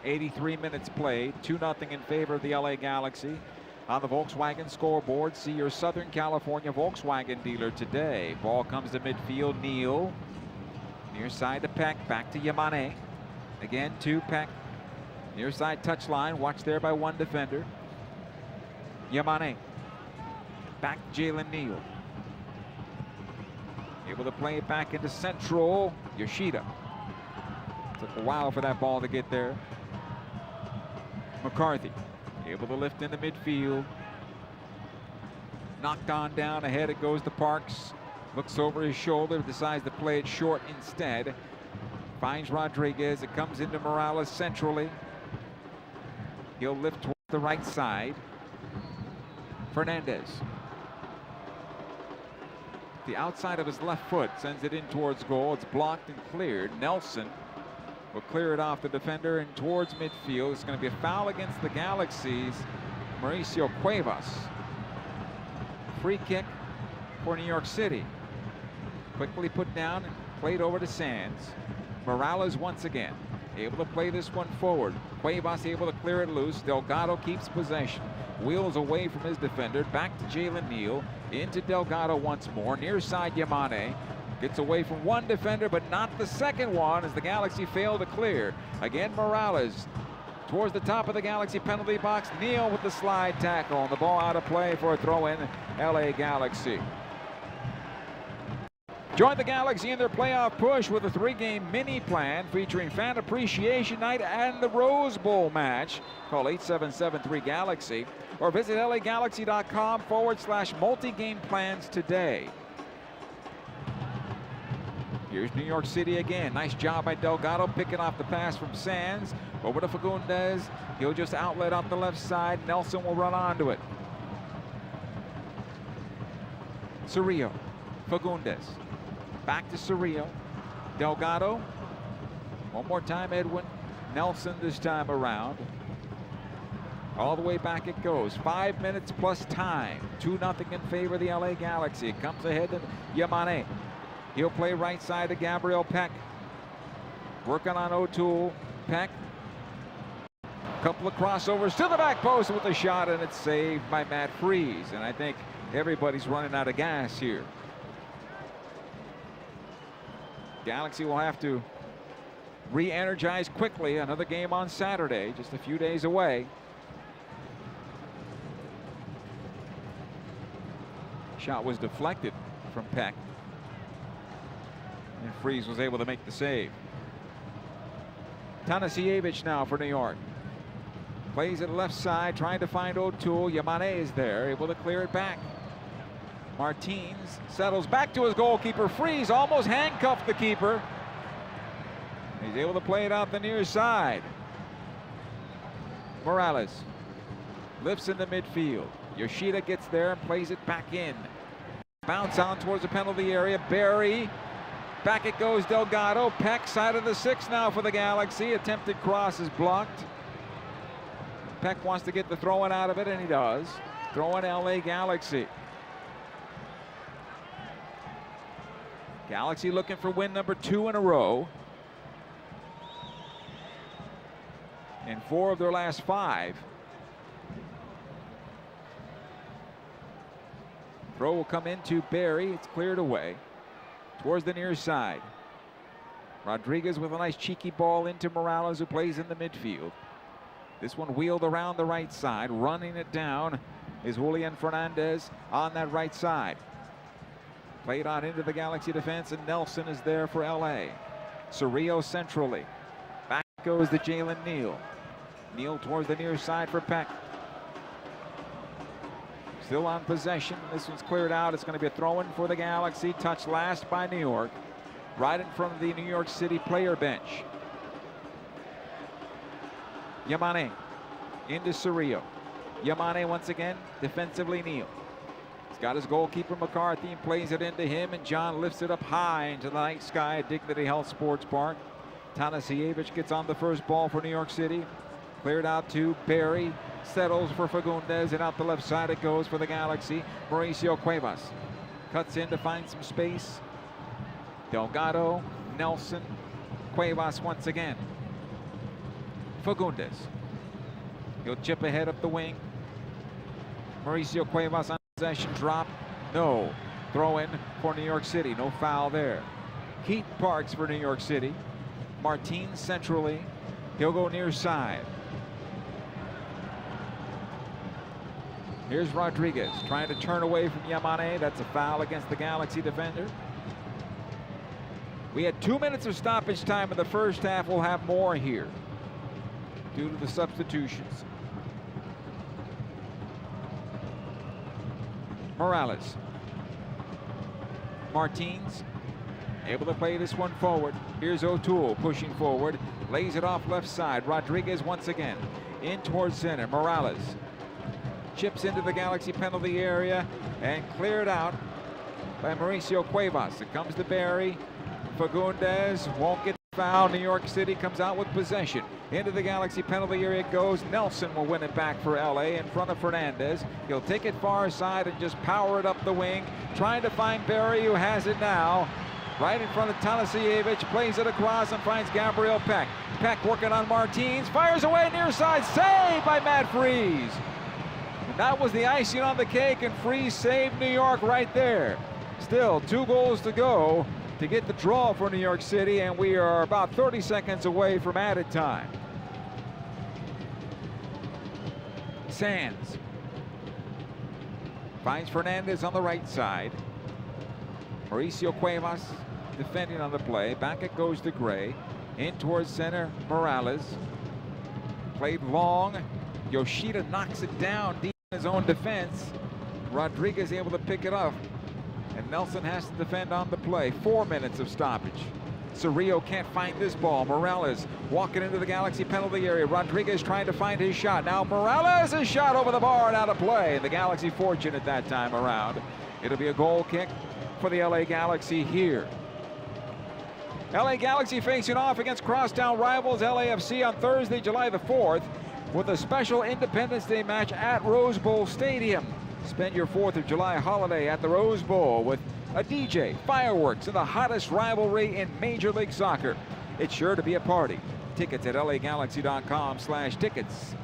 .83 minutes played, 2-0 in favor of the LA Galaxy. On the Volkswagen scoreboard, see your Southern California Volkswagen dealer today. Ball comes to midfield, Neal. Near side to Peck, back to Yamane. Again to Peck. Near side touchline, watched there by one defender. Yamane. Back to Jalen Neal. Able to play it back into central. Yoshida. Took a while for that ball to get there. McCarthy able to lift in the midfield. Knocked on down ahead. It goes to Parks. Looks over his shoulder. Decides to play it short instead. Finds Rodriguez. It comes into Morales centrally. He'll lift toward the right side. Fernandez. The outside of his left foot sends it in towards goal. It's blocked and cleared. Nelson will clear it off the defender and towards midfield. It's going to be a foul against the Galaxy's Mauricio Cuevas. Free kick for New York City. Quickly put down and played over to Sands. Morales once again able to play this one forward. Cuevas able to clear it loose. Delgado keeps possession. Wheels away from his defender. Back to Jalen Neal. Into Delgado once more. Near side Yamane. Gets away from one defender, but not the second one as the Galaxy failed to clear. Again, Morales towards the top of the Galaxy penalty box. Neal with the slide tackle. And the ball out of play for a throw-in. LA Galaxy. Join the Galaxy in their playoff push with a 3-game mini plan featuring Fan Appreciation Night and the Rose Bowl match. Call 8773-GALAXY or visit lagalaxy.com/multi-game plans today. Here's New York City again. Nice job by Delgado picking off the pass from Sands. Over to Fagundez. He'll just outlet off the left side. Nelson will run onto it. Cerrillo. Fagundez. Back to Cerrillo. Delgado. One more time, Edwin. Nelson this time around. All the way back it goes. 5 minutes plus time. 2-0 in favor of the LA Galaxy. It comes ahead to Yamane. He'll play right side to Gabriel Peck. Working on O'Toole. Peck. Couple of crossovers to the back post with a shot, and it's saved by Matt Freese. And I think everybody's running out of gas here. Galaxy will have to re-energize quickly. Another game on Saturday, just a few days away. Shot was deflected from Peck. And Freese was able to make the save. Tanasiewicz now for New York. Plays it left side, trying to find O'Toole. Yamane is there, able to clear it back. Martins settles back to his goalkeeper. Freese almost handcuffed the keeper. He's able to play it out the near side. Morales lifts in the midfield. Yoshida gets there and plays it back in. Bounce on towards the penalty area. Barry. Back it goes, Delgado. Peck, side of the 6 now for the Galaxy. Attempted cross is blocked. Peck wants to get the throw-in out of it, and he does. Throw-in LA Galaxy. Galaxy looking for win number 2 in a row. In 4 of their last 5. Throw will come into Barry. It's cleared away towards the near side. Rodriguez with a nice cheeky ball into Morales, who plays in the midfield. This one wheeled around the right side. Running it down is Julian Fernandez on that right side. Played on into the Galaxy defense, and Nelson is there for LA. Cerrillo centrally. Back goes the Jalen Neal. Neal towards the near side for Peck. Still on possession. This one's cleared out. It's going to be a throw-in for the Galaxy. Touched last by New York. Right in front of the New York City player bench. Yamane into Cerrillo. Yamane once again, defensively Neal. He's got his goalkeeper McCarthy and plays it into him, and John lifts it up high into the night sky at Dignity Health Sports Park. Tanasiewicz gets on the first ball for New York City. Cleared out to Barry. Settles for Fagundez, and out the left side it goes for the Galaxy. Mauricio Cuevas cuts in to find some space. Delgado, Nelson, Cuevas once again. Fagundez. He'll chip ahead up the wing. Mauricio Cuevas on possession. Drop. No. Throw in for New York City. No foul there. Keaton Parks for New York City. Martins centrally. He'll go near side. Here's Rodriguez trying to turn away from Yamane. That's a foul against the Galaxy defender. We had 2 minutes of stoppage time in the first half. We'll have more here due to the substitutions. Morales. Martins able to play this one forward. Here's O'Toole pushing forward. Lays it off left side. Rodriguez once again in towards center. Morales chips into the Galaxy penalty area and cleared out by Mauricio Cuevas. It comes to Barry. Fagundez won't get fouled. New York City comes out with possession. Into the Galaxy penalty area it goes. Nelson will win it back for LA in front of Fernandez. He'll take it far side and just power it up the wing. Trying to find Barry, who has it now. Right in front of Tanasiewicz. Plays it across and finds Gabriel Peck. Peck working on Martins. Fires away near side. Saved by Matt Freese. That was the icing on the cake, and Freese saved New York right there. Still 2 goals to go to get the draw for New York City, and we are about 30 seconds away from added time. Sands finds Fernandez on the right side. Mauricio Cuevas defending on the play. Back it goes to Gray. In towards center, Morales. Played long. Yoshida knocks it down deep in his own defense. Rodriguez able to pick it up, and Nelson has to defend on the play. 4 minutes of stoppage. Cerrillo can't find this ball. Morales walking into the Galaxy penalty area. Rodriguez trying to find his shot. Now Morales is shot over the bar and out of play. The Galaxy fortunate that time around. It'll be a goal kick for the LA Galaxy here. LA Galaxy facing off against crosstown rivals LAFC on Thursday, July the 4th, with a special Independence Day match at Rose Bowl Stadium. Spend your 4th of July holiday at the Rose Bowl with a DJ, fireworks, and the hottest rivalry in Major League Soccer. It's sure to be a party. Tickets at lagalaxy.com/tickets.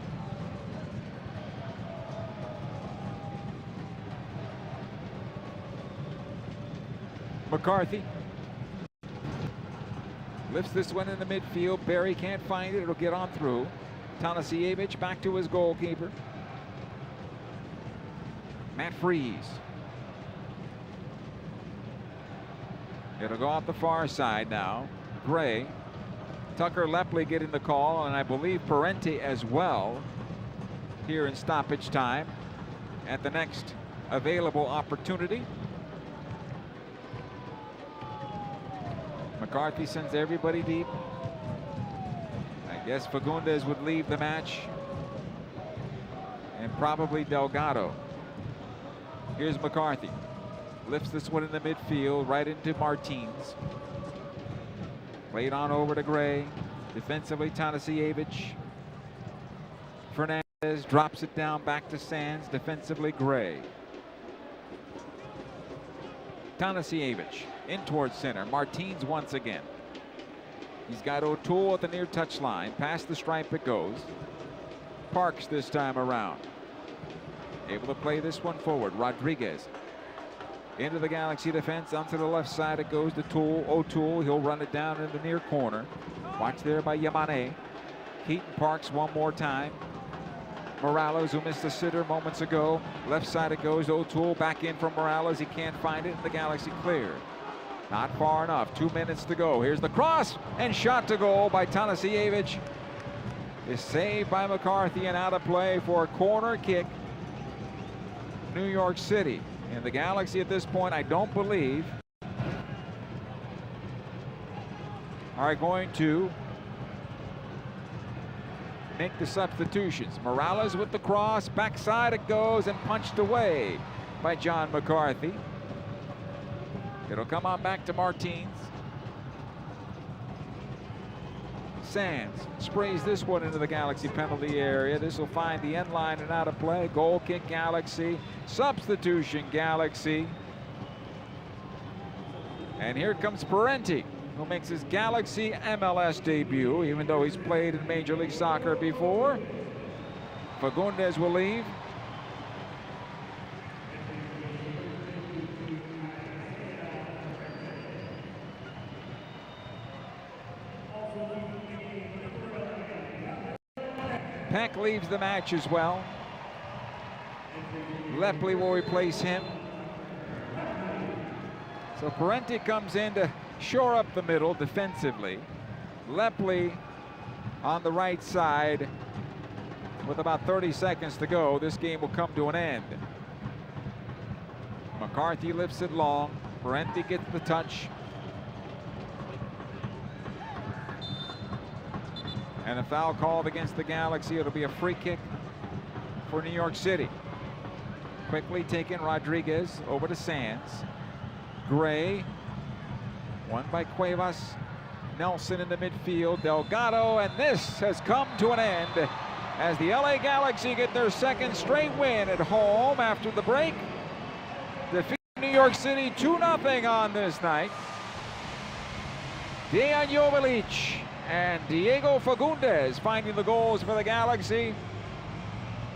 McCarthy lifts this one in the midfield. Barry can't find it. It'll get on through. Tanasiewicz back to his goalkeeper. Matt Freese. It'll go out the far side now. Gray. Tucker Lepley getting the call, and I believe Parenti as well here in stoppage time at the next available opportunity. McCarthy sends everybody deep. I guess Fagundez would leave the match, and probably Delgado. Here's McCarthy. Lifts this one in the midfield, right into Martins. Played on over to Gray. Defensively, Tanasiewicz. Fernandez drops it down back to Sands. Defensively, Gray. Tanasiewicz in towards center. Martins once again. He's got O'Toole at the near touchline. Past the stripe it goes. Parks this time around. Able to play this one forward. Rodriguez into the Galaxy defense. Onto the left side it goes to O'Toole. He'll run it down in the near corner. Watched there by Yamane. Keaton Parks one more time. Morales, who missed a sitter moments ago. Left side it goes. O'Toole back in from Morales. He can't find it. The Galaxy clear. Not far enough. 2 minutes to go. Here's the cross and shot to goal by Tanasiewicz. Is saved by McCarthy and out of play for a corner kick. New York City. And the Galaxy at this point, I don't believe, are going to make the substitutions. Morales with the cross, backside it goes and punched away by John McCarthy. It'll come on back to Martins. Sands sprays this one into the Galaxy penalty area. This will find the end line and out of play. Goal kick Galaxy. Substitution Galaxy. And here comes Parenti, who makes his Galaxy MLS debut, even though he's played in Major League Soccer before. Fagundez will leave. Peck leaves the match as well. Lepley will replace him. So Parenti comes in to shore up the middle defensively. Lepley on the right side with about 30 seconds to go. This game will come to an end. McCarthy lifts it long. Parenti gets the touch. And a foul called against the Galaxy. It'll be a free kick for New York City. Quickly taken Rodriguez over to Sands. Gray. Won by Cuevas. Nelson in the midfield. Delgado. And this has come to an end as the LA Galaxy get their second straight win at home after the break. Defeating New York City 2-0 on this night. Dejan Joveljic and Diego Fagundez finding the goals for the Galaxy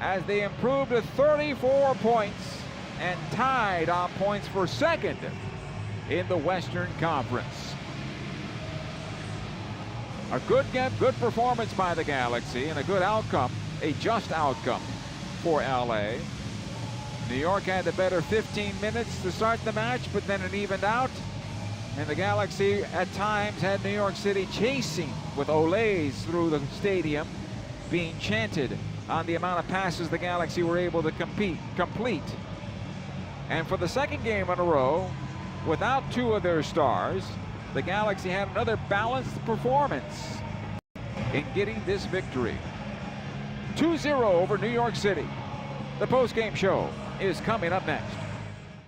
as they improved to 34 points and tied on points for second in the Western Conference. A good performance by the Galaxy and a good outcome, a just outcome for LA. New York had the better 15 minutes to start the match, but then it evened out. And the Galaxy at times had New York City chasing with olays through the stadium, being chanted on the amount of passes the Galaxy were able to complete. And for the second game in a row, without two of their stars, the Galaxy had another balanced performance in getting this victory. 2-0 over New York City. The post-game show is coming up next.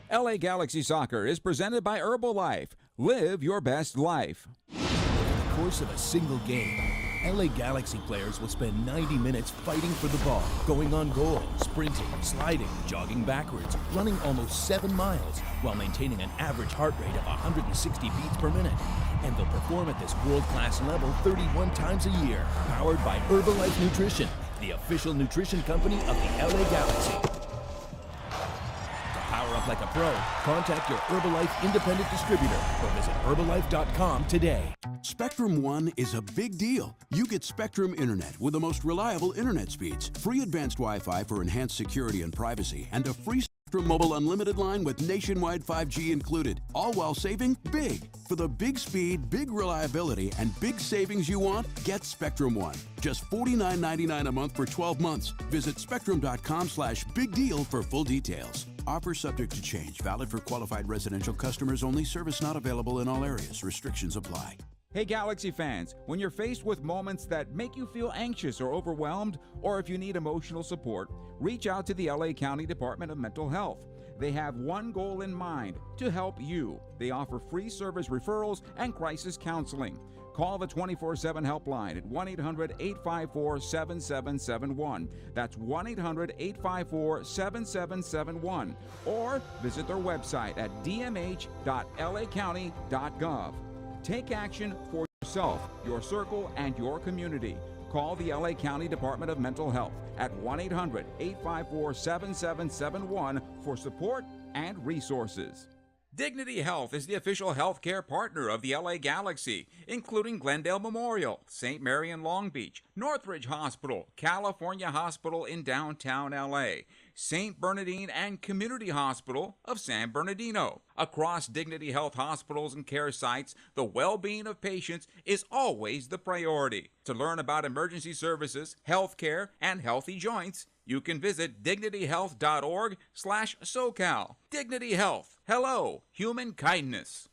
LA Galaxy Soccer is presented by Herbalife. Live your best life. Over the course of a single game, LA Galaxy players will spend 90 minutes fighting for the ball, going on goal, sprinting, sliding, jogging backwards, running almost 7 miles, while maintaining an average heart rate of 160 beats per minute. And they'll perform at this world-class level 31 times a year. Powered by Herbalife Nutrition, the official nutrition company of the LA Galaxy. Power up like a pro. Contact your Herbalife independent distributor or visit Herbalife.com today. Spectrum One is a big deal. You get Spectrum Internet with the most reliable internet speeds, free advanced Wi-Fi for enhanced security and privacy, and a free Spectrum Mobile Unlimited line with nationwide 5G included, all while saving big. For the big speed, big reliability, and big savings you want, get Spectrum One. Just $49.99 a month for 12 months. Visit spectrum.com/big deal for full details. Offer subject to change. Valid for qualified residential customers only. Service not available in all areas. Restrictions apply. Hey Galaxy fans, when you're faced with moments that make you feel anxious or overwhelmed, or if you need emotional support, reach out to the LA County Department of Mental Health. They have one goal in mind: to help you. They offer free service referrals and crisis counseling. Call the 24/7 helpline at 1-800-854-7771. That's 1-800-854-7771. Or visit their website at dmh.lacounty.gov. Take action for yourself, your circle, and your community. Call the LA County Department of Mental Health at 1-800-854-7771 for support and resources. Dignity Health is the official healthcare partner of the LA Galaxy, including Glendale Memorial, St. Mary in Long Beach, Northridge Hospital, California Hospital in downtown LA, St. Bernardine and Community Hospital of San Bernardino. Across Dignity Health hospitals and care sites, the well-being of patients is always the priority. To learn about emergency services, healthcare, and healthy joints, you can visit dignityhealth.org/SoCal. Dignity Health. Hello, human kindness.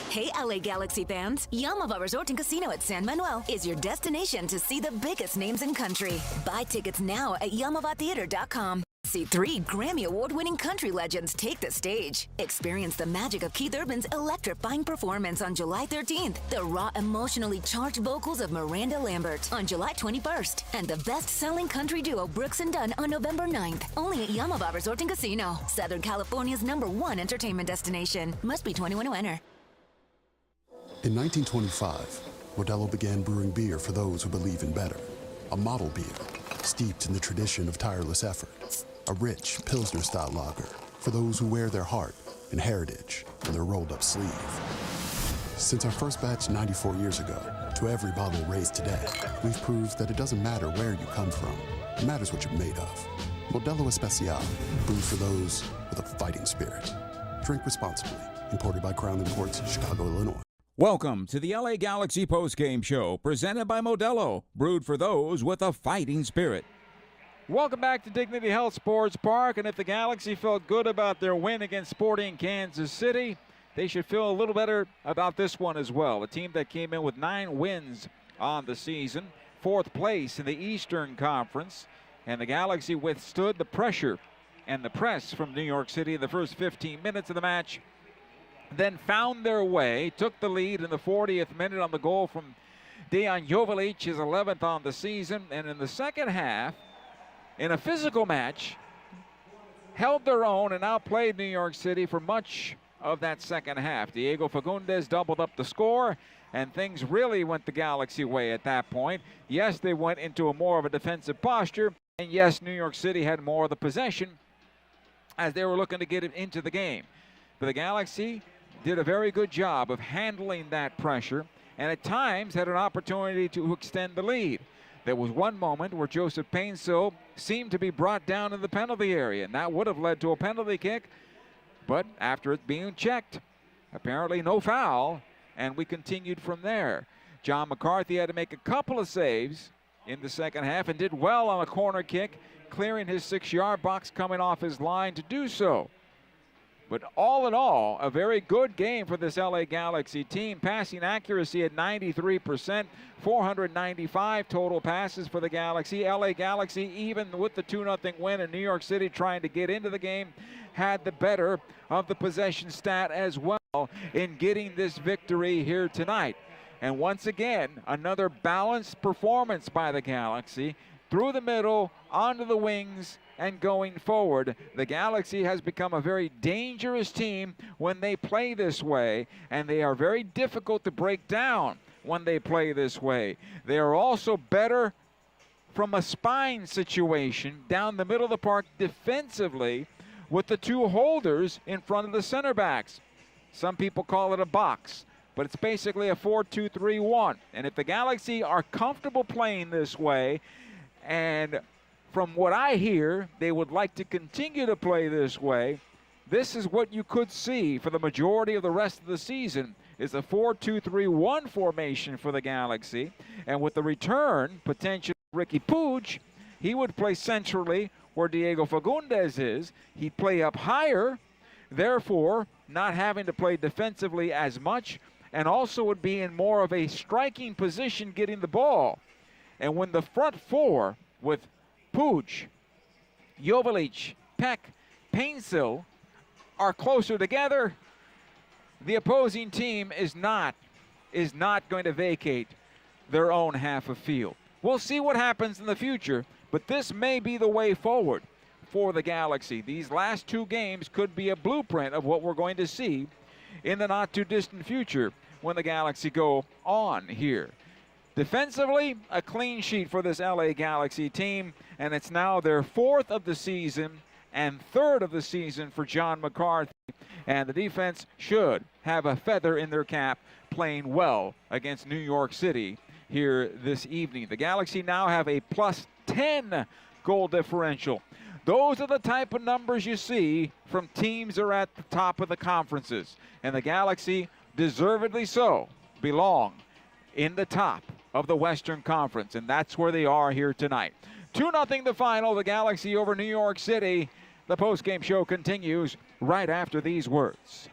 Hey, LA Galaxy fans! Yamava Resort and Casino at San Manuel is your destination to see the biggest names in country. Buy tickets now at YamavaTheater.com. See 3 Grammy Award-winning country legends take the stage. Experience the magic of Keith Urban's electrifying performance on July 13th, the raw, emotionally charged vocals of Miranda Lambert on July 21st, and the best-selling country duo Brooks and Dunn on November 9th. Only at Yamava Resort and Casino, Southern California's #1 entertainment destination. Must be 21 to enter. In 1925, Modelo began brewing beer for those who believe in better. A model beer, steeped in the tradition of tireless effort. A rich Pilsner-style lager for those who wear their heart and heritage in their rolled-up sleeve. Since our first batch 94 years ago, to every bottle raised today, we've proved that it doesn't matter where you come from. It matters what you're made of. Modelo Especial, brewed for those with a fighting spirit. Drink responsibly. Imported by Crown Imports, Chicago, Illinois. Welcome to the LA Galaxy Postgame Show, presented by Modelo, brewed for those with a fighting spirit. Welcome back to Dignity Health Sports Park, and if the Galaxy felt good about their win against Sporting Kansas City, they should feel a little better about this one as well. A team that came in with 9 wins on the season, 4th place in the Eastern Conference, and the Galaxy withstood the pressure and the press from New York City in the first 15 minutes of the match, then found their way, took the lead in the 40th minute on the goal from Dejan Joveljic, his 11th on the season, and in the second half, in a physical match, held their own and outplayed New York City for much of that second half. Diego Fagundez doubled up the score, and things really went the Galaxy way at that point. Yes, they went into a more of a defensive posture, and yes, New York City had more of the possession as they were looking to get it into the game. But the Galaxy did a very good job of handling that pressure, and at times had an opportunity to extend the lead. There was one moment where Joseph Painsil seemed to be brought down in the penalty area, and that would have led to a penalty kick. But after it being checked, apparently no foul, and we continued from there. John McCarthy had to make a couple of saves in the second half and did well on a corner kick, clearing his 6-yard box, coming off his line to do so. But all in all, a very good game for this LA Galaxy team. Passing accuracy at 93%, 495 total passes for the Galaxy. LA Galaxy, even with the 2-0 win in New York City trying to get into the game, had the better of the possession stat as well in getting this victory here tonight. And once again, another balanced performance by the Galaxy. Through the middle, onto the wings, and going forward. The Galaxy has become a very dangerous team when they play this way, and they are very difficult to break down when they play this way. They are also better from a spine situation down the middle of the park defensively with the 2 holders in front of the center backs. Some people call it a box, but it's basically a 4-2-3-1. And if the Galaxy are comfortable playing this way, and from what I hear, they would like to continue to play this way, this is what you could see for the majority of the rest of the season, is a 4-2-3-1 formation for the Galaxy. And with the return, potentially Ricky Puig, he would play centrally where Diego Fagundez is. He'd play up higher, therefore not having to play defensively as much, and also would be in more of a striking position getting the ball. And when the front 4 with Puig, Joveljic, Peck, Painsil are closer together, the opposing team is not going to vacate their own half of field. We'll see what happens in the future, but this may be the way forward for the Galaxy. These last two games could be a blueprint of what we're going to see in the not too distant future when the Galaxy go on here. Defensively, a clean sheet for this LA Galaxy team, and it's now their 4th of the season and 3rd of the season for John McCarthy. And the defense should have a feather in their cap, playing well against New York City here this evening. The Galaxy now have a +10 goal differential. Those are the type of numbers you see from teams that are at the top of the conferences. And the Galaxy, deservedly so, belong in the top of the Western Conference. And that's where they are here tonight. 2-0 the final, the Galaxy over New York City. The postgame show continues right after these words.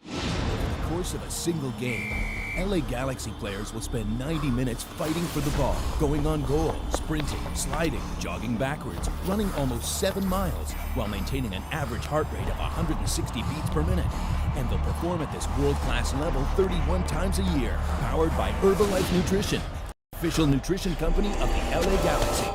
Over the course of a single game, LA Galaxy players will spend 90 minutes fighting for the ball, going on goal, sprinting, sliding, jogging backwards, running almost 7 miles, while maintaining an average heart rate of 160 beats per minute. And they'll perform at this world-class level 31 times a year, powered by Herbalife Nutrition, official nutrition company of the LA Galaxy.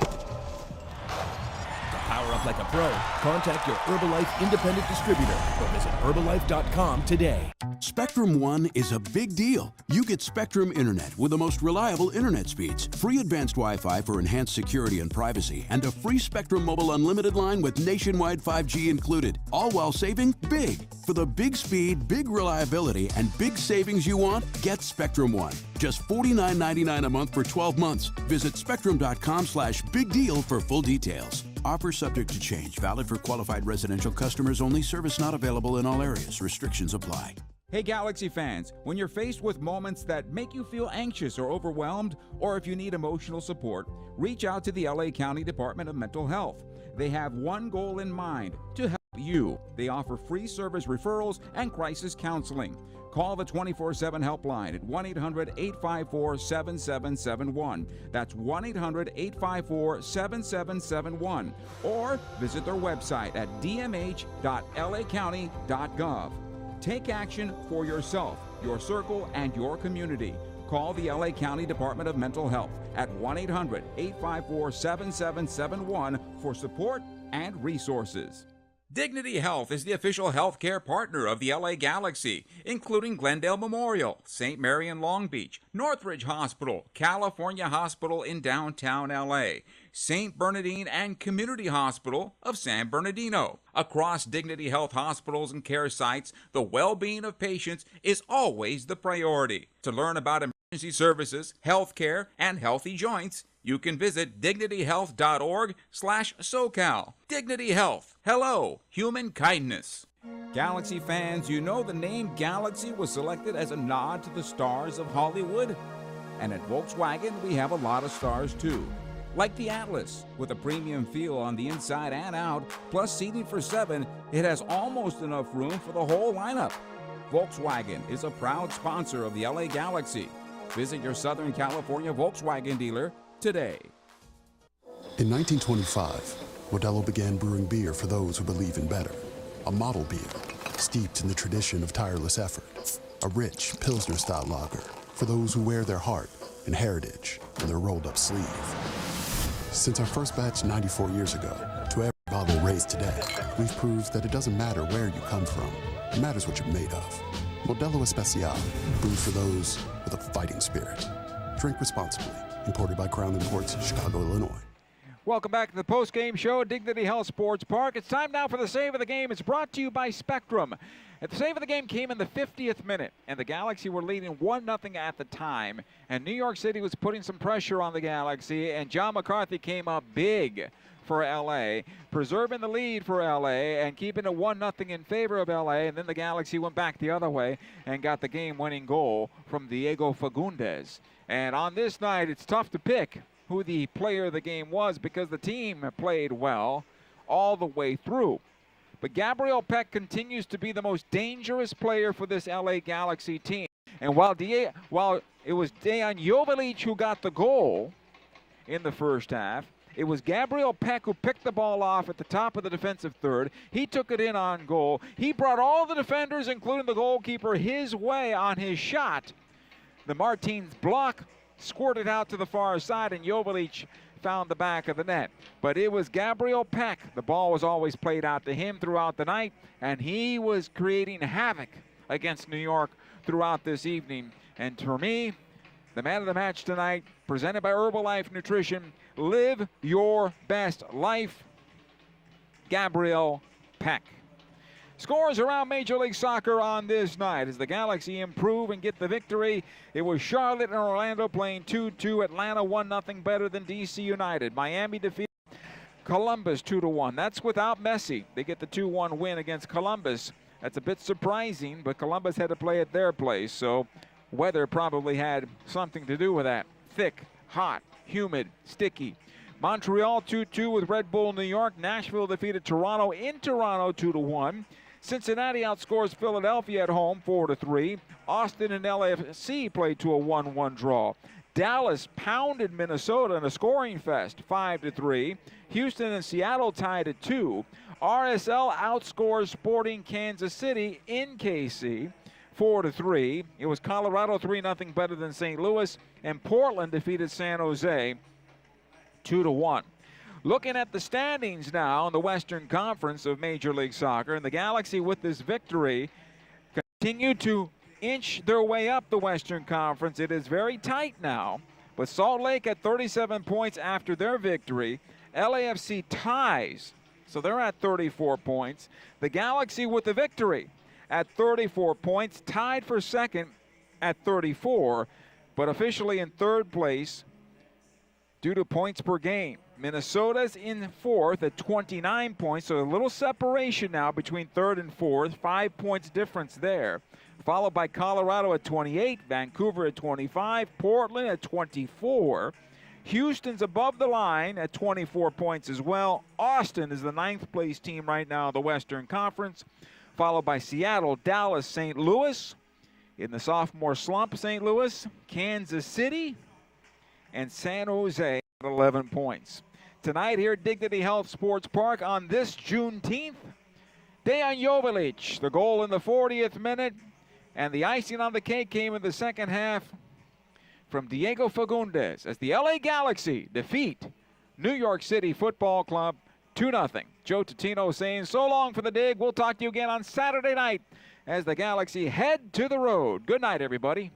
Power up like a pro. Contact your Herbalife independent distributor or visit Herbalife.com today. Spectrum One is a big deal. You get Spectrum Internet with the most reliable internet speeds, free advanced Wi-Fi for enhanced security and privacy, and a free Spectrum Mobile Unlimited line with nationwide 5G included, all while saving big. For the big speed, big reliability, and big savings you want, get Spectrum One. Just $49.99 a month for 12 months. Visit spectrum.com/big deal for full details. Offer subject to change. Valid for qualified residential customers only. Service not available in all areas. Restrictions apply. Hey Galaxy fans, when you're faced with moments that make you feel anxious or overwhelmed, or if you need emotional support, reach out to the LA County Department of Mental Health. They have one goal in mind: to help you. They offer free service referrals and crisis counseling. Call the 24/7 helpline at 1-800-854-7771. That's 1-800-854-7771. Or visit their website at dmh.lacounty.gov. Take action for yourself, your circle, and your community. Call the LA County Department of Mental Health at 1-800-854-7771 for support and resources. Dignity Health is the official healthcare partner of the LA Galaxy, including Glendale Memorial, St. Mary in Long Beach, Northridge Hospital, California Hospital in downtown LA, St. Bernardine and Community Hospital of San Bernardino. Across Dignity Health hospitals and care sites, the well-being of patients is always the priority. To learn about emergency services, healthcare, and healthy joints, you can visit dignityhealth.org/SoCal. Dignity Health. Hello, human kindness. Galaxy fans, you know the name Galaxy was selected as a nod to the stars of Hollywood? And at Volkswagen, we have a lot of stars too. Like the Atlas, with a premium feel on the inside and out, plus seating for 7, it has almost enough room for the whole lineup. Volkswagen is a proud sponsor of the LA Galaxy. Visit your Southern California Volkswagen dealer today. In 1925, Modelo began brewing beer for those who believe in better. A model beer, steeped in the tradition of tireless effort. A rich Pilsner-style lager for those who wear their heart and heritage in their rolled-up sleeve. Since our first batch 94 years ago, to every bottle raised today, we've proved that it doesn't matter where you come from. It matters what you're made of. Modelo Especial, brewed for those with a fighting spirit. Drink responsibly. Imported by Crown Imports, Chicago, Illinois. Welcome back to the post-game show at Dignity Health Sports Park. It's time now for the save of the game. It's brought to you by Spectrum. And the save of the game came in the 50th minute, and the Galaxy were leading 1-0 at the time. And New York City was putting some pressure on the Galaxy, and John McCarthy came up big for LA, preserving the lead for LA and keeping it 1-0 in favor of LA. And then the Galaxy went back the other way and got the game-winning goal from Diego Fagundez. And on this night, it's tough to pick who the player of the game was because the team played well all the way through. But Gabriel Peck continues to be the most dangerous player for this LA Galaxy team. And while it was Dejan Joveljic who got the goal in the first half, It was Gabriel Peck who picked the ball off at the top of the defensive third. He took it in on goal. He brought all the defenders, including the goalkeeper, his way on his shot. The Martins block squirted out to the far side, and Joveljic found the back of the net. But it was Gabriel Peck. The ball was always played out to him throughout the night, and he was creating havoc against New York throughout this evening. And for me, the man of the match tonight, presented by Herbalife Nutrition, live your best life, Gabriel Peck. Scores around Major League Soccer on this night as the Galaxy improve and get the victory. It was Charlotte and Orlando playing 2-2. Atlanta 1-0 better than DC United. Miami defeated Columbus 2-1. That's without Messi. They get the 2-1 win against Columbus. That's a bit surprising, but Columbus had to play at their place, so weather probably had something to do with that. Thick, hot, humid, sticky. Montreal 2-2 with Red Bull New York. Nashville defeated Toronto in Toronto 2-1. Cincinnati outscores Philadelphia at home 4-3. Austin and LAFC played to a 1-1 draw. Dallas pounded Minnesota in a scoring fest 5-3. Houston and Seattle tied at 2. RSL outscores Sporting Kansas City in KC 4-3. It was Colorado 3-0 better than St. Louis, and Portland defeated San Jose 2-1. Looking at the standings now in the Western Conference of Major League Soccer, and the Galaxy with this victory continue to inch their way up the Western Conference. It is very tight now, but Salt Lake at 37 points after their victory. LAFC ties, so they're at 34 points. The Galaxy with the victory at 34 points, tied for second at 34, but officially in third place due to points per game. Minnesota's in fourth at 29 points, so a little separation now between third and fourth, 5 points difference there. Followed by Colorado at 28, Vancouver at 25, Portland at 24. Houston's above the line at 24 points as well. Austin is the 9th place team right now in the Western Conference, followed by Seattle, Dallas, St. Louis. In the sophomore slump, St. Louis, Kansas City, and San Jose at 11 points. Tonight here at Dignity Health Sports Park on this Juneteenth, Dejan Joveljic, the goal in the 40th minute, and the icing on the cake came in the second half from Diego Fagundez as the LA Galaxy defeat New York City Football Club 2-0. Joe Totino saying so long for the dig. We'll talk to you again on Saturday night as the Galaxy head to the road. Good night, everybody.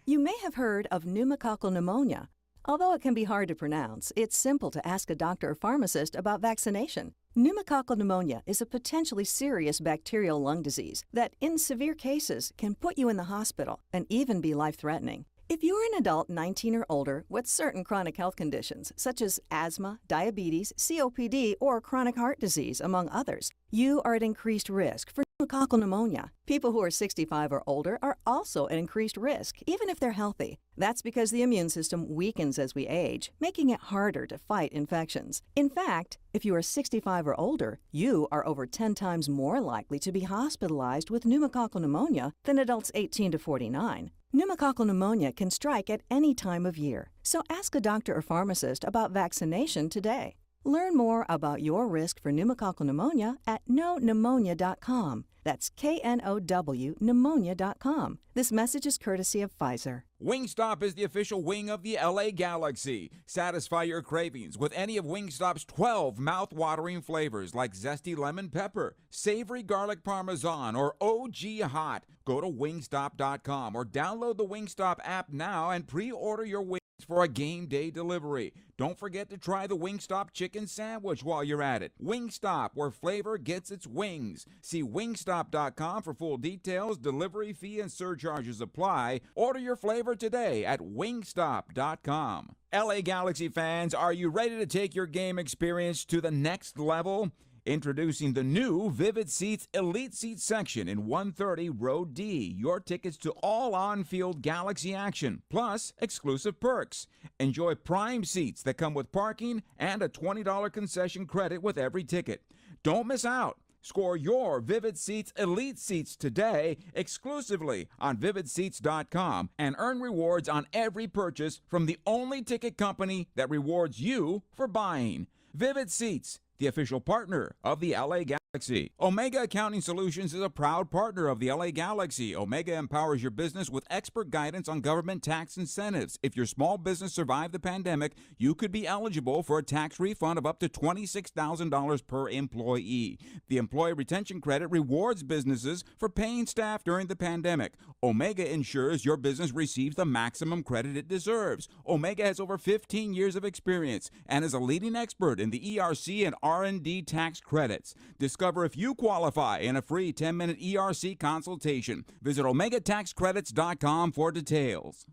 You may have heard of pneumococcal pneumonia. Although it can be hard to pronounce, it's simple to ask a doctor or pharmacist about vaccination. Pneumococcal pneumonia is a potentially serious bacterial lung disease that, in severe cases, can put you in the hospital and even be life-threatening. If you're an adult 19 or older with certain chronic health conditions, such as asthma, diabetes, COPD, or chronic heart disease, among others, you are at increased risk for pneumococcal pneumonia. People who are 65 or older are also at increased risk, even if they're healthy. That's because the immune system weakens as we age, making it harder to fight infections. In fact, if you are 65 or older, you are over 10 times more likely to be hospitalized with pneumococcal pneumonia than adults 18 to 49. Pneumococcal pneumonia can strike at any time of year, so ask a doctor or pharmacist about vaccination today. Learn more about your risk for pneumococcal pneumonia at knowpneumonia.com. That's K-N-O-W pneumonia.com. This message is courtesy of Pfizer. Wingstop is the official wing of the LA Galaxy. Satisfy your cravings with any of Wingstop's 12 mouth-watering flavors like zesty lemon pepper, savory garlic parmesan, or OG hot. Go to wingstop.com or download the Wingstop app now and pre-order your wings for a game day delivery. Don't forget to try the Wingstop chicken sandwich while you're at it. Wingstop, where flavor gets its wings. See wingstop.com for full details. Delivery fee and surcharges apply. Order your flavor today at wingstop.com. LA Galaxy fans, are you ready to take your game experience to the next level? Introducing the new Vivid Seats Elite Seat section in 130 Row D. Your tickets to all on-field Galaxy action, plus exclusive perks. Enjoy prime seats that come with parking and a $20 concession credit with every ticket. Don't miss out. Score your Vivid Seats Elite Seats today exclusively on VividSeats.com and earn rewards on every purchase from the only ticket company that rewards you for buying. Vivid Seats, the official partner of the LA Galaxy. Omega Accounting Solutions is a proud partner of the LA Galaxy. Omega empowers your business with expert guidance on government tax incentives. If your small business survived the pandemic, you could be eligible for a tax refund of up to $26,000 per employee. The Employee Retention Credit rewards businesses for paying staff during the pandemic. Omega ensures your business receives the maximum credit it deserves. Omega has over 15 years of experience and is a leading expert in the ERC and R&D tax credits. Discover if you qualify in a free 10-minute ERC consultation. Visit OmegaTaxCredits.com for details.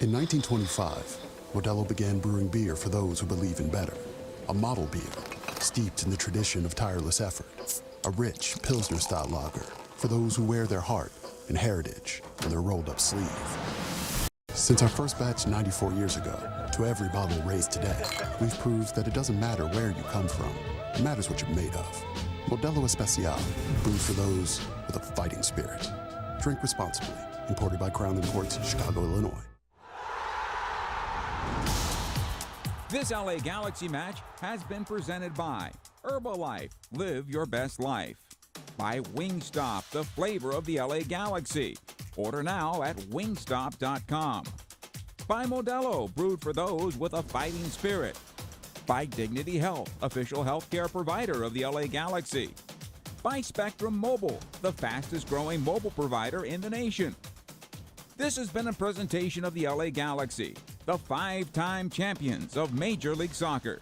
In 1925, Modelo began brewing beer for those who believe in better. A model beer, steeped in the tradition of tireless effort. A rich Pilsner-style lager for those who wear their heart and heritage on their rolled-up sleeve. Since our first batch 94 years ago, to every bottle raised today, we've proved that it doesn't matter where you come from. It matters what you're made of. Modelo Especial, brewed for those with a fighting spirit. Drink responsibly. Imported by Crown Imports, Chicago, Illinois. This LA Galaxy match has been presented by Herbalife, live your best life. By Wingstop, the flavor of the LA Galaxy. Order now at wingstop.com. By Modelo, brewed for those with a fighting spirit. By Dignity Health, official healthcare provider of the LA Galaxy. By Spectrum Mobile, the fastest growing mobile provider in the nation. This has been a presentation of the LA Galaxy, the 5-time champions of Major League Soccer.